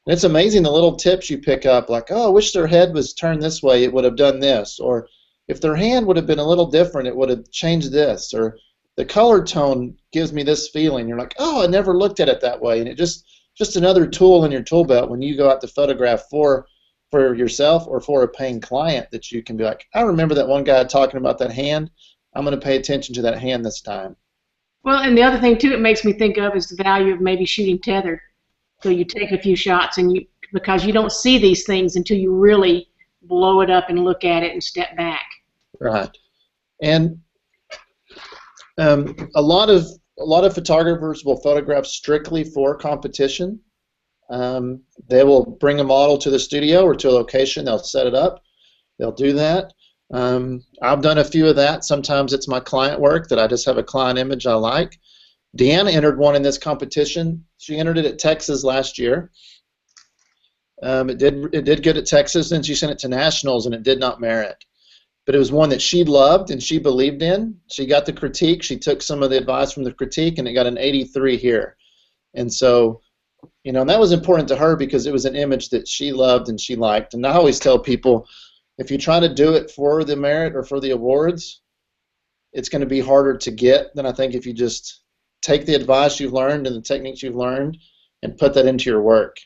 It's amazing the little tips you pick up, like, oh, I wish their head was turned this way, it would have done this, or if their hand would have been a little different, it would have changed this, or the color tone gives me this feeling. You're like, oh, I never looked at it that way, and it just another tool in your tool belt when you go out to photograph for yourself or for a paying client, that you can be like, I remember that one guy talking about that hand. I'm going to pay attention to that hand this time. Well, and the other thing too it makes me think of is the value of maybe shooting tethered. So you take a few shots, and because you don't see these things until you really blow it up and look at it and step back. Right. And a lot of photographers will photograph strictly for competition. They will bring a model to the studio or to a location. They'll set it up. They'll do that. I've done a few of that. Sometimes it's my client work that I just have a client image I like. Deanna entered one in this competition. She entered it at Texas last year. It did good at Texas, and she sent it to nationals, and it did not merit. But it was one that she loved and she believed in. She got the critique. She took some of the advice from the critique, and it got an 83 here. And so, you know, and that was important to her because it was an image that she loved and she liked. And I always tell people, if you try to do it for the merit or for the awards, it's going to be harder to get than I think if you just take the advice you've learned and the techniques you've learned and put that into your work.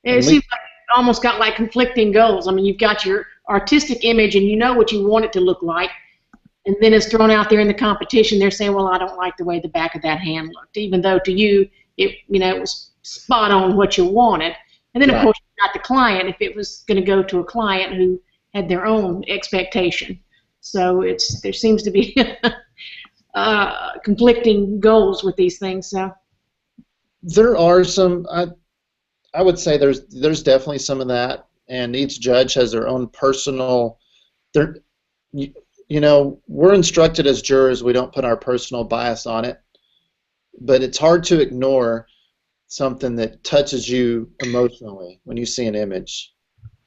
It seems like you almost got like conflicting goals. I mean, you've got your artistic image and you know what you want it to look like, and then it's thrown out there in the competition. They're saying, well, I don't like the way the back of that hand looked, even though to you it was spot on what you wanted. And then, of course, you got the client if it was going to go to a client who had their own expectation. So there seems to be conflicting goals with these things. So there are some. I would say there's definitely some of that, and each judge has their own personal. You know, we're instructed as jurors, we don't put our personal bias on it, but it's hard to ignore something that touches you emotionally when you see an image.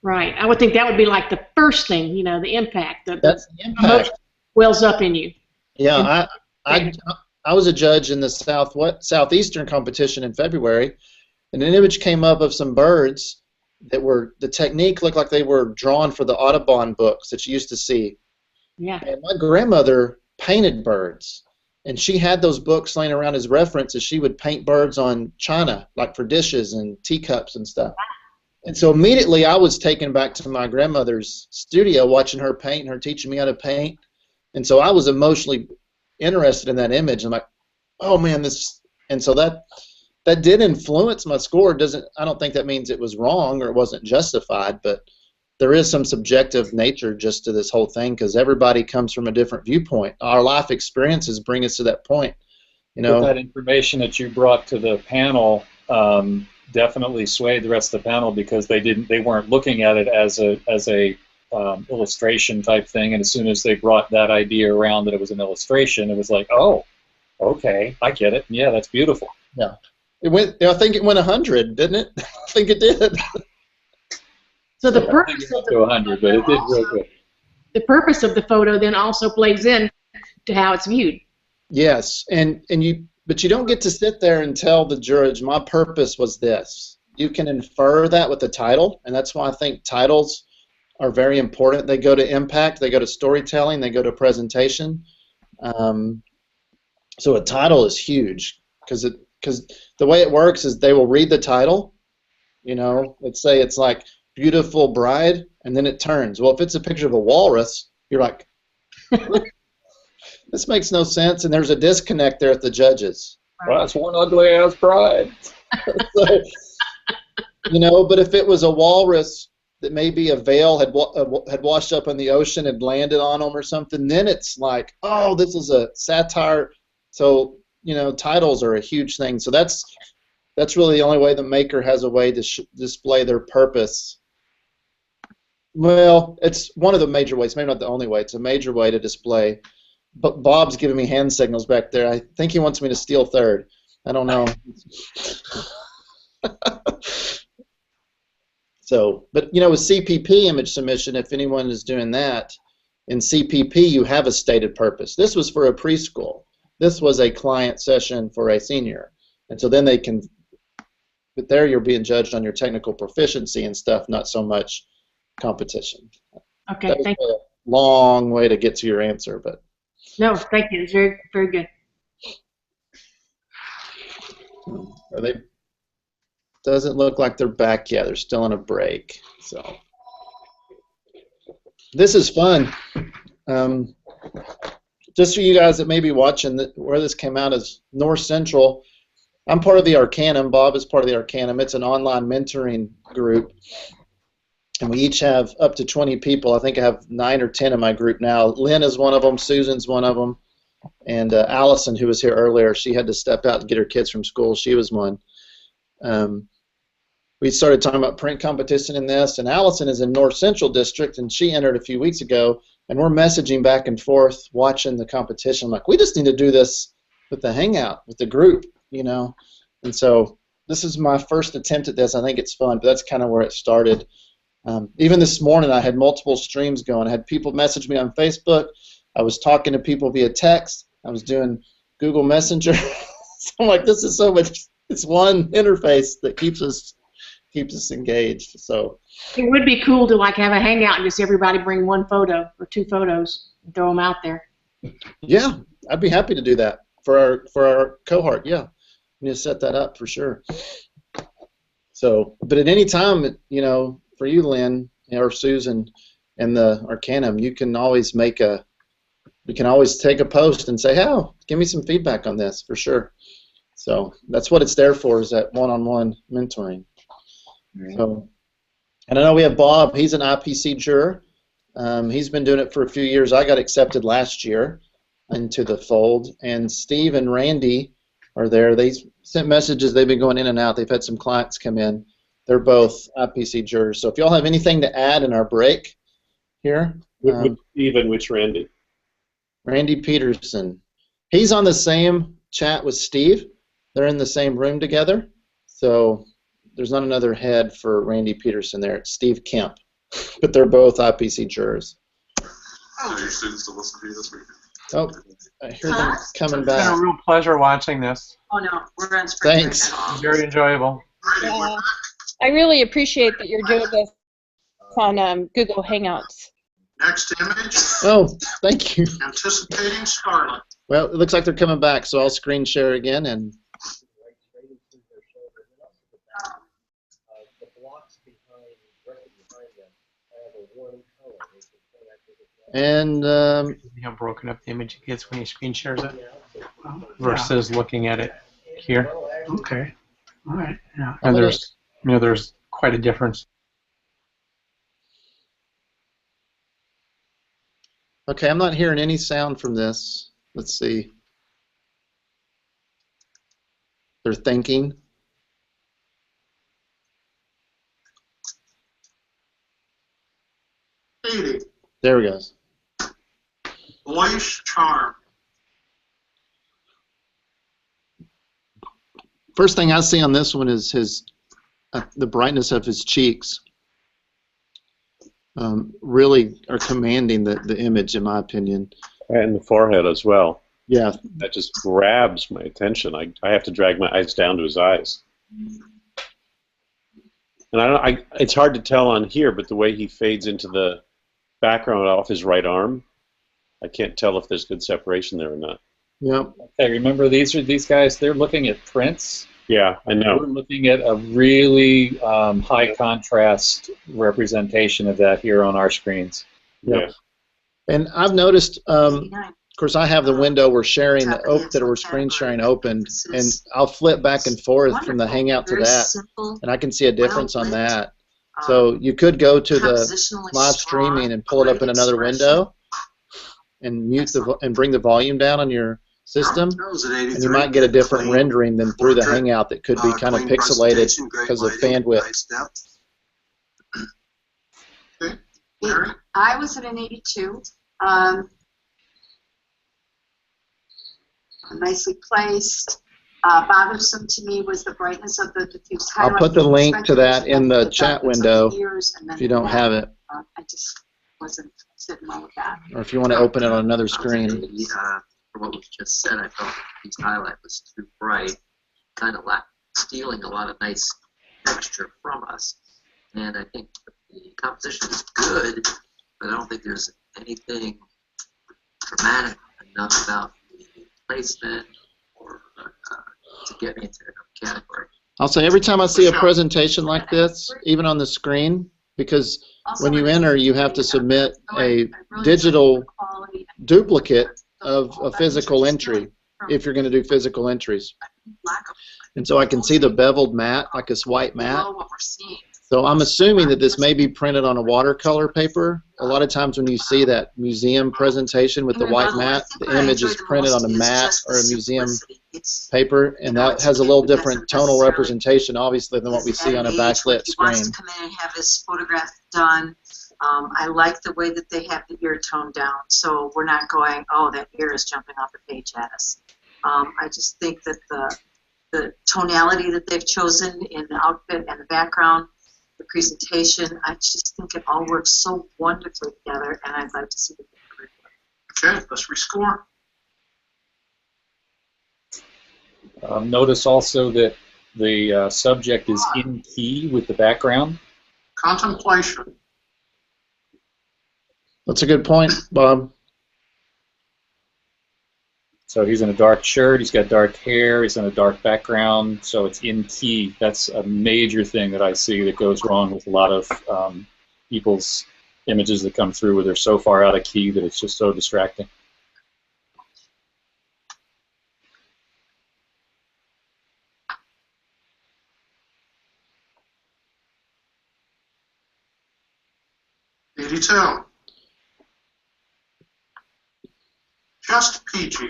Right. I would think that would be like the first thing, you know, the impact. That's the impact. Emotion wells up in you. Yeah, I was a judge in the Southeastern competition in February, and an image came up of some birds that were, the technique looked like they were drawn for the Audubon books that you used to see. Yeah. And my grandmother painted birds, and she had those books laying around as reference as she would paint birds on china, like for dishes and teacups and stuff. And so immediately I was taken back to my grandmother's studio watching her paint and her teaching me how to paint. And so I was emotionally interested in that image. I'm like, oh man, this, and so that did influence my score. I don't think that means it was wrong or it wasn't justified, but there is some subjective nature just to this whole thing because everybody comes from a different viewpoint. Our life experiences bring us to that point. You know, that information that you brought to the panel definitely swayed the rest of the panel because they weren't looking at it as a illustration type thing, and as soon as they brought that idea around that it was an illustration, it was like, oh, okay, I get it. Yeah, that's beautiful. Yeah, it went. I think it went 100, didn't it? I think it did. So the purpose of the 100, but it did real good. The purpose of the photo then also plays in to how it's viewed. Yes, but you don't get to sit there and tell the judge, my purpose was this. You can infer that with the title, and that's why I think titles are very important. They go to impact, they go to storytelling, they go to presentation. So a title is huge because the way it works is they will read the title. You know, let's say it's like beautiful bride, and then it turns. Well, if it's a picture of a walrus, you're like, This makes no sense, and there's a disconnect there at the judges. Well, that's one ugly ass bride. So, you know, but if it was a walrus that maybe a veil had washed up in the ocean and landed on them or something, then it's like, oh, this is a satire. So, you know, titles are a huge thing. So that's really the only way the maker has a way to display their purpose. Well, it's one of the major ways, maybe not the only way. It's a major way to display. But Bob's giving me hand signals back there. I think he wants me to steal third. I don't know. So, but you know, with CPP image submission, if anyone is doing that, in CPP you have a stated purpose. This was for a preschool. This was a client session for a senior. And so then they can, but there you're being judged on your technical proficiency and stuff, not so much competition. Okay, thank you. A long way to get to your answer, but. No, thank you. It's very, very good. Are they? Doesn't look like they're back yet. They're still on a break. So this is fun. Just for you guys that may be watching, where this came out is North Central. I'm part of the Arcanum. Bob is part of the Arcanum. It's an online mentoring group. And we each have up to 20 people. I think I have 9 or 10 in my group now. Lynn is one of them. Susan's one of them. And Allison, who was here earlier, she had to step out and get her kids from school. She was one. We started talking about print competition in this. And Allison is in North Central District, and she entered a few weeks ago. And we're messaging back and forth, watching the competition. I'm like, we just need to do this with the Hangout, with the group, you know. And so this is my first attempt at this. I think it's fun, but that's kind of where it started. Even this morning, I had multiple streams going. I had people message me on Facebook. I was talking to people via text. I was doing Google Messenger. So I'm like, this is so much. It's one interface that keeps us engaged. So it would be cool to like have a hangout and just everybody bring one photo or 2 photos and throw them out there. Yeah, I'd be happy to do that for our cohort. Yeah, we need to set that up for sure. So, but at any time, you know, for you, Lynn, or Susan, and the Arcanum, you can always we can always take a post and say, "Hey, give me some feedback on this," for sure. So that's what it's there for, is that one-on-one mentoring. Right. So, and I know we have Bob. He's an IPC juror. He's been doing it for a few years. I got accepted last year into the fold. And Steve and Randy are there. They sent messages. They've been going in and out. They've had some clients come in. They're both IPC jurors. So if y'all have anything to add in our break here. Which Steve and which Randy? Randy Peterson. He's on the same chat with Steve. They're in the same room together. So there's not another head for Randy Peterson there. It's Steve Kemp. But they're both IPC jurors. Oh, your students to listen to you this week. Oh, I hear them coming It's been back. a real pleasure watching this. Oh no, we're on spring break Thanks. now. Very enjoyable. Yeah. I really appreciate that you're doing this on Google Hangouts. Next image, Oh, thank you. anticipating Scarlet. Well, it looks like they're coming back, so I'll screen share again. And See how broken up the image gets when he screen shares it versus looking at it here. Okay. All right. Yeah. And there's quite a difference. okay, I'm not hearing any sound from this. Let's see. They're thinking. There we go. Voice charm. First thing I see on this one is the brightness of his cheeks. Really are commanding the image, in my opinion. And the forehead as well. Yeah. That just grabs my attention. I have to drag my eyes down to his eyes. And it's hard to tell on here, but the way he fades into the background off his right arm, I can't tell if there's good separation there or not. Yep. Okay, remember these guys, they're looking at prints. Yeah, I know. We're looking at a really high contrast representation of that here on our screens. Yep. And I've noticed Of course, I have the window we're sharing that we're screen sharing opened, and I'll flip back and forth from the Hangout to that, and I can see a difference on that. So you could go to the live streaming and pull it up in another window, and and bring the volume down on your system, and you might get a different rendering than through the Hangout that could be kind of pixelated because of bandwidth. I was at an 82. Nicely placed. Bothersome to me was the brightness of the diffuse highlight. I'll put the link to that in the chat window if you don't have it. I just wasn't sitting well with that. Or if you want to open it on another screen. For what was just said, I felt the highlight was too bright, kind of stealing a lot of nice texture from us. And I think the composition is good, but I don't think there's anything dramatic enough about the placement or to get me into a category. I'll say every time I see a presentation like this, even on the screen, because when you enter, you have to submit a digital duplicate of a physical entry if you're going to do physical entries. And so I can see the beveled mat, like this white mat. So I'm assuming that this may be printed on a watercolor paper. A lot of times when you see that museum presentation with the white mat, the image is printed on a mat or a museum paper, and that has a little different tonal representation, obviously, than what we see on a backlit screen. He wants to come in and have his photograph done. I like the way that they have the ear toned down, so we're not going, oh, that ear is jumping off the page at us. I just think that the tonality that they've chosen in the outfit and the background, the presentation, I just think it all works so wonderfully together, and I'd like to see the curriculum. Okay, let's rescore. Notice also that the subject is in key with the background. Contemplation. That's a good point, Bob. So he's in a dark shirt, he's got dark hair, he's in a dark background, so it's in key. That's a major thing that I see that goes wrong with a lot of people's images that come through where they're so far out of key that it's just so distracting. $82. Just PG.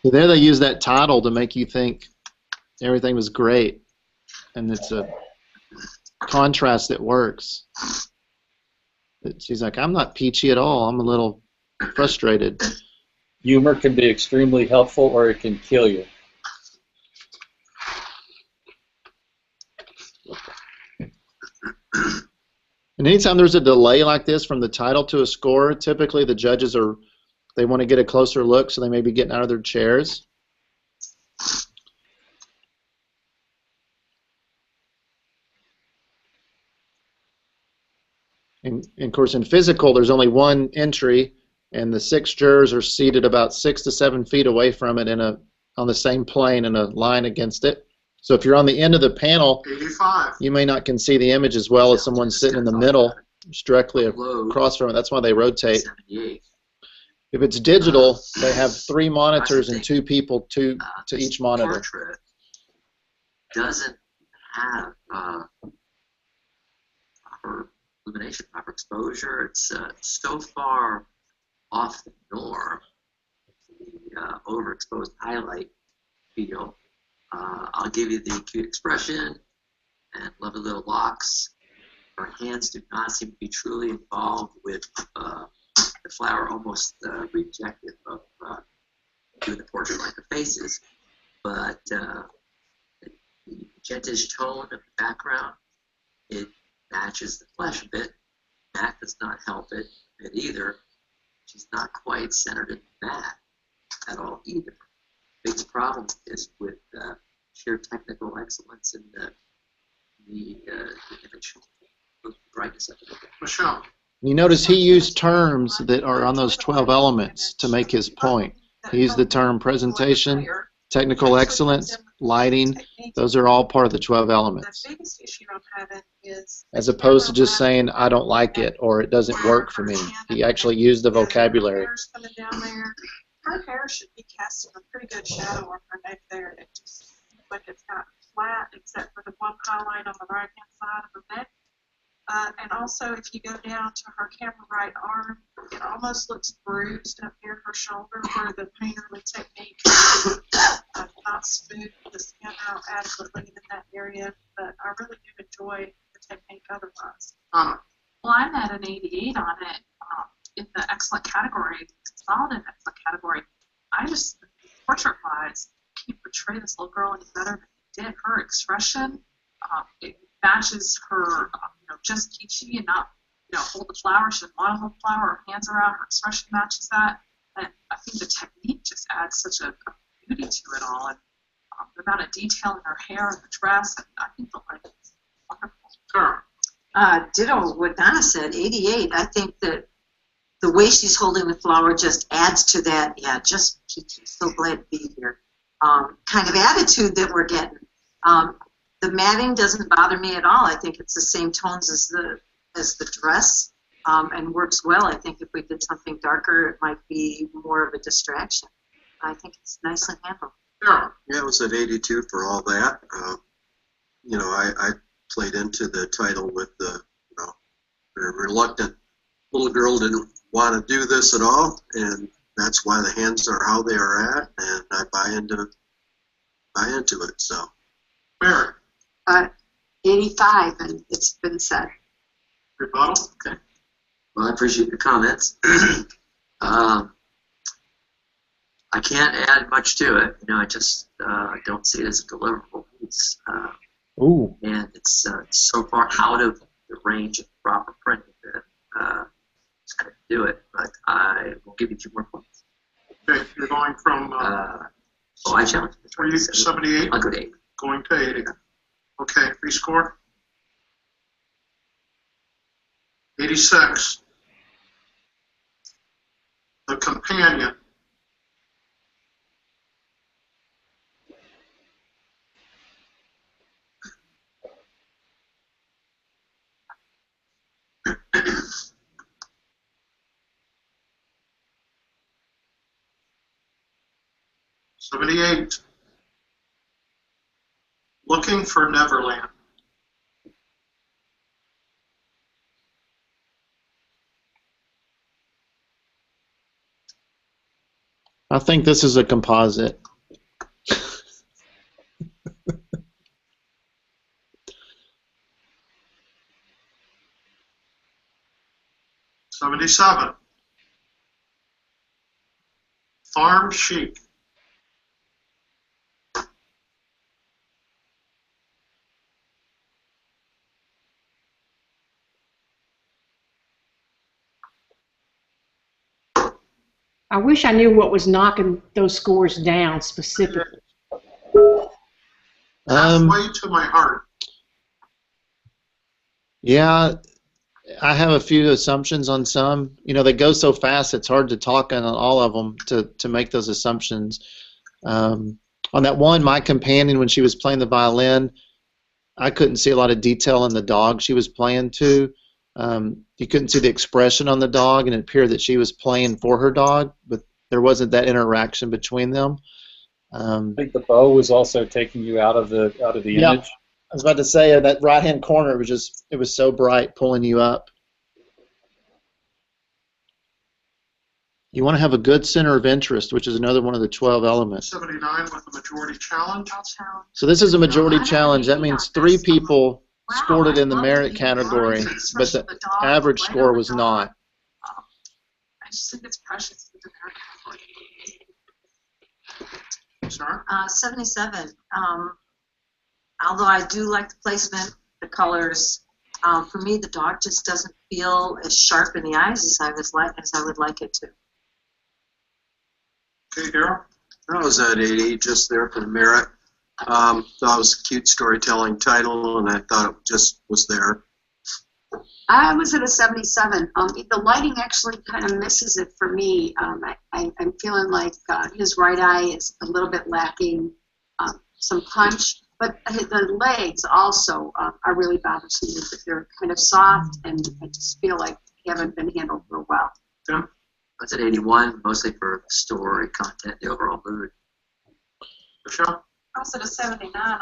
There they use that title to make you think everything was great, and it's a contrast that works. She's like, I'm not peachy at all, I'm a little frustrated. Humor can be extremely helpful or it can kill you. And anytime there's a delay like this from the title to a score, typically the judges they want to get a closer look, so they may be getting out of their chairs. And of course, in physical, there's only one entry, and the 6 jurors are seated about 6 to 7 feet away from it on the same plane in a line against it. So if you're on the end of the panel, 85. You may not can see the image as well as someone sitting in the middle, just directly across from it. That's why they rotate. If it's digital, they have 3 monitors and 2 people to each monitor. Portrait doesn't have proper illumination, proper exposure. It's so far off the norm, the overexposed highlight feel. I'll give you the cute expression and lovely little locks. Her hands do not seem to be truly involved with the flower, almost rejected of doing the portrait like the faces. But the gentish tone of the background, it matches the flesh a bit. That does not help it a bit either. She's not quite centered in that at all either. Biggest problem is with sheer technical excellence in the image, the brightness of it. Michelle. You notice he used terms that are on those 12 elements to make his point. He used the term presentation, technical excellence, lighting. Those are all part of the 12 elements. The biggest issue I'm having is As opposed to just saying, I don't like it or it doesn't work for me. He actually used the vocabulary. coming down there. Her hair should be casting a pretty good shadow on her neck there, and it just seems like it's not flat except for the one highlight on the right hand side of her neck. And also, if you go down to her camera right arm, it almost looks bruised up near her shoulder where the painterly technique not smooth the skin out adequately in that area. But I really do enjoy the technique otherwise. Well, I'm at an 88 on it in the excellent category, solid in excellent category. I just, portrait-wise, can't portray this little girl any better than it did. Her expression, it matches her, just peachy and not, hold the flower. She doesn't want to hold the flower. Her hands are out. Her expression matches that. And I think the technique just adds such a beauty to it all. And the amount of detail in her hair and the dress, and I think the lighting is wonderful. Sure. Ditto what Donna said, 88. I think that the way she's holding the flower just adds to that, just peachy, so glad to be here, kind of attitude that we're getting. The matting doesn't bother me at all. I think it's the same tones as the dress, and works well. I think if we did something darker, it might be more of a distraction. I think it's nicely handled. Yeah, it was at 82 for all that. I played into the title with the, very reluctant little girl didn't want to do this at all, and that's why the hands are how they are at, and I buy into it. So, Mary. 85, and it's been said. Rebuttal? Okay. Well, I appreciate the comments. I can't add much to it. I just don't see it as a deliverable piece. Ooh. And it's so far out of the range of proper printing that it's going to do it. But I will give you 2 more points. Okay, you're going from. I challenge. 78. I'll go to 80. Going to 80. Okay, rescore. 86. The companion. '78. Looking for Neverland. I think this is a composite. 77. Farm chic. I wish I knew what was knocking those scores down specifically. Halfway to my heart. Yeah, I have a few assumptions on some. They go so fast it's hard to talk on all of them to make those assumptions. On that one, my companion, when she was playing the violin, I couldn't see a lot of detail in the dog she was playing to. You couldn't see the expression on the dog, and it appeared that she was playing for her dog, but there wasn't that interaction between them. I think the bow was also taking you out of the image. I was about to say that right-hand corner it was so bright, pulling you up. You want to have a good center of interest, which is another one of the 12 elements. 79 with the majority challenge. So this is a majority challenge. That means 3 people scored it in the merit category, but the average score was not. I just think it's precious with the merit category. Sorry? 77. Although I do like the placement, the colors, for me the dog just doesn't feel as sharp in the eyes as I would like it to. Okay, Daryl? I was at 80, just there for the merit. Thought it was a cute storytelling title, and I thought it just was there. I was at a 77. The lighting actually kind of misses it for me. I'm feeling like his right eye is a little bit lacking. some punch. But the legs also are really bothersome. They're kind of soft, and I just feel like they haven't been handled real well. Yeah. That's at 81, mostly for story, content, the overall mood. Michelle? I was at a 79.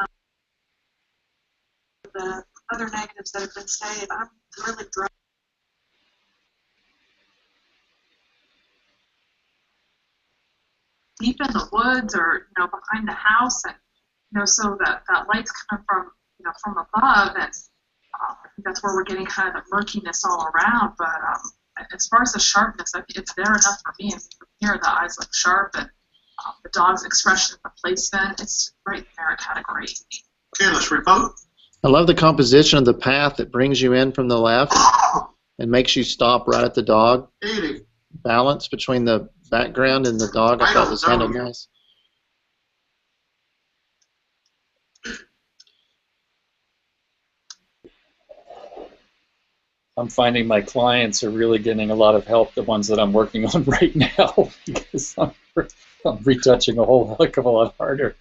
The other negatives that have been stated, I'm really drawn. Deep in the woods, or behind the house, and so that light's coming from from above, and I think that's where we're getting kind of the murkiness all around. But as far as the sharpness, I think it's there enough for me. And from here, the eyes look sharp, and the dog's expression, the placement, it's right in their category. Okay, let's revote. I love the composition of the path that brings you in from the left and makes you stop right at the dog. 80. Balance between the background and the dog, I thought was handled nice. I'm finding my clients are really getting a lot of help, the ones that I'm working on right now, because I'm retouching a whole heck of a lot harder.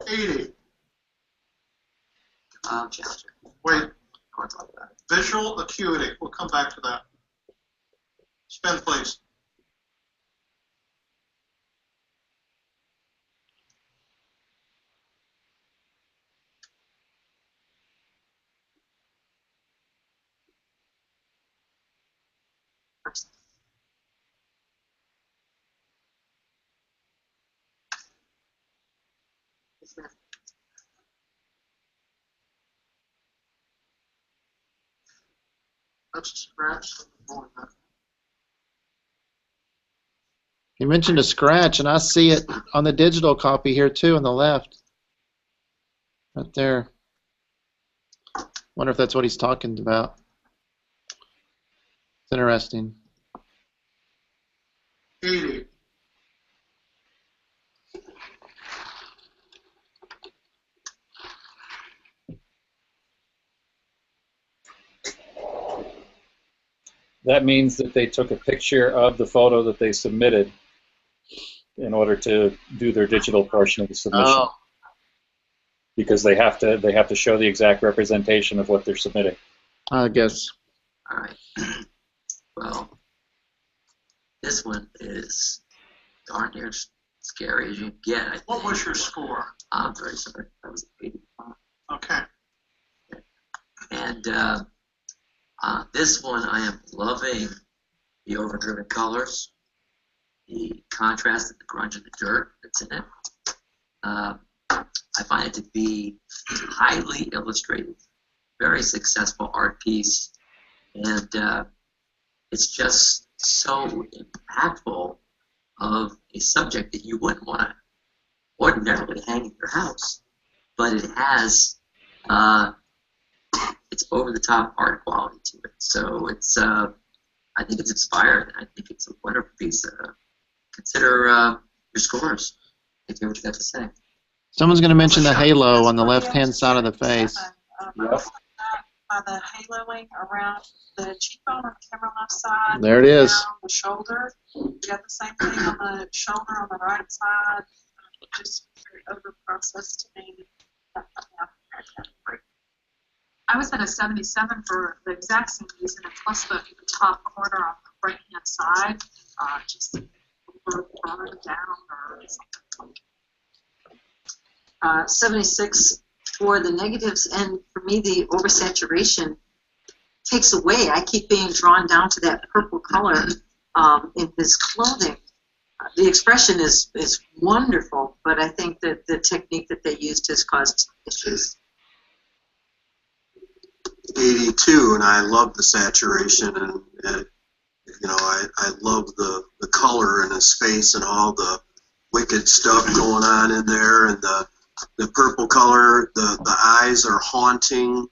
80. Chester. Wait. Visual acuity. We'll come back to that. Spin, please. That's a scratch. You mentioned a scratch, and I see it on the digital copy here too on the left. Right there. Wonder if that's what he's talking about. It's interesting. 80. That means that they took a picture of the photo that they submitted in order to do their digital portion of the submission. Oh. Because they have to show the exact representation of what they're submitting. I guess. All right. Well, this one is darn near scary as you can get. What was your score? I'm very sorry. That was 85. Okay. And this one, I am loving the overdriven colors, the contrast of the grunge and the dirt that's in it. I find it to be highly illustrated, very successful art piece, and it's just so impactful of a subject that you wouldn't want to ordinarily hang in your house, but it has it's over-the-top art quality to it. So it's I think it's inspired. I think it's a wonderful piece. Consider your scores. Let's hear what you got to say. Someone's going to mention the halo on the left-hand side of the face. Yep. The haloing around the cheekbone on the camera left side. There it is. Down the shoulder. You got the same thing on the shoulder on the right side. Just very over-processed to me. I was at a 77 for the exact same reason, and plus the top corner on the right-hand side, just over down or something. 76 for the negatives, and for me the oversaturation takes away. I keep being drawn down to that purple color in his clothing. The expression is wonderful, but I think that the technique that they used has caused issues. 82, and I love the saturation, and you know, I love the color in his face and all the wicked stuff going on in there, and the purple color. The eyes are haunting.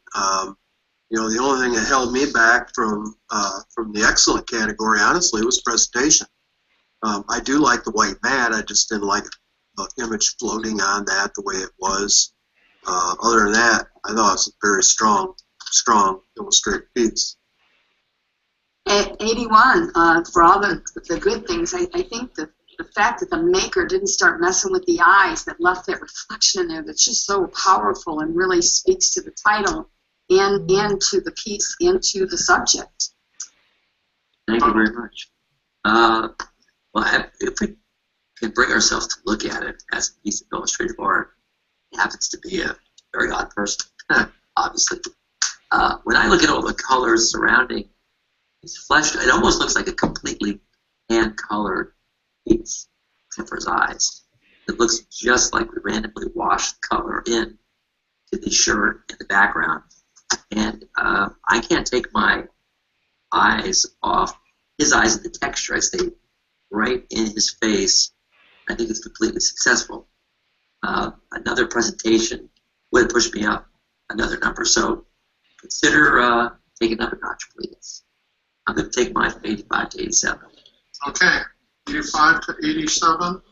You know, the only thing that held me back from the excellent category, honestly, was presentation. I do like the white mat. I just didn't like the image floating on that the way it was. Other than that, I thought it was a very strong illustrated piece. 81, for all the good things. I think the fact that the maker didn't start messing with the eyes, that left that reflection in there, that's just so powerful and really speaks to the title and to the piece and to the subject. Thank you very much. If we can bring ourselves to look at it as a piece of illustrative art, it happens to be a very odd person, obviously. When I look at all the colors surrounding his flesh, it almost looks like a completely hand-colored piece, except for his eyes. It looks just like we randomly washed color in to the shirt and the background. And I can't take my eyes off his eyes and the texture. I stay right in his face. I think it's completely successful. Another presentation would push me up another number. So consider taking another notch, please. I'm going to take mine from 85 to 87. Okay, 85 to 87.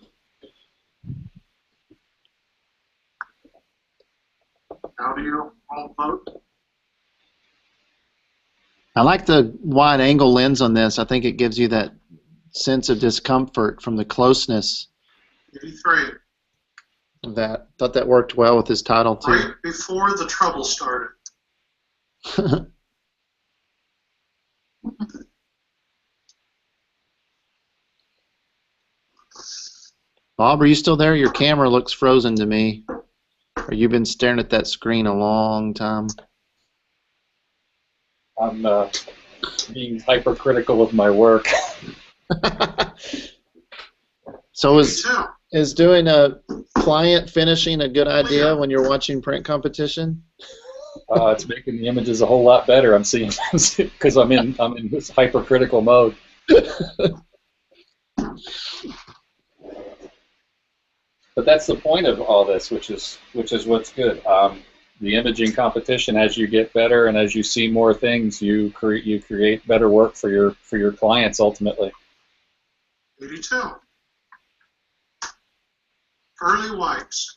How do you all vote? I like the wide angle lens on this. I think it gives you that sense of discomfort from the closeness 83. of that. Thought that worked well with his title too. Right before the trouble started. Bob, are you still there? Your camera looks frozen to me. Or you've been staring at that screen a long time. I'm being hypercritical of my work. So is doing a client finishing a good idea when you're watching print competition? It's making the images a whole lot better. I'm seeing because I'm in this hypercritical mode. But that's the point of all this, which is what's good. The imaging competition, as you get better and as you see more things, you create better work for your clients ultimately. 82. Early whites.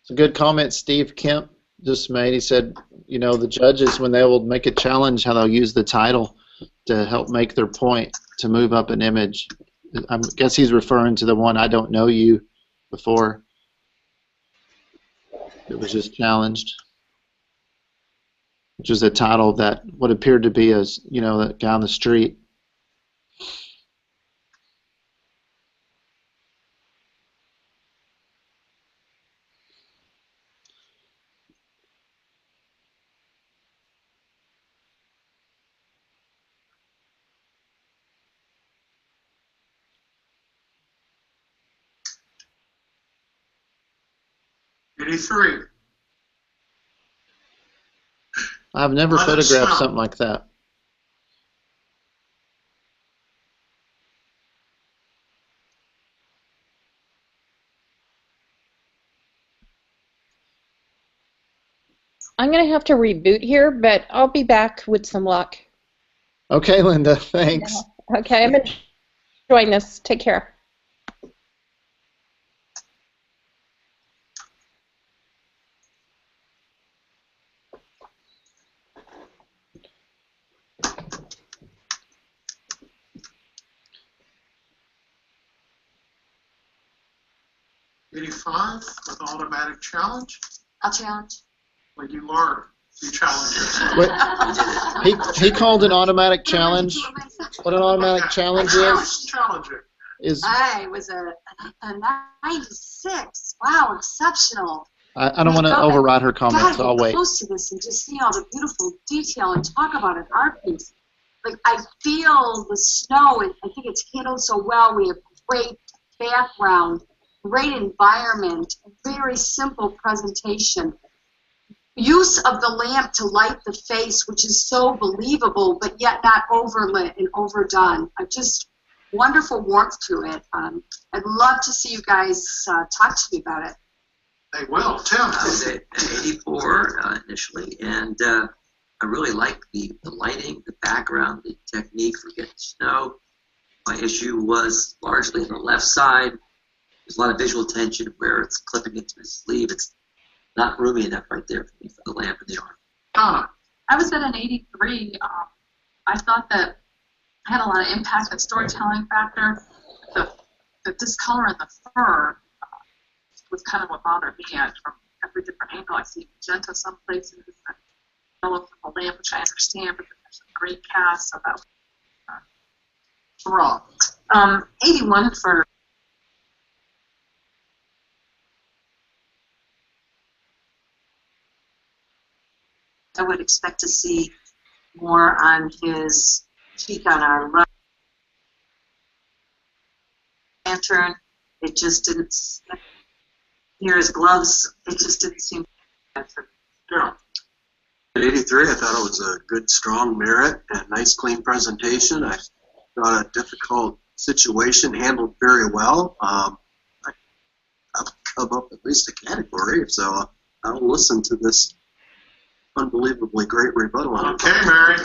It's a good comment Steve Kemp just made. He said, you know, the judges, when they will make a challenge, how they'll use the title to help make their point to move up an image. I guess he's referring to the one I Don't Know You before. It was just challenged, which was a title that what appeared to be as, you know, that guy on the street. I've never photographed something like that. I'm going to have to reboot here, but I'll be back with some luck. Okay, Linda, thanks. Okay, I'm enjoying this. Take care. '85 with automatic challenge. I'll challenge. When you learn, you challenge yourself. Wait, he called an automatic challenge. What an automatic challenge is? I was a 96. Wow, exceptional. I don't want to override her comments, so I'll wait. Close to this and just see all the beautiful detail and talk about an art piece. Like, I feel the snow, and I think it's handled so well. We have great background, great environment, very simple presentation. Use of the lamp to light the face, which is so believable, but yet not overlit and overdone. Just wonderful warmth to it. I'd love to see you guys talk to me about it. They will. Tim. I was at 84 initially, and I really like the lighting, the background, the technique for getting snow. My issue was largely on the left side. There's a lot of visual tension where it's clipping into his sleeve. It's not roomy enough right there for me for the lamp and the arm. I was at an 83. I thought that had a lot of impact on storytelling factor. The discolor in the fur was kind of what bothered me from every different angle. I see magenta some places, and yellow from the lamp, which I understand, but there's some great cast, so that was overall. 81 for. I would expect to see more on his cheek on our left lantern. It just didn't. Near his gloves, it just didn't seem. At 83, I thought it was a good, strong merit and nice, clean presentation. I thought a difficult situation handled very well. I'll come up at least a category, so I'll listen to this unbelievably great rebuttal. Okay, Mary.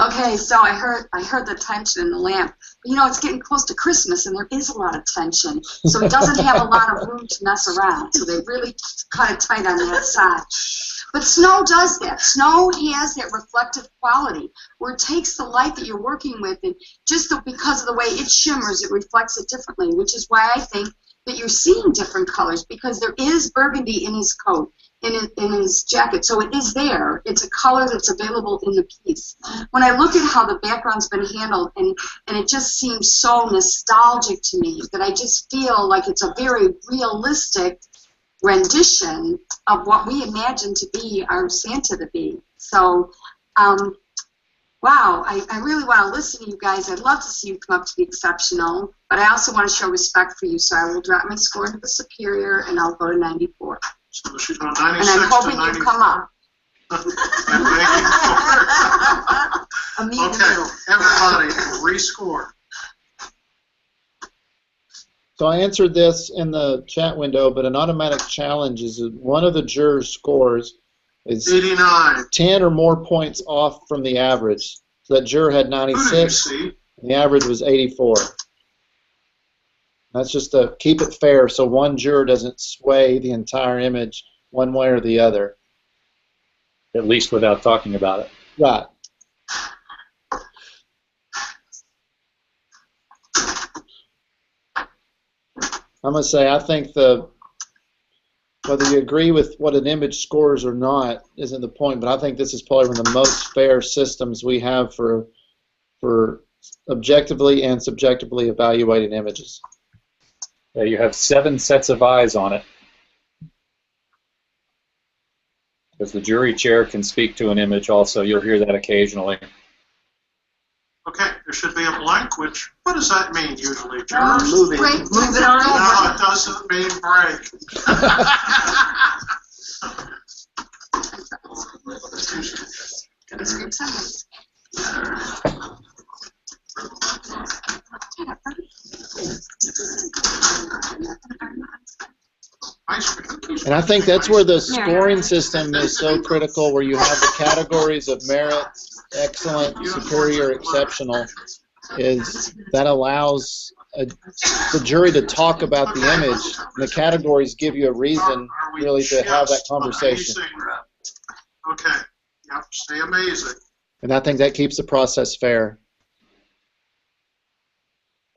Okay, so I heard the tension in the lamp. You know, it's getting close to Christmas, and there is a lot of tension, so it doesn't have a lot of room to mess around. So they really cut it tight on that side. But snow does that. Snow has that reflective quality where it takes the light that you're working with, and just because of the way it shimmers, it reflects it differently, which is why I think that you're seeing different colors, because there is burgundy in his coat, in his jacket, so it is there. It's a color that's available in the piece. When I look at how the background's been handled, and it just seems so nostalgic to me that I just feel like it's a very realistic rendition of what we imagine to be our Santa to be. So, wow, I really want to listen to you guys. I'd love to see you come up to the exceptional, but I also want to show respect for you, so I will drop my score into the superior, and I'll go to 94. So she's going 96 and I'm hoping to 94. you come up. Okay, everybody, rescore. So I answered this in the chat window, but an automatic challenge is one of the jurors' scores is 89. 10 or more points off from the average. So that juror had 96, and the average was 84. That's just to keep it fair so one juror doesn't sway the entire image one way or the other. At least without talking about it. Right. I'm going to say I think whether you agree with what an image scores or not isn't the point, but I think this is probably one of the most fair systems we have for objectively and subjectively evaluating images. Yeah, you have 7 sets of eyes on it. Because the jury chair can speak to an image also. You'll hear that occasionally. Okay, there should be a blank, which, what does that mean usually, jurors? Move it on over. No, it doesn't mean break. And I think that's where the scoring system is so critical, where you have the categories of merit, excellent, superior, exceptional, is that allows the jury to talk about the image, and the categories give you a reason really to have that conversation. Okay, yep, stay amazing. And I think that keeps the process fair,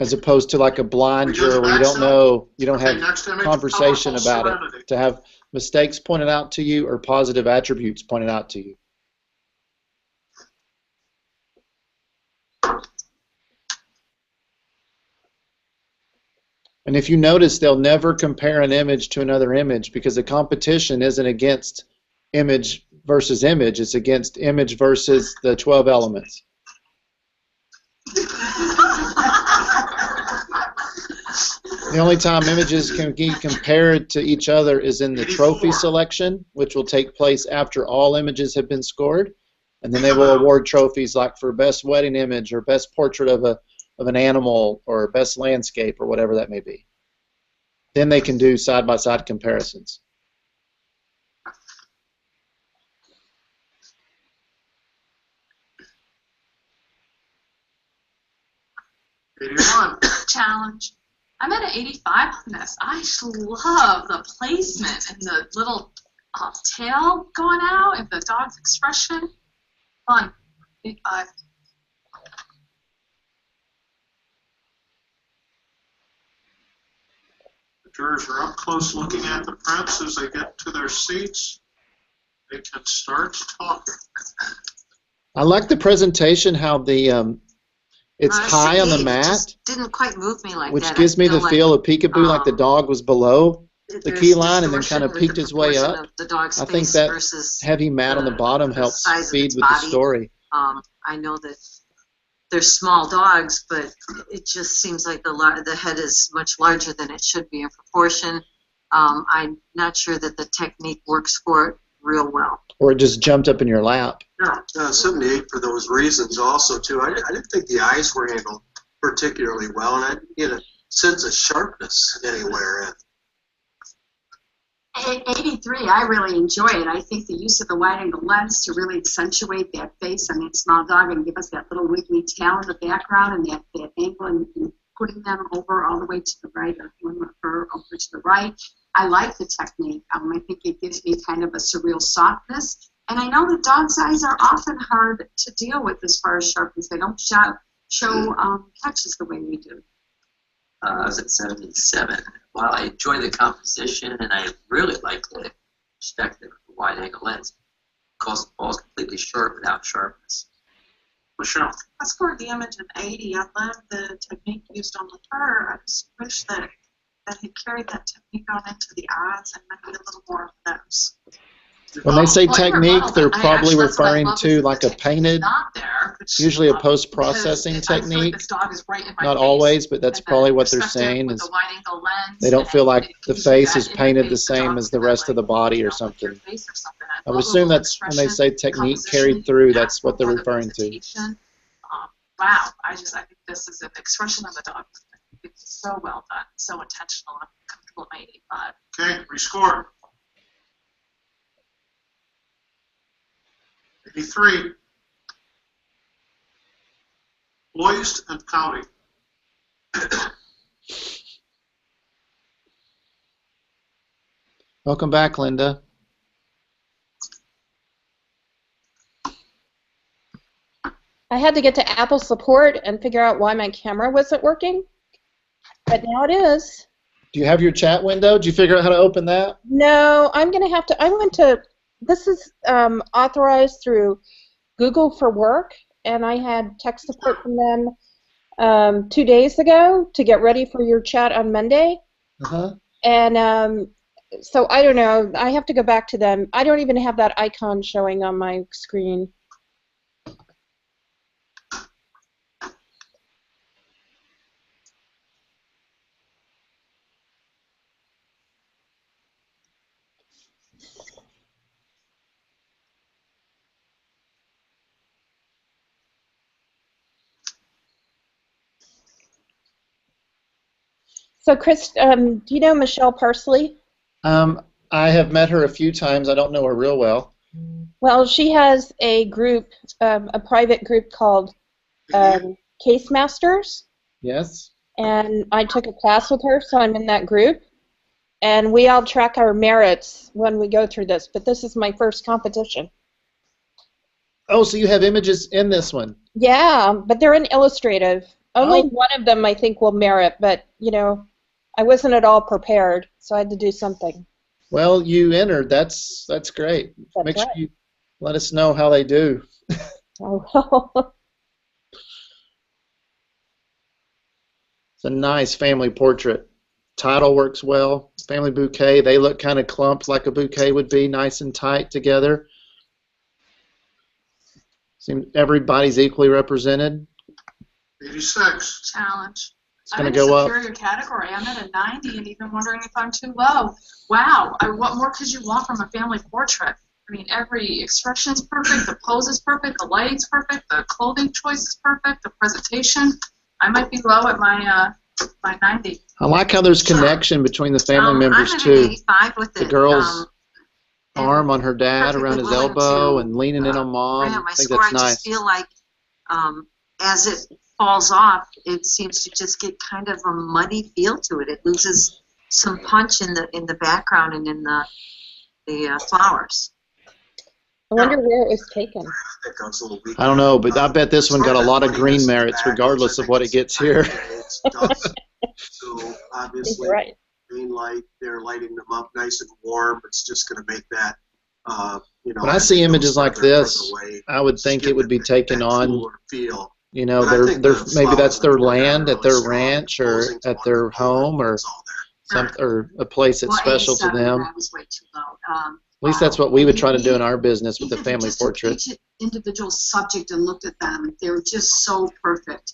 as opposed to like a blind juror where you don't know, you don't have conversation about it, to have mistakes pointed out to you or positive attributes pointed out to you. And if you notice, they'll never compare an image to another image, because the competition isn't against image versus image, it's against image versus the 12 elements. The only time images can be compared to each other is in the trophy selection, which will take place after all images have been scored, and then they will award trophies like for best wedding image or best portrait of an animal or best landscape or whatever that may be. Then they can do side-by-side comparisons. Challenge. I'm at an 85 on this. I just love the placement and the little tail going out and the dog's expression. Fun. Big 5. The jurors are up close looking at the prints. As they get to their seats, they can start talking. I like the presentation, how the it's high on the mat, just didn't quite move me like which that. gives me the feel of peekaboo, like the dog was below the there's key line and then distortion kind of with peeked the his way proportion up. of the dog's I think face that versus heavy mat on the bottom the helps size of feed its with the body. story. I know that they're small dogs, but it just seems like the head is much larger than it should be in proportion. I'm not sure that the technique works for it real well. Or it just jumped up in your lap. Yeah, 78 for those reasons also, too. I didn't think the eyes were handled particularly well, and I didn't get a sense of sharpness anywhere. 83, I really enjoy it. I think the use of the wide-angle lens to really accentuate that face on that small dog and give us that little wiggly tail in the background and that angle and putting them over all the way to the right or one of her over to the right. I like the technique. I think it gives me kind of a surreal softness. And I know that dogs' eyes are often hard to deal with as far as sharpness. They don't show catches the way we do. I was at 77. While I enjoy the composition and I really like the perspective of the wide-angle lens, because the ball's completely short without sharpness. Michelle? I scored the image an 80. I love the technique used on the fur. I just wish that he carried that technique on into the eyes and maybe a little more of nose. When they say technique, they're probably referring to like a painted, usually a post-processing technique. Not always, but that's probably what they're saying. Is they don't feel like the face is painted the same as the rest of the body or something. I would assume that's when they say technique carried through, that's what they're referring to. Wow, I think this is an expression of the dog. It's so well done, so intentional. I'm comfortable at 85. Okay, rescore. 83. Poised and pouting. Welcome back, Linda. I had to get to Apple support and figure out why my camera wasn't working, but now it is. Do you have your chat window? Did you figure out how to open that? No, I'm going to have to. I went to. This is authorized through Google for Work, and I had tech support from them 2 days ago to get ready for your chat on Monday. And so I don't know. I have to go back to them. I don't even have that icon showing on my screen. So, Chris, do you know Michelle Parsley? I have met her a few times. I don't know her real well. Well, she has a group, a private group called Case Masters. Yes. And I took a class with her, so I'm in that group. And we all track our merits when we go through this, but this is my first competition. Oh, so you have images in this one? Yeah, but they're in illustrative. Only one of them I think will merit, but, you know, I wasn't at all prepared, so I had to do something. Well, you entered. That's great. That's Make sure right. you let us know how they do. Oh. It's a nice family portrait. Title works well. Family bouquet. They look kind of clumped like a bouquet would be, nice and tight together. Seems everybody's equally represented. 86. Challenge. It's going to go up. Superior category. I'm at a 90 and even wondering if I'm too low. Wow. What more could you want from a family portrait? I mean, every expression is perfect. The pose is perfect. The lighting's perfect. The clothing choice is perfect. The presentation. I might be low at my 90. I like how there's connection between the family members I'm at too. an 85 with The it. girl's arm on her dad around his willing elbow to, and leaning in on mom. My I think score, that's I nice. just feel like as it falls off, it seems to just get kind of a muddy feel to it. It loses some punch in the background and in the the flowers. I wonder where it was taken. I don't know, but I bet this one got a lot of green merits regardless of what it gets here. So obviously, Right. green light, they're lighting them up nice and warm. It's just going to make that, When I see images like this, I would think it would be taken on, you know, maybe that's their land at their ranch or at their home or a place that's special to them. At least that's what we would try to do in our business with the family portraits. Each individual subject and looked at them. They were just so perfect.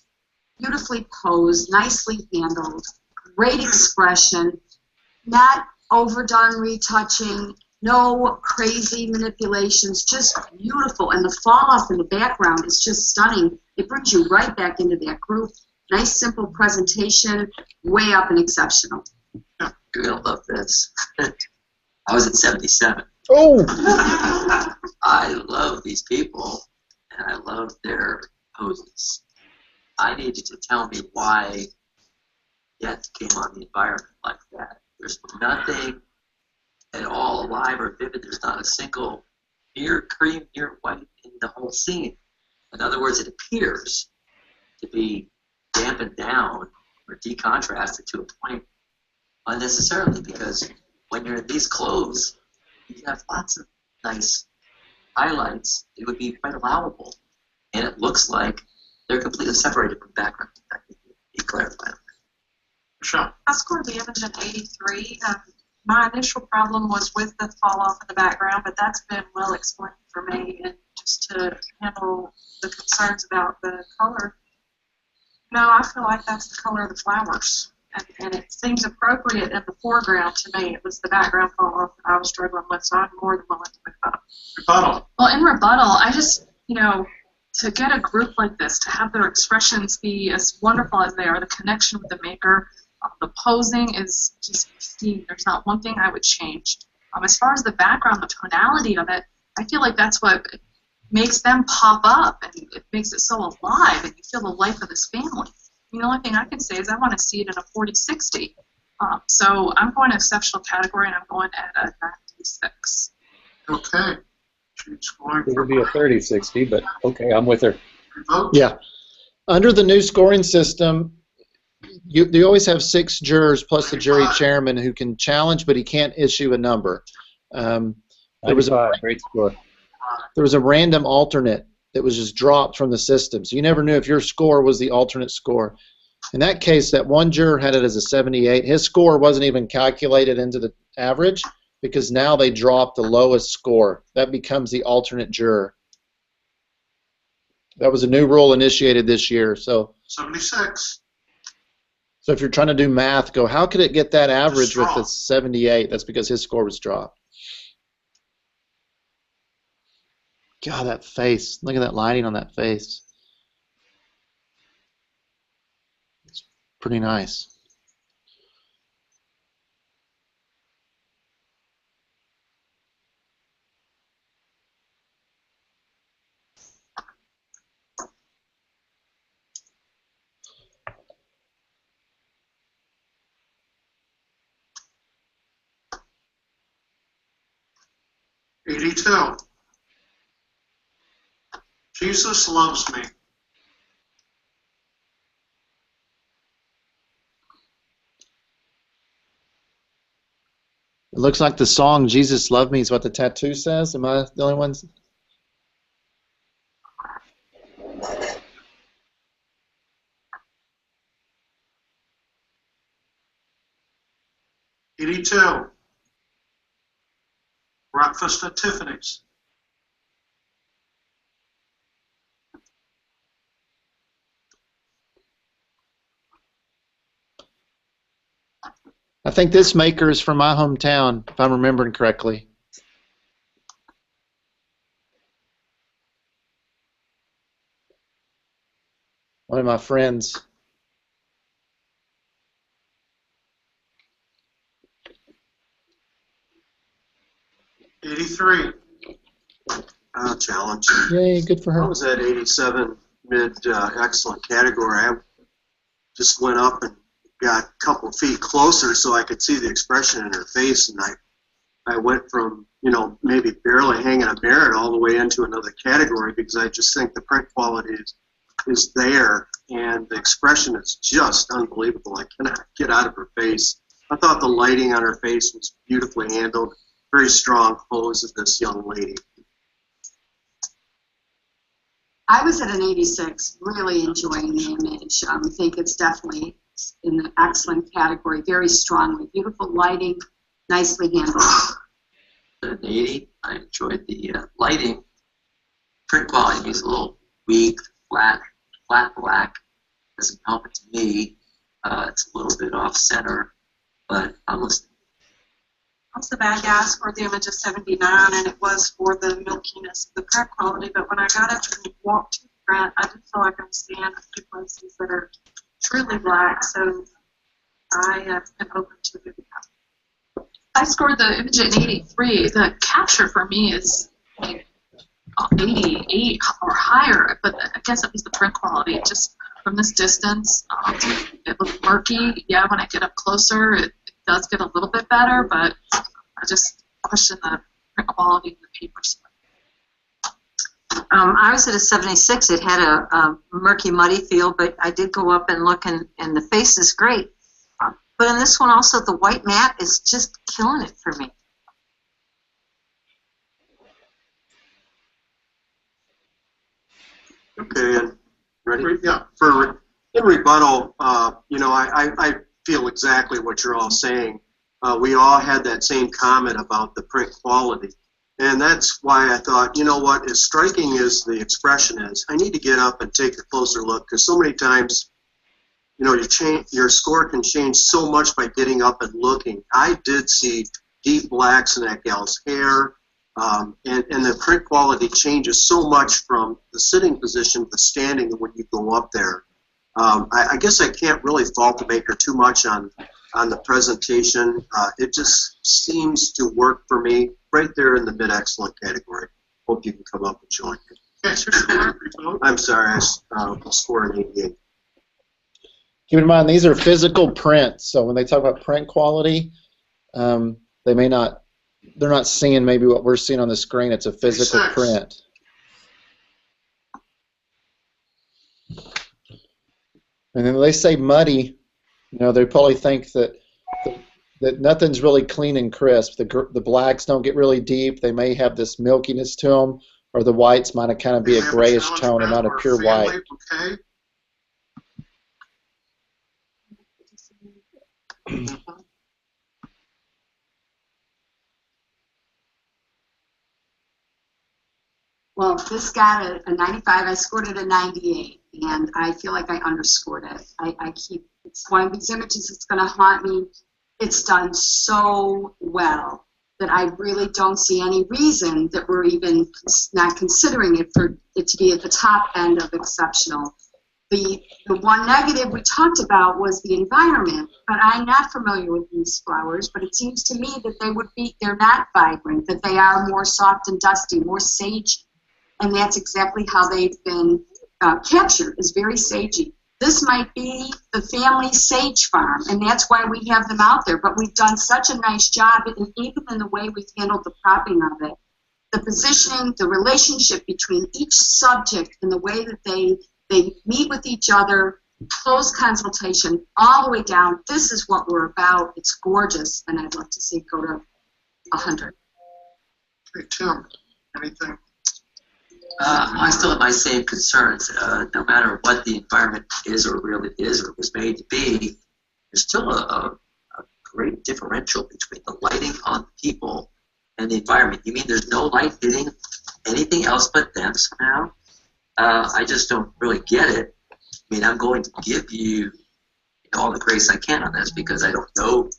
Beautifully posed, nicely handled, great expression, not overdone retouching, no crazy manipulations, just beautiful. And the fall off in the background is just stunning. It brings you right back into that group. Nice, simple presentation, way up and exceptional. You're going to love this. I was at 77. Oh! I love these people, and I love their poses. I need you to tell me why death came on the environment like that. There's nothing at all alive or vivid. There's not a single near cream, near white in the whole scene. In other words, it appears to be dampened down or decontrasted to a point unnecessarily, because when you're in these clothes, you have lots of nice highlights. It would be quite allowable. And it looks like they're completely separated from background. That could be clarified. Sure. I scored the image at 83. My initial problem was with the fall off in the background, but that's been well explained for me. And just to handle the concerns about the color, no, I feel like that's the color of the flowers. And it seems appropriate in the foreground to me. It was the background fall off that I was struggling with, so I'm more than willing to move up. Rebuttal. Well, in rebuttal, I just, to get a group like this, to have their expressions be as wonderful as they are, the connection with the maker, the posing is just pristine. There's not one thing I would change. As far as the background, the tonality of it, I feel like that's what makes them pop up, and it makes it so alive, and you feel the life of this family. The only thing I can say is I want to see it in a 40-60. So I'm going to exceptional category, and I'm going at a 96. Okay. She's going It would be a 30-60, but okay, I'm with her. Yeah. Under the new scoring system, you always have 6 jurors plus the jury chairman who can challenge, but he can't issue a number. There was a great score. There was a random alternate that was just dropped from the system, so you never knew if your score was the alternate score. In that case, that one juror had it as a 78. His score wasn't even calculated into the average because now they dropped the lowest score. That becomes the alternate juror. That was a new rule initiated this year. So 76. So if you're trying to do math, go, how could it get that average with the 78? That's because his score was dropped. God, that face. Look at that lighting on that face. It's pretty nice. $82. Jesus loves me. It looks like the song Jesus Loved Me is what the tattoo says. Am I the only one? $82. Breakfast at Tiffany's. I think this maker is from my hometown, if I'm remembering correctly. One of my friends. $83. Challenge. Yay, good for her. I was at 87, excellent category. I just went up and got a couple feet closer so I could see the expression in her face, and I went from maybe barely hanging a merit all the way into another category, because I just think the print quality is there, and the expression is just unbelievable. I cannot get out of her face. I thought the lighting on her face was beautifully handled. Very strong pose of this young lady. I was at an 86, really enjoying the image. I think it's definitely in the excellent category, very strongly. Beautiful lighting, nicely handled. At an 80, I enjoyed the lighting. Print quality is a little weak, flat black. Doesn't help it to me. It's a little bit off center, but I'm listening. I was the bad guy. I scored the image of 79, and it was for the milkiness of the print quality. But when I got up and walked to the front, I did feel like I was seeing a few places that are truly black. So I have been open to it. I scored the image at 83. The capture for me is like 88 or higher, but I guess it was the print quality. Just from this distance, it looked murky. Yeah, when I get up closer, it does get a little bit better, but I just question the print quality of the papers. I was at a 76. It had a murky, muddy feel, but I did go up and look, and the face is great. But in this one also, the white matte is just killing it for me. Okay, and ready? Yeah. In rebuttal, I feel exactly what you're all saying. We all had that same comment about the print quality. And that's why I thought, you know what, as striking as the expression is, I need to get up and take a closer look, because so many times, your score can change so much by getting up and looking. I did see deep blacks in that gal's hair, and the print quality changes so much from the sitting position to the standing when you go up there. I guess I can't really fault the maker too much on the presentation. It just seems to work for me right there in the mid-excellent category. Hope you can come up and join me. I'm sorry, I scored an 88. Keep in mind, these are physical prints, so when they talk about print quality, they're not seeing maybe what we're seeing on the screen. It's a physical print. And then they say muddy, they probably think that nothing's really clean and crisp. The blacks don't get really deep. They may have this milkiness to them, or the whites might kind of be a grayish tone and not a pure white. Okay. Well, this got a 95. I scored it a 98, and I feel like I underscored it. It's one of these images that's going to haunt me. It's done so well that I really don't see any reason that we're even not considering it for it to be at the top end of exceptional. The one negative we talked about was the environment, but I'm not familiar with these flowers, but it seems to me that they're not vibrant, that they are more soft and dusty, more sagey, and that's exactly how they've been captured, is very sagey. This might be the family sage farm, and that's why we have them out there, but we've done such a nice job, and even in the way we've handled the cropping of it, the positioning, the relationship between each subject and the way that they meet with each other, close consultation, all the way down. This is what we're about. It's gorgeous, and I'd love to see it go to 100. Okay, Tim, anything? I still have my same concerns. No matter what the environment is or really is or was made to be, there's still a great differential between the lighting on the people and the environment. You mean there's no light hitting anything else but them somehow? I just don't really get it. I mean, I'm going to give you all the grace I can on this because I don't know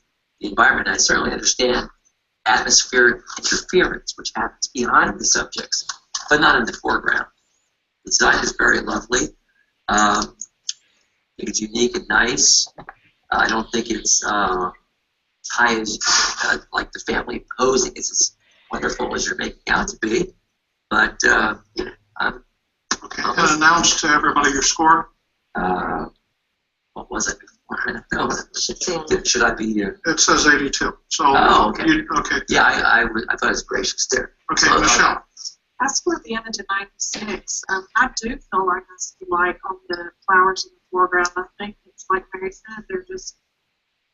the environment. I certainly understand atmospheric interference, which happens behind the subjects, but not in the foreground. The design is very lovely. I think it's unique and nice. I don't think it's high as like the family posing is as wonderful as you're making out to be. But Okay, and announce to everybody your score. What was it before? No, should I be here? It says 82. So, Oh, okay. Okay. Yeah, I thought it was gracious there. Okay, So, Michelle. As for the image of 96, I do feel like this light on the flowers in the foreground. I think it's like Mary said, they're just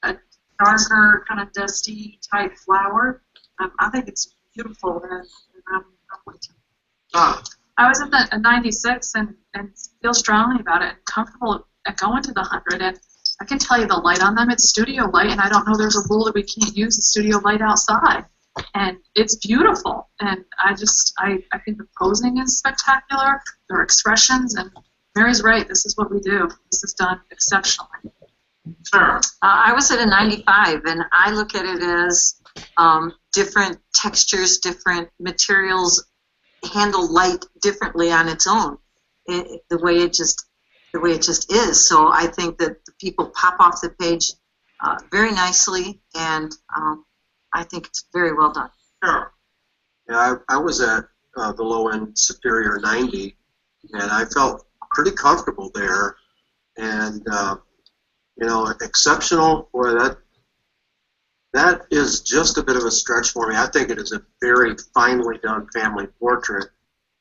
a darker, kind of dusty type flower. I think it's beautiful, and I'm with you. I was at the 96 and feel strongly about it and comfortable at going to the 100. And I can tell you the light on them, it's studio light, and I don't know there's a rule that we can't use the studio light outside. And it's beautiful. And I think the posing is spectacular, their expressions, and Mary's right, this is what we do. This is done exceptionally. Sure. I was at a 95, and I look at it as different textures, different materials handle light differently on its own, the way it just is. So I think that the people pop off the page very nicely, and I think it's very well done. Sure. Yeah, I was at the low end Superior 90, and I felt pretty comfortable there. And you know, exceptional. Boy, that is just a bit of a stretch for me. I think it is a very finely done family portrait.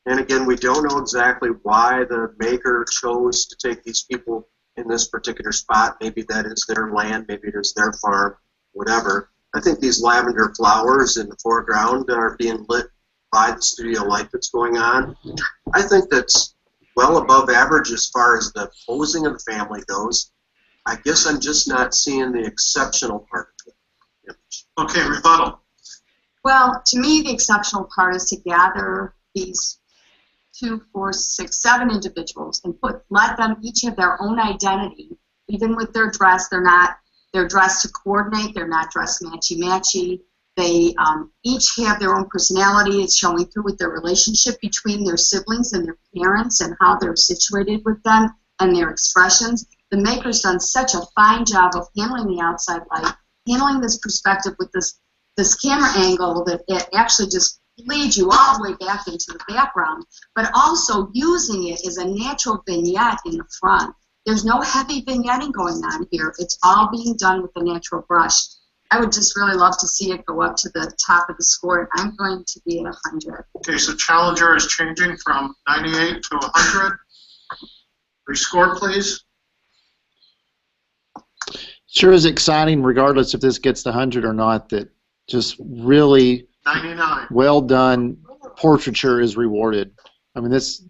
And again, we don't know exactly why the maker chose to take these people in this particular spot. Maybe that is their land, maybe it is their farm, whatever. I think these lavender flowers in the foreground are being lit by the studio light that's going on. I think that's well above average as far as the posing of the family goes. I guess I'm just not seeing the exceptional part of it. Okay, rebuttal. Well, to me, the exceptional part is to gather these 2, 4, 6, 7 individuals and let them each have their own identity. Even with their dress, they're dressed to coordinate. They're not dressed matchy-matchy. They each have their own personality. It's showing through with their relationship between their siblings and their parents and how they're situated with them and their expressions. The maker's done such a fine job of handling the outside light, handling this perspective with this camera angle that it actually just leads you all the way back into the background, but also using it as a natural vignette in the front. There's no heavy vignetting going on here. It's all being done with the natural brush. I would just really love to see it go up to the top of the score, and I'm going to be at 100. Okay, so Challenger is changing from 98 to 100. Rescore, please. Sure is exciting, regardless if this gets the 100 or not, that just really 99. well done portraiture is rewarded. I mean, this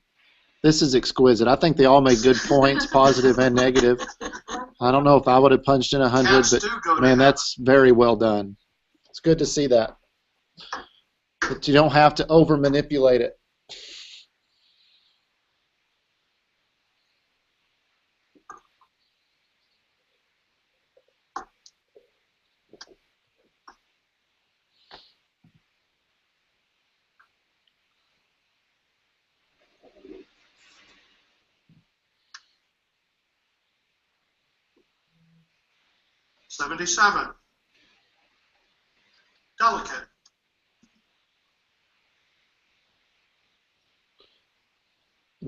is exquisite. I think they all made good points, positive and negative. I don't know if I would have punched in 100, but man, that's very well done. It's good to see that. But you don't have to over manipulate it. $77. Delicate.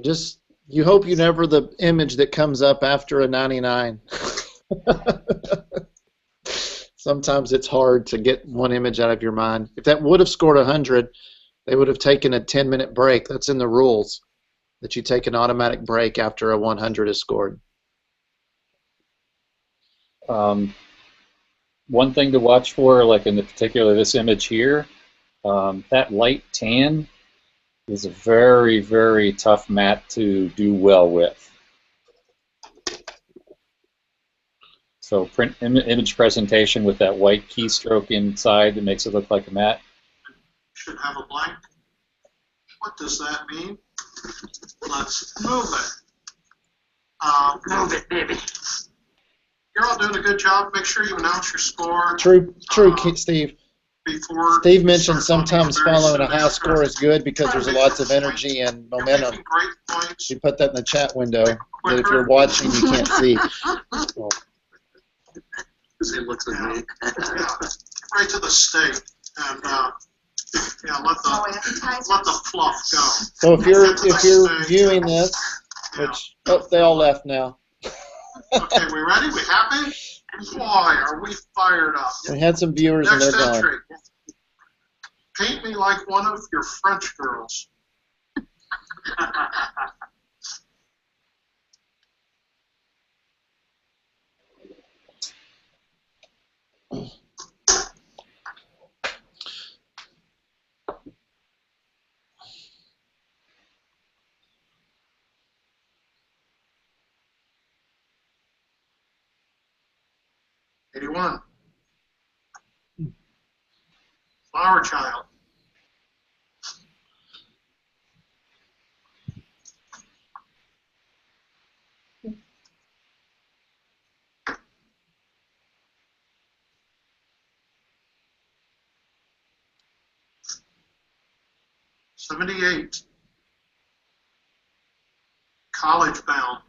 Just, you hope you never the image that comes up after a 99. Sometimes it's hard to get one image out of your mind. If that would have scored 100, they would have taken a 10-minute break. That's in the rules, that you take an automatic break after a 100 is scored. One thing to watch for, like in the particular this image here, that light tan is a very, very tough matte to do well with. So image presentation with that white keystroke inside that makes it look like a matte. Should have a blank. What does that mean? Let's move it. Move it, baby. You're all doing a good job. Make sure you announce your score. True, Steve. Before Steve mentioned sometimes following a high score is good because there's lots of energy and momentum. Great points. You put that in the chat window that if you're watching you can't see. Well, It looks like me. Right to the steak, and yeah, let the fluff go. so if you're viewing this, which they all left now. Okay, we ready? We happy? Boy, are we fired up. We had some viewers and Next they're entry. gone. Paint me like one of your French girls. '81. Flower Child. '78. College Bound.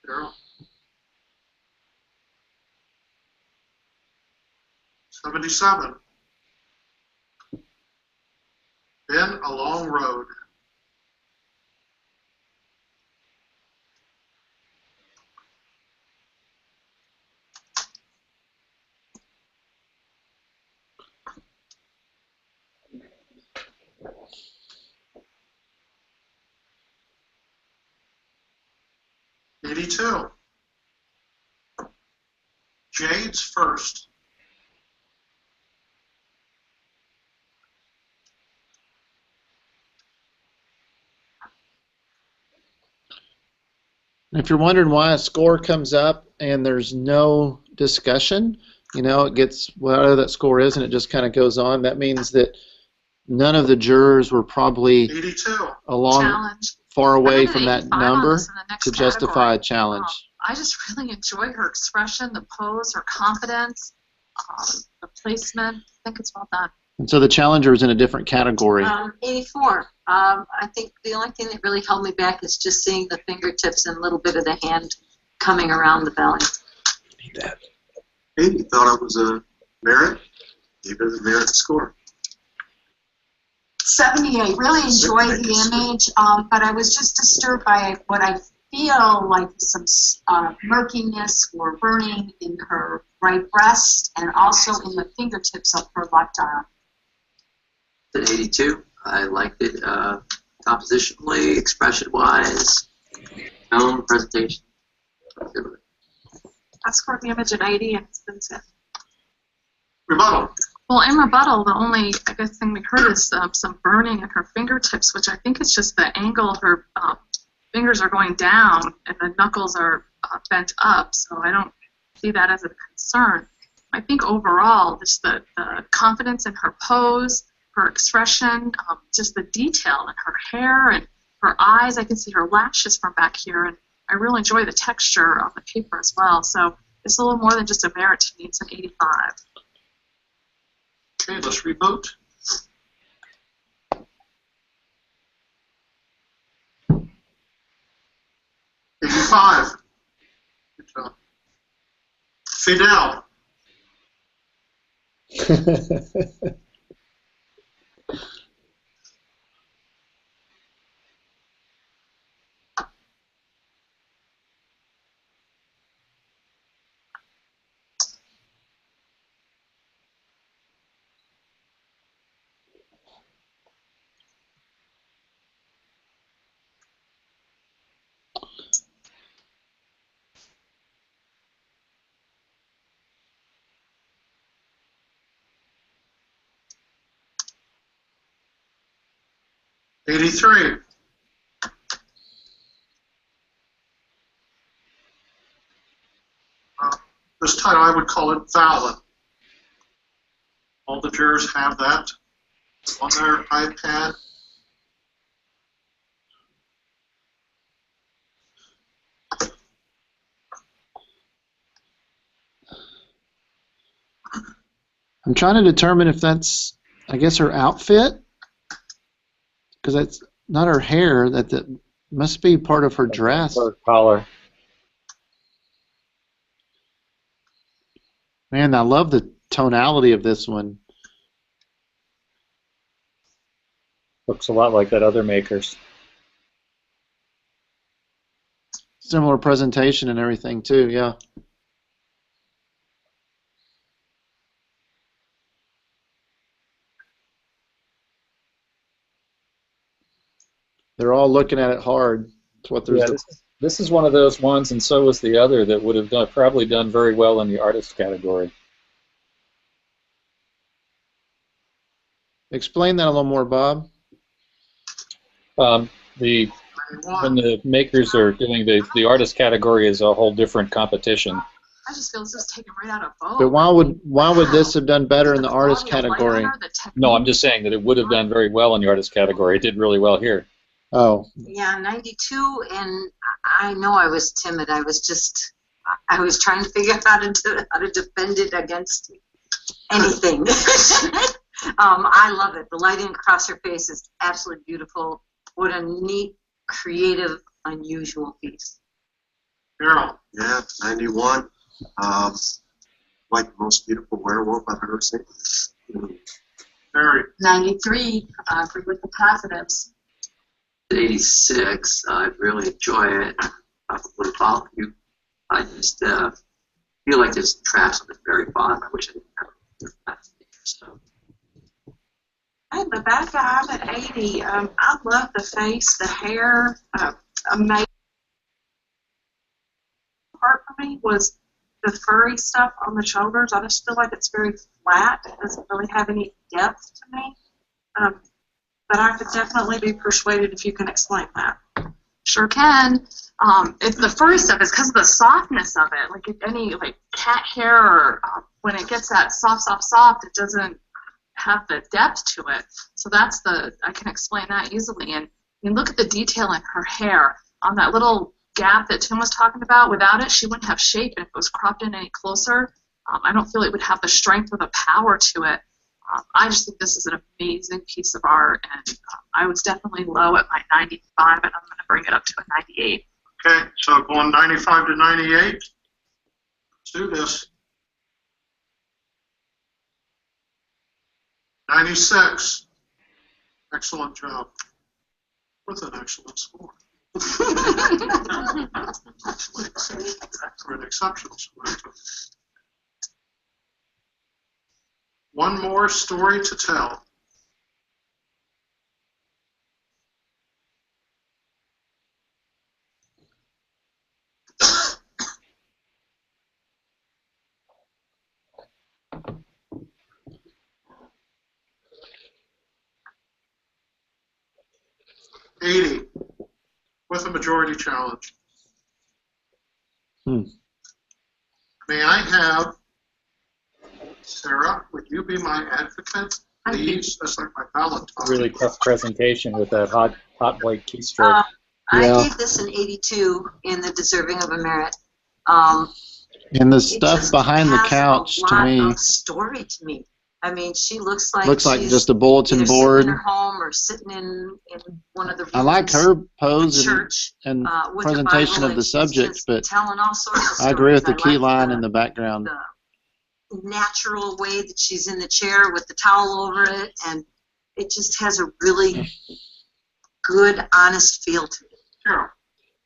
Girl. 77. Been a Long Road. '82. Jade's First. If you're wondering why a score comes up and there's no discussion, you know, it gets whatever that score is and it just kind of goes on, that means that none of the jurors were probably 82. far away I'm from gonna that 85 on number this in the next to justify category. a challenge. I just really enjoy her expression, the pose, her confidence, the placement. I think it's well done. And so the challenger is in a different category. 84. I think the only thing that really held me back is just seeing the fingertips and a little bit of the hand coming around the belly. Need that. 80 thought it was a merit. Gave it a merit score. 78. Really enjoyed the image, but I was just disturbed by what I feel like some murkiness or burning in her right breast and also in the fingertips of her left arm. At 82, I liked it compositionally, expression-wise, tone, presentation. Good with it. I scored the image at 80, and it's been set. Rebuttal. Well, in rebuttal, the only, I guess, thing we heard is some burning at her fingertips, which I think is just the angle her fingers are going down and the knuckles are bent up, so I don't see that as a concern. I think overall, just the confidence in her pose, her expression, just the detail in her hair and her eyes. I can see her lashes from back here, and I really enjoy the texture on the paper as well. So it's a little more than just a merit to me. It's an 85. Okay, let's revote. '85. Good job. Fidel. '83. This time I would call it valid. All the jurors have that on their iPad. I'm trying to determine if that's, I guess, her outfit because that's not her hair. That must be part of her dress. Her collar. Man, I love the tonality of this one. Looks a lot like that other maker's. Similar presentation and everything too, yeah. They're all looking at it hard. That's what there's. Yeah, this is one of those ones, and so was the other, that would have probably done very well in the artist category. Explain that a little more, Bob. When the makers are doing the artist category is a whole different competition. I just feel this is taken right out of Vogue. But why would this have done better in the artist category? No, I'm just saying that it would have done very well in the artist category. It did really well here. Oh. Yeah, 92, and I know I was timid. I was trying to figure out how to defend it against anything. I love it. The lighting across her face is absolutely beautiful. What a neat, creative, unusual piece. Carol. Yeah, 91. Like the most beautiful werewolf I've ever seen. Harry. 93. I agree with the positives. 86. I really enjoy it. What about you? I just feel like there's traps on the very bottom. I wish I didn't have that. So. Hey, Rebecca, I'm at 80. I love the face, the hair. Amazing part for me was the furry stuff on the shoulders. I just feel like it's very flat. It doesn't really have any depth to me. But I could definitely be persuaded if you can explain that. Sure can. It's the furry stuff is because of the softness of it. Like if any cat hair, or when it gets that soft, it doesn't have the depth to it. So I can explain that easily. And you look at the detail in her hair on that little gap that Tim was talking about. Without it, she wouldn't have shape. And if it was cropped in any closer, I don't feel it would have the strength or the power to it. I just think this is an amazing piece of art, and I was definitely low at my 95, and I'm going to bring it up to a 98. Okay, so going 95 to 98. Let's do this. 96. Excellent job. With an excellent score. For an exceptional score. One more story to tell. $80 with a majority challenge. May I have Sarah, would you be my advocate? Please, that's like my Valentine. Really tough presentation with that hot white keystroke. I gave this an 82 in the deserving of a merit. And the stuff behind the couch, to me, of story to me. I mean, she looks like she's just a bulletin board. Sitting in her home or sitting in one of the rooms. I like her pose church, and presentation of the subject, but telling all sorts of I agree with the stories. key line in the background. The natural way that she's in the chair with the towel over it, and it just has a really good, honest feel to it. Sure.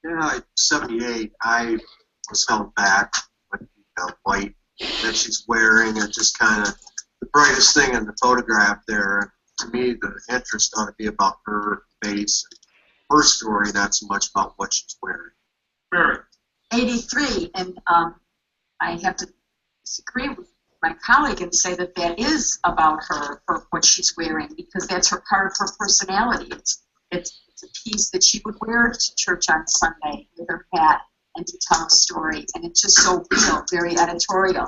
Yeah, 78. I was held back with the white that she's wearing. It just kind of the brightest thing in the photograph there. To me, the interest ought to be about her face, her story, not so much about what she's wearing. Very. 83, and I have to disagree with my colleague and say that is about her, what she's wearing, because that's her part of her personality. It's a piece that she would wear to church on Sunday with her hat and to tell a story, and it's just so real, very editorial.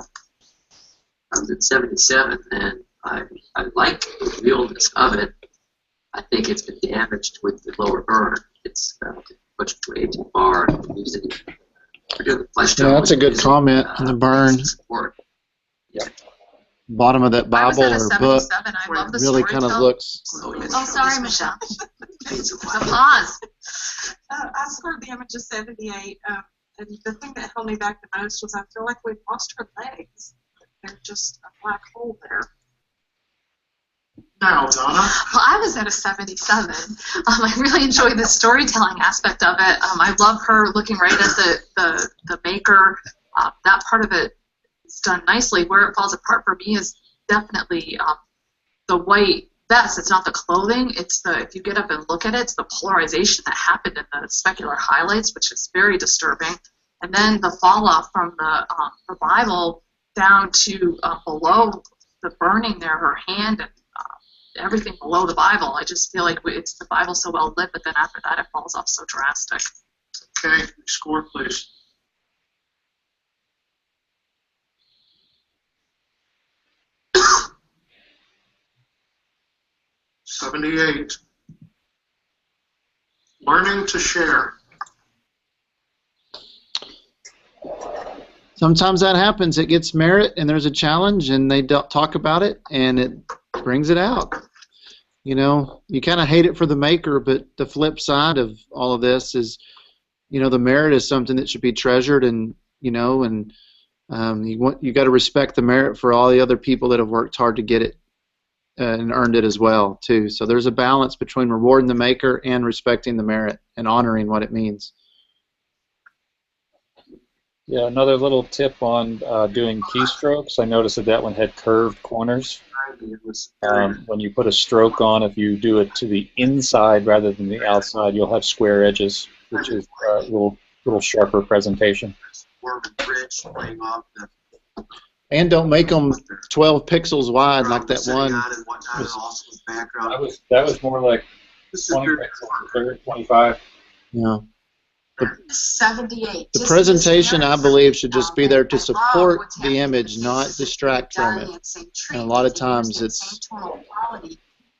I was at 77, and I like the realness of it. I think it's been damaged with the lower burn. It's pushed way too far. Yeah, that's a good comment on the burn. Yep. bottom of that I was Bible at a or book 77. I love the really kind of storytelling. looks. Oh, sorry, Michelle. The pause. I scored the image of 78, and the thing that held me back the most was I feel like we've lost her legs. They're just a black hole there. Now, Donna. Well, I was at a 77. I really enjoyed the storytelling aspect of it. I love her looking right at the maker. That part of it is done nicely. Where it falls apart for me is definitely the white vest. It's not the clothing. It's the, if you get up and look at it, it's the polarization that happened in the specular highlights, which is very disturbing. And then the fall off from the Bible down to below the burning there, her hand, and everything below the Bible. I just feel like it's the Bible so well lit, but then after that it falls off so drastic. Okay, score, please. $78. Learning to share. Sometimes that happens. It gets merit, and there's a challenge, and they talk about it, and it brings it out. You know, you kind of hate it for the maker, but the flip side of all of this is, you know, the merit is something that should be treasured, and you know, and you got to respect the merit for all the other people that have worked hard to get it and earned it as well too. So there's a balance between rewarding the maker and respecting the merit and honoring what it means. Yeah, another little tip on doing keystrokes. I noticed that one had curved corners. When you put a stroke on, if you do it to the inside rather than the outside, you'll have square edges, which is a little sharper presentation. And don't make them 12 pixels wide like that one. That was more like 20 pixels, 25. Yeah. 78. The presentation, I believe, should just be there to support the image, not distract from it. And a lot of times it's,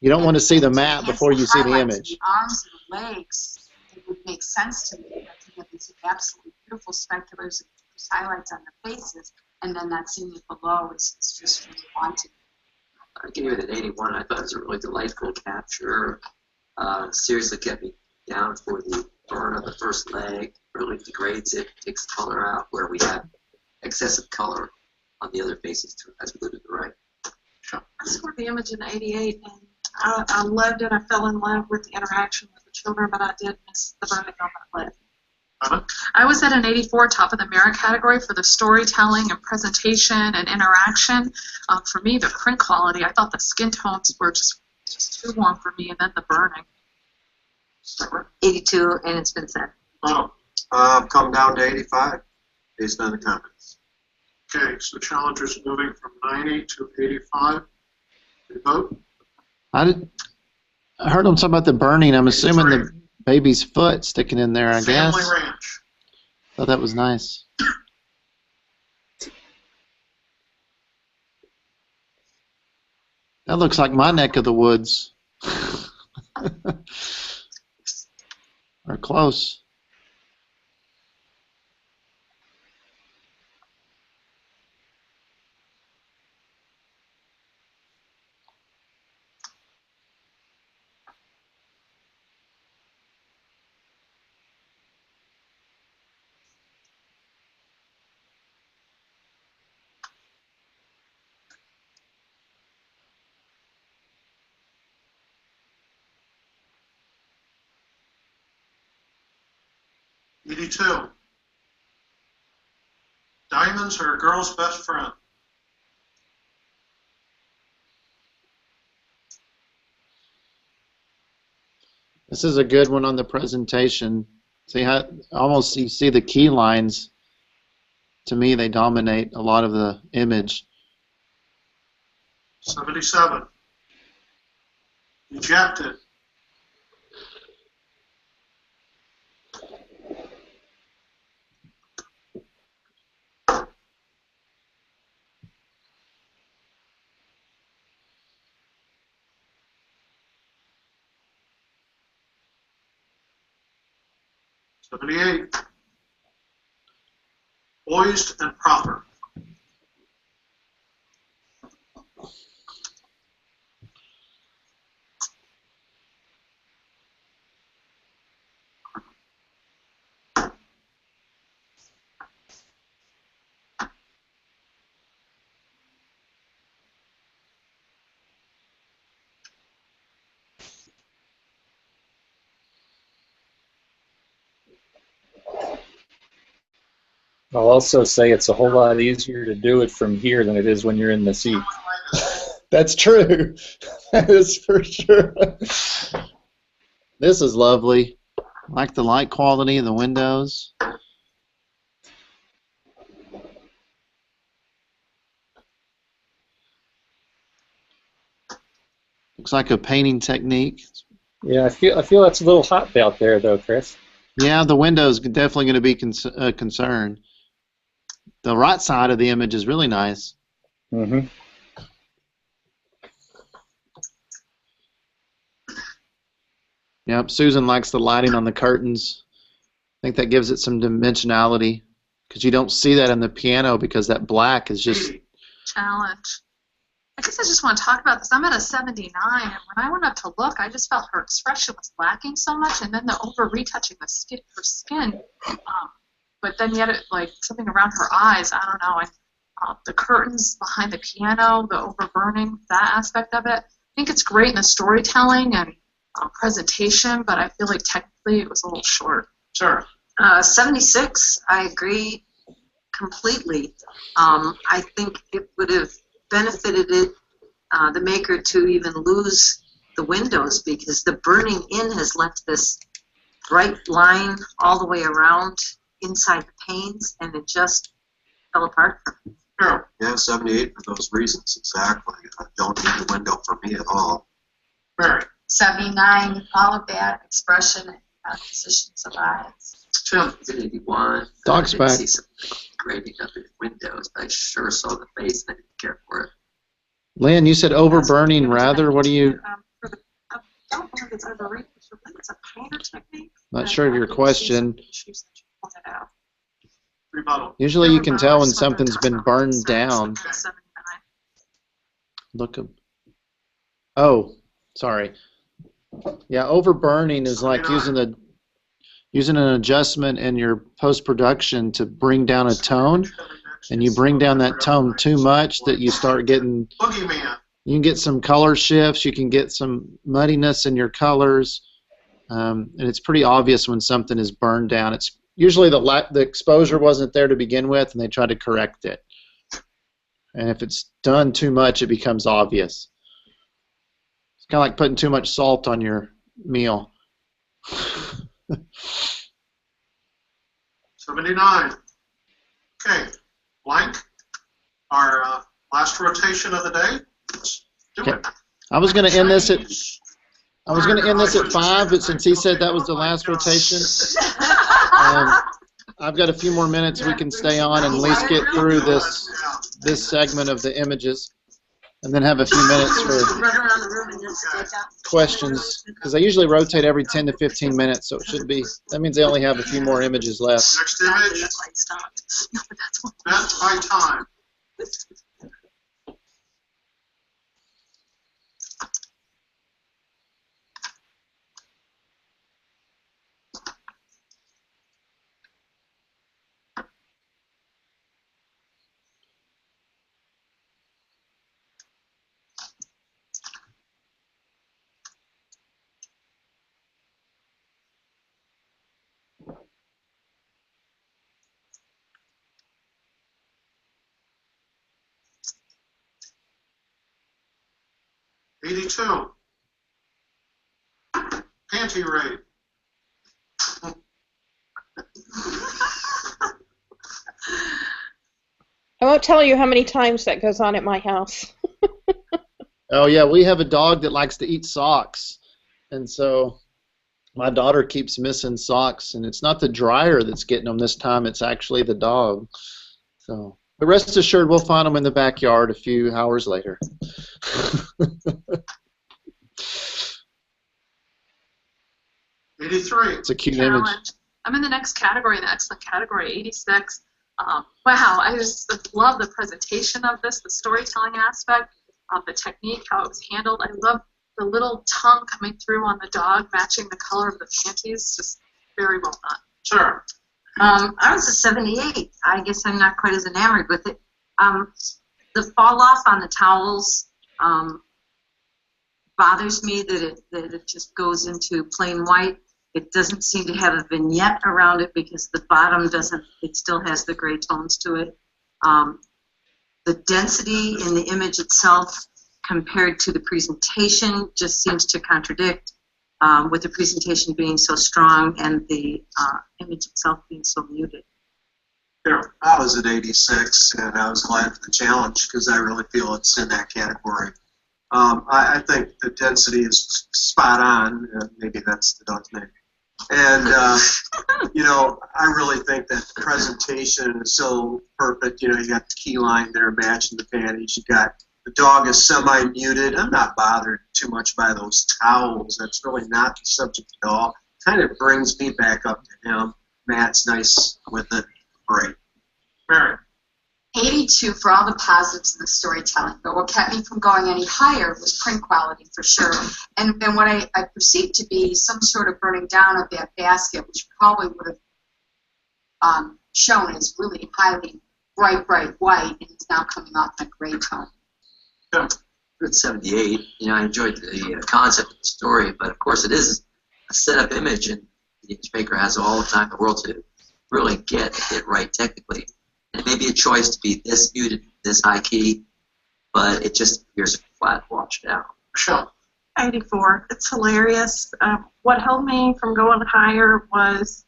you don't want to see the map before you see the image. The arms and the legs, it would make sense to me. I think that these absolutely beautiful speculars and highlights on the faces, and then that scene below is just really wanting. I give it an 81. I thought it was a really delightful capture. Seriously kept me down for the burn of the first leg. Really degrades it, takes color out where we have excessive color on the other faces too, as we go to the right. I scored the image in 88, and I loved it. I fell in love with the interaction with the children, but I did miss the burning on that leg. I was at an 84, top of the merit category for the storytelling and presentation and interaction. For me, the print quality, I thought the skin tones were just too warm for me, and then the burning. 82, and it's been said. Oh. I've come down to 85 based on the comments. Okay, so challengers moving from 90 to 85. You vote? I heard them talk about the burning. I'm assuming the baby's foot sticking in there, I guess. Family Ranch. Thought that was nice. That looks like my neck of the woods. Or close. $82. Diamonds are a girl's best friend. This is a good one on the presentation. See how almost you see the key lines. To me, they dominate a lot of the image. 77. Ejected. $78. Poised and proper. I'll also say it's a whole lot easier to do it from here than it is when you're in the seat. That's true. That is for sure. This is lovely. I like the light quality of the windows. Looks like a painting technique. Yeah, I feel that's a little hot out there, though, Chris. Yeah, the window's definitely going to be a concern. The right side of the image is really nice. Mm-hmm. Yep, Susan likes the lighting on the curtains. I think that gives it some dimensionality because you don't see that in the piano because that black is just... Challenge. I guess I just want to talk about this. I'm at a 79, and when I went up to look, I just felt her expression was lacking so much, and then the over-retouching the skin, her skin, but then yet like something around her eyes, I don't know, and the curtains behind the piano, the over-burning, that aspect of it. I think it's great in the storytelling and presentation, but I feel like technically it was a little short. Sure. 76, I agree completely. I think it would have benefited it, the maker, to even lose the windows because the burning in has left this bright line all the way around inside the panes, and it just fell apart. Sure. Yeah, 78 for those reasons, exactly. I don't need the window for me at all. Mary. 79, all of that expression and positions of eyes. Tim. 81. Dog's I back. didn't see some grading up in windows, but I sure saw the face and I didn't care for it. Lynn, you said overburning rather. What do you... I don't know if it's overrated. I think it's a painter technique. Not sure of your question. Rebuttal. Usually you can tell when something's been burned down. Look up. Oh, sorry. Yeah, overburning is like using an adjustment in your post-production to bring down a tone, and you bring down that tone too much that you start getting... Boogeyman. You can get some color shifts. You can get some muddiness in your colors, and it's pretty obvious when something is burned down. It's usually the exposure wasn't there to begin with, and they try to correct it. And if it's done too much, it becomes obvious. It's kind of like putting too much salt on your meal. 79. Okay, blank. Our last rotation of the day. Let's do it. I was going to end this at 5, but since he said that was the last rotation, I've got a few more minutes. We can stay on and at least get through this segment of the images, and then have a few minutes for questions, because I usually rotate every 10 to 15 minutes, so it should be. That means they only have a few more images left. Next image. That's by time. $82. Panty rate. I won't tell you how many times that goes on at my house. Oh yeah, we have a dog that likes to eat socks, and so my daughter keeps missing socks, and it's not the dryer that's getting them this time, it's actually the dog. So, but rest assured, we'll find them in the backyard a few hours later. 83. It's a cute Challenge. image. I'm in the next category, the excellent category, 86. Wow, I just love the presentation of this, the storytelling aspect, the technique, how it was handled. I love the little tongue coming through on the dog, matching the color of the panties. Just very well done. Sure. I was a 78. I guess I'm not quite as enamored with it. The fall off on the towels bothers me, that it just goes into plain white. It doesn't seem to have a vignette around it because the bottom doesn't, it still has the gray tones to it. The density in the image itself compared to the presentation just seems to contradict, with the presentation being so strong and the image itself being so muted. Yeah, I was at 86, and I was glad for the challenge because I really feel it's in that category. I think the density is spot on. Maybe that's the dog's name. And, you know, I really think that the presentation is so perfect. You know, you got the key line there matching the panties. You got the dog is semi-muted. I'm not bothered too much by those towels. That's really not the subject at all. Kind of brings me back up to him. Matt's nice with it. Great. Mary. 82 for all the positives of the storytelling, but what kept me from going any higher was print quality for sure. And what I perceived to be some sort of burning down of that basket, which probably would have shown as really highly bright white, and it's now coming off in a gray tone. Yeah. Good 78. You know, I enjoyed the concept of the story, but of course it is a setup image, and the image maker has all the time in the world to really get it right technically. It may be a choice to be this muted, this high key, but it just appears flat washed out. Michelle. 84. It's hilarious. What held me from going higher was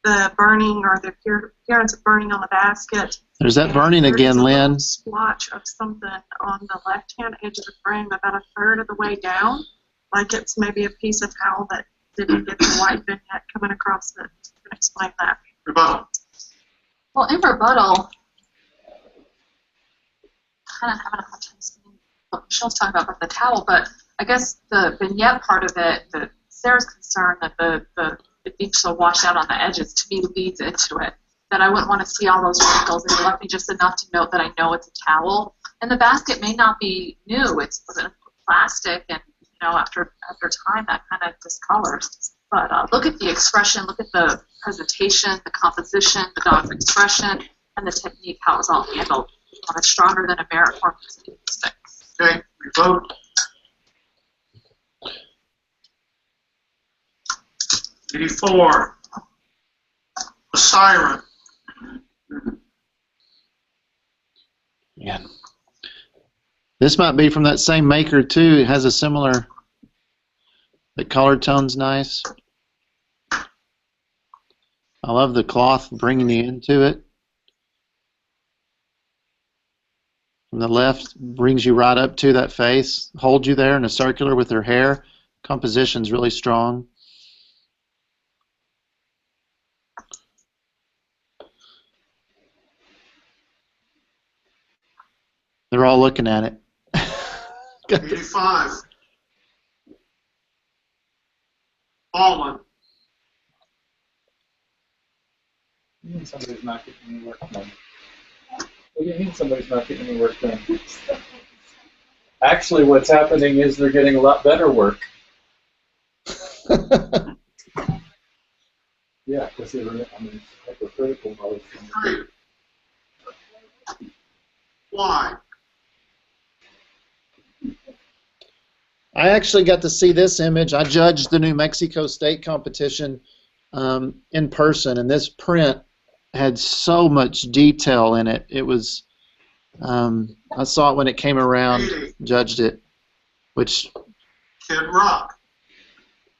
the burning or the appearance of burning on the basket. There's that burning again, Lynn. There's a splotch of something on the left-hand edge of the frame about a third of the way down, like it's maybe a piece of towel that didn't get the white vignette coming across it. You can explain that. Rebuttal. Well, in rebuttal, kind of having a hard time seeing what Michelle's talking about with the towel, but I guess the vignette part of it, Sarah's concern that it being so washed out on the edges, to me leads into it. That I wouldn't want to see all those wrinkles. It left me just enough to note that I know it's a towel. And the basket may not be new. It's plastic, and you know, after time, that kind of discolors. But look at the expression, look at the presentation, the composition, the dog's expression, and the technique, how it's all handled. It's stronger than a merit form. Okay, we vote. '84. The Siren. Yeah. This might be from that same maker too. It has a similar. The color tone's nice. I love the cloth bringing you into it. From the left, brings you right up to that face, holds you there in a circular with her hair. Composition's really strong. They're all looking at it. 85. Baldwin. You mean somebody's not getting any work done? What do you mean somebody's not getting any work done? Actually, what's happening is they're getting a lot better work. Yeah, because they were, I mean, hypercritical mode. Why? I actually got to see this image. I judged the New Mexico State competition in person, and this print had so much detail in it. It was, I saw it when it came around, 80. Judged it, which Kid Rock.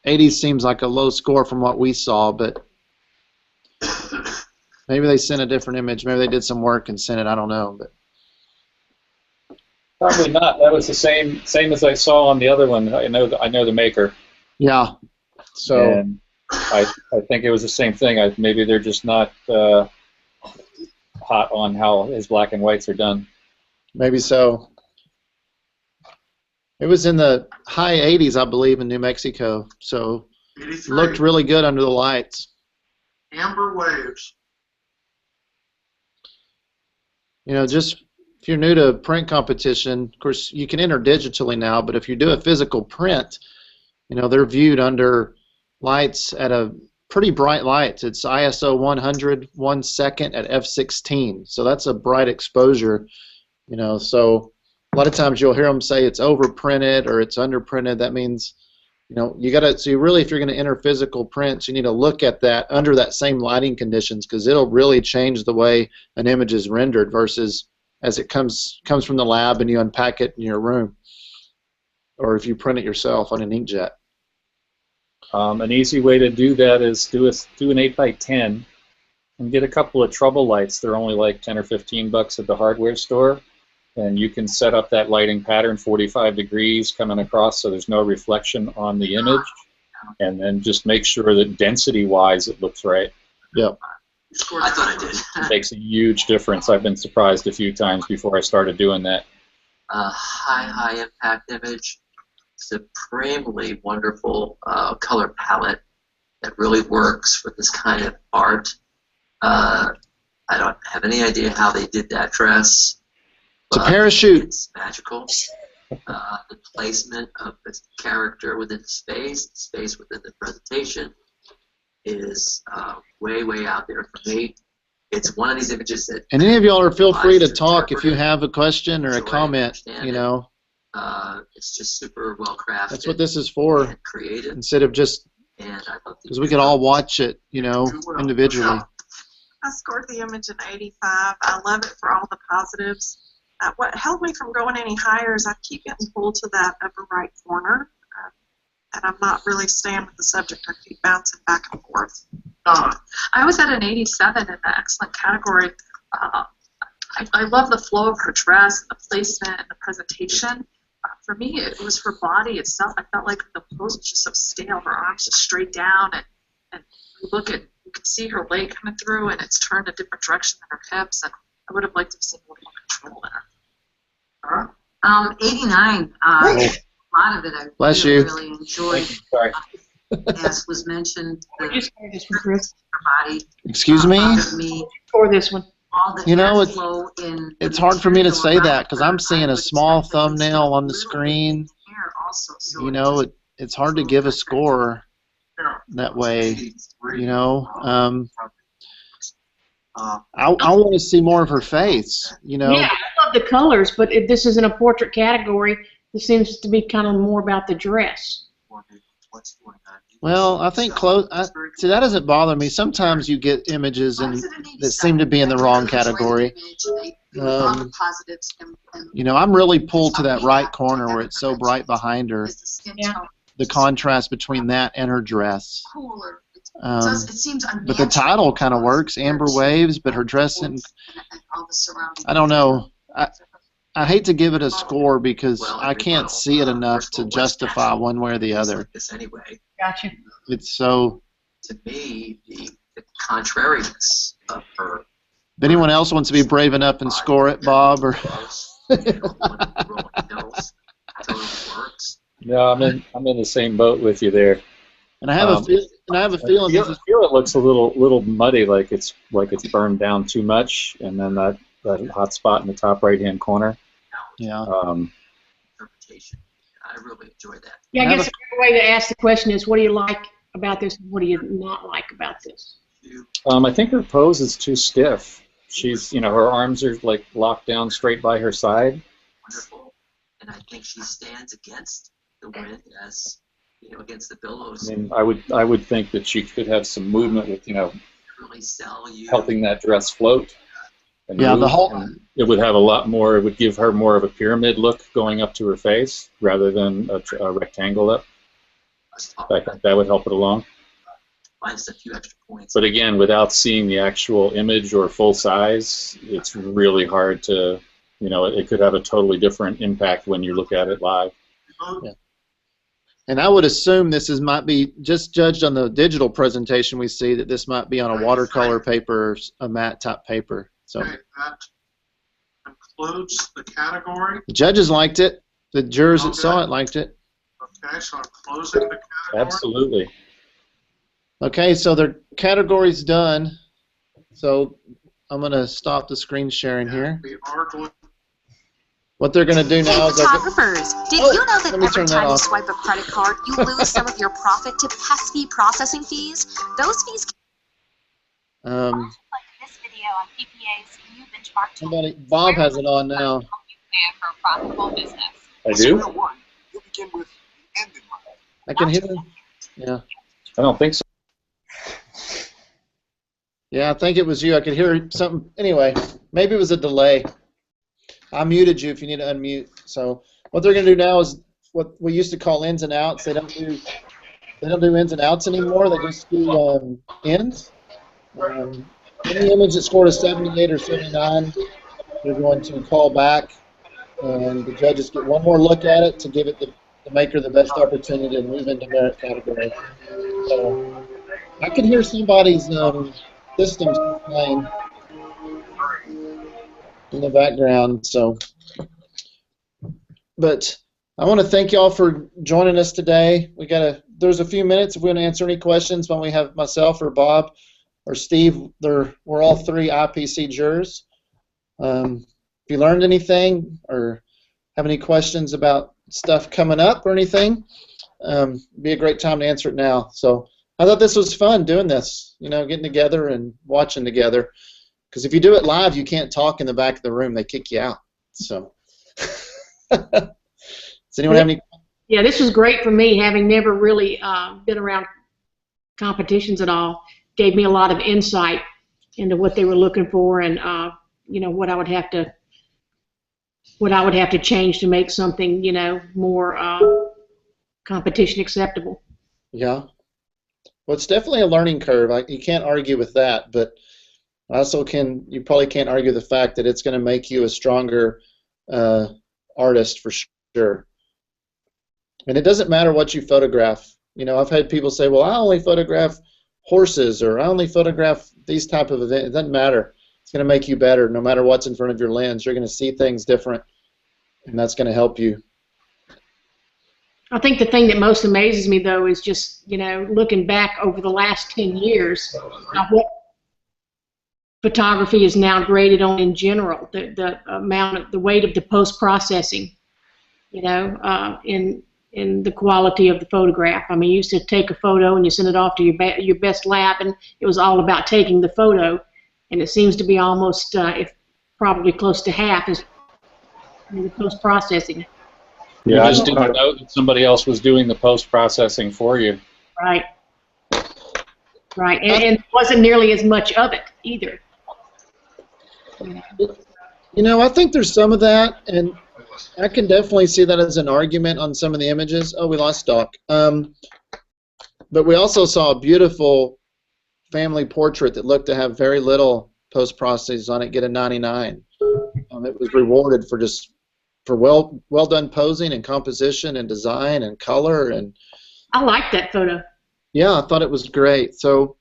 80 seems like a low score from what we saw, but maybe they sent a different image. Maybe they did some work and sent it. I don't know, but. Probably not. That was the same as I saw on the other one. I know the maker. Yeah. So. And I think it was the same thing. Maybe they're just not hot on how his black and whites are done. Maybe so. It was in the high 80s, I believe, in New Mexico. So 83. Looked really good under the lights. Amber Waves. You know, just if you're new to print competition, of course, you can enter digitally now, but if you do a physical print, you know, they're viewed under lights at a pretty bright lights. It's ISO 100, 1 second at f16. So that's a bright exposure, you know. So a lot of times you'll hear them say it's overprinted or it's underprinted. That means You know, you gotta. So you really, if you're going to enter physical prints, you need to look at that under that same lighting conditions, because it'll really change the way an image is rendered versus as it comes from the lab and you unpack it in your room, or if you print it yourself on an inkjet. An easy way to do that is do an 8x10 and get a couple of trouble lights. They're only like 10 or 15 bucks at the hardware store, and you can set up that lighting pattern 45 degrees coming across so there's no reflection on the image, and then just make sure that density-wise it looks right. Yep. I thought I did. It makes a huge difference. I've been surprised a few times before I started doing that. High impact image, supremely wonderful color palette that really works for this kind of art. I don't have any idea how they did that dress. It's a parachute. It's magical. The placement of the character within the space within the presentation is way out there for me. It's one of these images that. And any of y'all are feel free to talk if you have a question or a comment. You know. It's just super well crafted. That's what this is for. And creative. Instead of just because we could all watch it, you know, individually. I scored the image an 85. I love it for all the positives. What held me from going any higher is I keep getting pulled to that upper right corner, and I'm not really staying with the subject. I keep bouncing back and forth. I was at an 87 in the excellent category. I love the flow of her dress, the placement, and the presentation. For me, it was her body itself. I felt like the pose was just so stale. Her arms just straight down, and you can see her leg coming through, and it's turned a different direction than her hips. And I would have liked to have seen a little more control in her. 89. A lot of it I Bless really, you. really enjoyed. Sorry. As was mentioned, the This one, Chris. body. Excuse me? Or this one. All the You know, airflow in it's hard for me to say that because I'm seeing a small thumbnail on the screen. hair also. So You know, it's hard to give a score that way. You know, I want to see more of her face. You know. Yeah, I love the colors, but if this isn't a portrait category, this seems to be kind of more about the dress. Well, I think see, that doesn't bother me. Sometimes you get images that seem to be in the wrong category. You know, I'm really pulled to that right corner where it's so bright behind her. Yeah. The contrast between that and her dress. But the unnatural. title kind of works, Amber Waves, but her dress and I don't know. I hate to give it a score because I can't see it enough to justify one way or the other. Anyway, Gotcha. It's so. to me, the contrariness of her. If anyone else wants to be brave enough and score it, Bob, or. No, I'm in the same boat with you there. And I have a feeling. I feel it looks a little muddy, like it's burned down too much, and then that hot spot in the top right hand corner. Yeah. Interpretation. I really enjoy that. Yeah, I guess the way to ask the question is, what do you like about this? What do you not like about this? I think her pose is too stiff. She's, her arms are like locked down straight by her side. Wonderful. And I think she stands against the wind as, against the billows. I mean, I would think that she could have some movement with, really sell you. helping that dress float. And Yeah, move, the whole. and it would have a lot more. It would give her more of a pyramid look going up to her face rather than a rectangle up. I think that would help it along. Minus a few extra points. But again, without seeing the actual image or full size, it's really hard to, it could have a totally different impact when you look at it live. Yeah. And I would assume might be just judged on the digital presentation we see that this might be on a watercolor paper or a matte top paper. So Okay, that concludes the category. the judges liked it. The jurors that saw it liked it. Okay, so I'm closing the category. Absolutely. Okay, so their category's done. So I'm going to stop the screen sharing here. We are going. What they're going to do now is Photographers, did you know that let me every turn that time you off. swipe a credit card, you lose some of your profit to pesky processing fees? Those fees Um, like this video on PPA's new benchmark tool. somebody, Bob has it on now. Plan for a profitable business. I do? Square one, you'll begin with the end in mind. I can hear. Yeah. I don't think so. Yeah, I think it was you. I could hear something. Anyway, maybe it was a delay. I muted you if you need to unmute. So what they're going to do now is what we used to call ins and outs. They don't do ins and outs anymore. They just do ins. Any image that scored a 78 or 79, they're going to call back, and the judges get one more look at it to give it the maker the best opportunity to move into merit category. So I can hear somebody's systems playing in the background. So, but I want to thank y'all for joining us today. There's a few minutes if we want to answer any questions when we have myself or Bob or Steve. We're all three IPC jurors. If you learned anything or have any questions about stuff coming up or anything, it'd be a great time to answer it now. So I thought this was fun doing this, getting together and watching together. Because if you do it live, you can't talk in the back of the room. They kick you out. So does anyone have any? Yeah, this was great for me, having never really been around competitions at all. Gave me a lot of insight into what they were looking for, and what I would have to change to make something more competition acceptable. Yeah. Well, it's definitely a learning curve. You can't argue with that, but you probably can't argue the fact that it's going to make you a stronger artist for sure. And it doesn't matter what you photograph. I've had people say, well, I only photograph horses, or I only photograph these type of events. It doesn't matter. It's going to make you better no matter what's in front of your lens. You're going to see things different, and that's going to help you. I think the thing that most amazes me, though, is just, looking back over the last 10 years, what photography is now graded on in general, the weight of the post-processing, in the quality of the photograph. I mean, you used to take a photo and you send it off to your best lab, and it was all about taking the photo, and it seems to be almost, probably close to half is the post-processing. Yeah, I just didn't know that somebody else was doing the post-processing for you. Right. Right, and it wasn't nearly as much of it either. I think there's some of that, and I can definitely see that as an argument on some of the images. Oh, we lost Doc. But we also saw a beautiful family portrait that looked to have very little post-processing on it get a 99. It was rewarded for well done posing and composition and design and color, and I like that photo. Yeah, I thought it was great. So,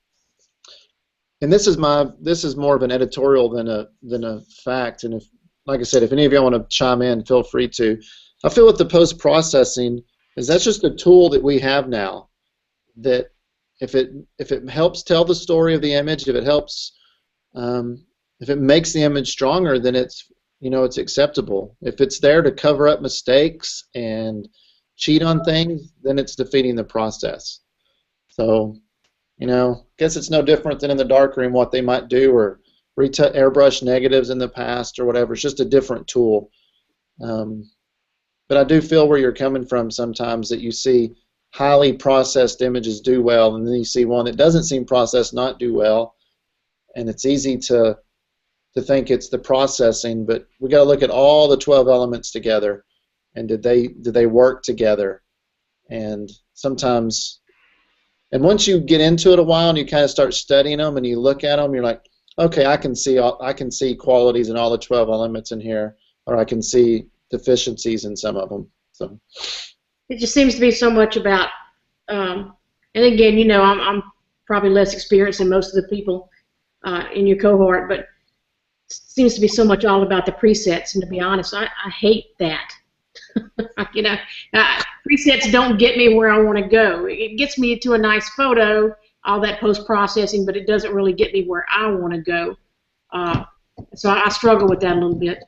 and this is more of an editorial than a fact. And like I said, if any of y'all want to chime in, feel free to. I feel with the post processing is that's just a tool that we have now. That if it helps tell the story of the image, if it helps, if it makes the image stronger, then it's acceptable. If it's there to cover up mistakes and cheat on things, then it's defeating the process. So, guess it's no different than in the darkroom what they might do, or airbrush negatives in the past or whatever. It's just a different tool. But I do feel where you're coming from sometimes, that you see highly processed images do well, and then you see one that doesn't seem processed not do well, and it's easy to think it's the processing, but we got to look at all the 12 elements together, and did they work together? And sometimes, and once you get into it a while and you kind of start studying them and you look at them, you're like, okay, I can see qualities in all the 12 elements in here, or I can see deficiencies in some of them. So it just seems to be so much about, and again, I'm probably less experienced than most of the people in your cohort, but seems to be so much all about the presets, and to be honest, I hate that. Presets don't get me where I want to go. It gets me to a nice photo, all that post-processing, but it doesn't really get me where I want to go. So I struggle with that a little bit.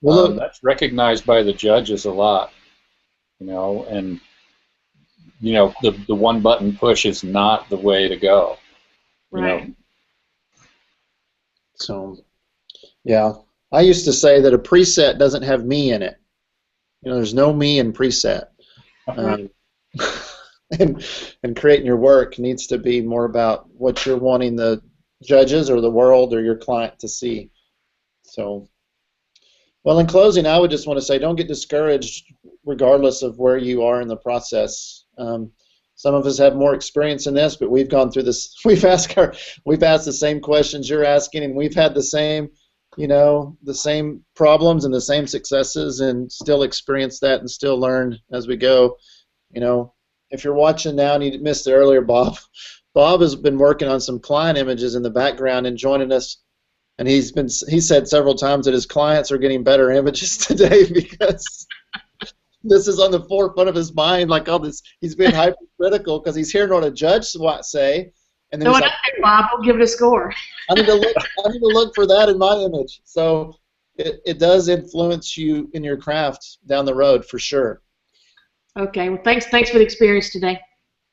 Well, that's recognized by the judges a lot, and the one button push is not the way to go. Right. So, yeah, I used to say that a preset doesn't have me in it. There's no me in preset. and creating your work needs to be more about what you're wanting the judges or the world or your client to see. So, well, in closing, I would just want to say don't get discouraged regardless of where you are in the process. Some of us have more experience in this, but we've gone through this. We've asked the same questions you're asking, and we've had the same, the same problems and the same successes, and still experience that and still learn as we go. If you're watching now and you missed it earlier, Bob has been working on some client images in the background and joining us. And he said several times that his clients are getting better images today because this is on the forefront of his mind. Like all this, he's been hypercritical because he's hearing what a judge say, and then he's like, Bob, we'll give it a score. I need to look for that in my image. So it does influence you in your craft down the road for sure. Okay. Well, thanks for the experience today.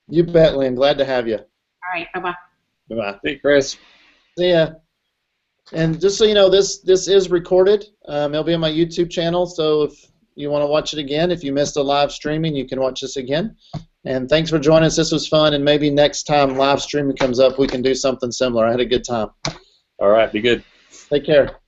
You bet, Lynn. Glad to have you. All right. Bye-bye. Bye-bye. Hey, Chris. See ya. And just so you know, this is recorded. It'll be on my YouTube channel, so if you want to watch it again, if you missed the live streaming, you can watch this again. And thanks for joining us. This was fun, and maybe next time live streaming comes up, we can do something similar. I had a good time. All right, be good. Take care.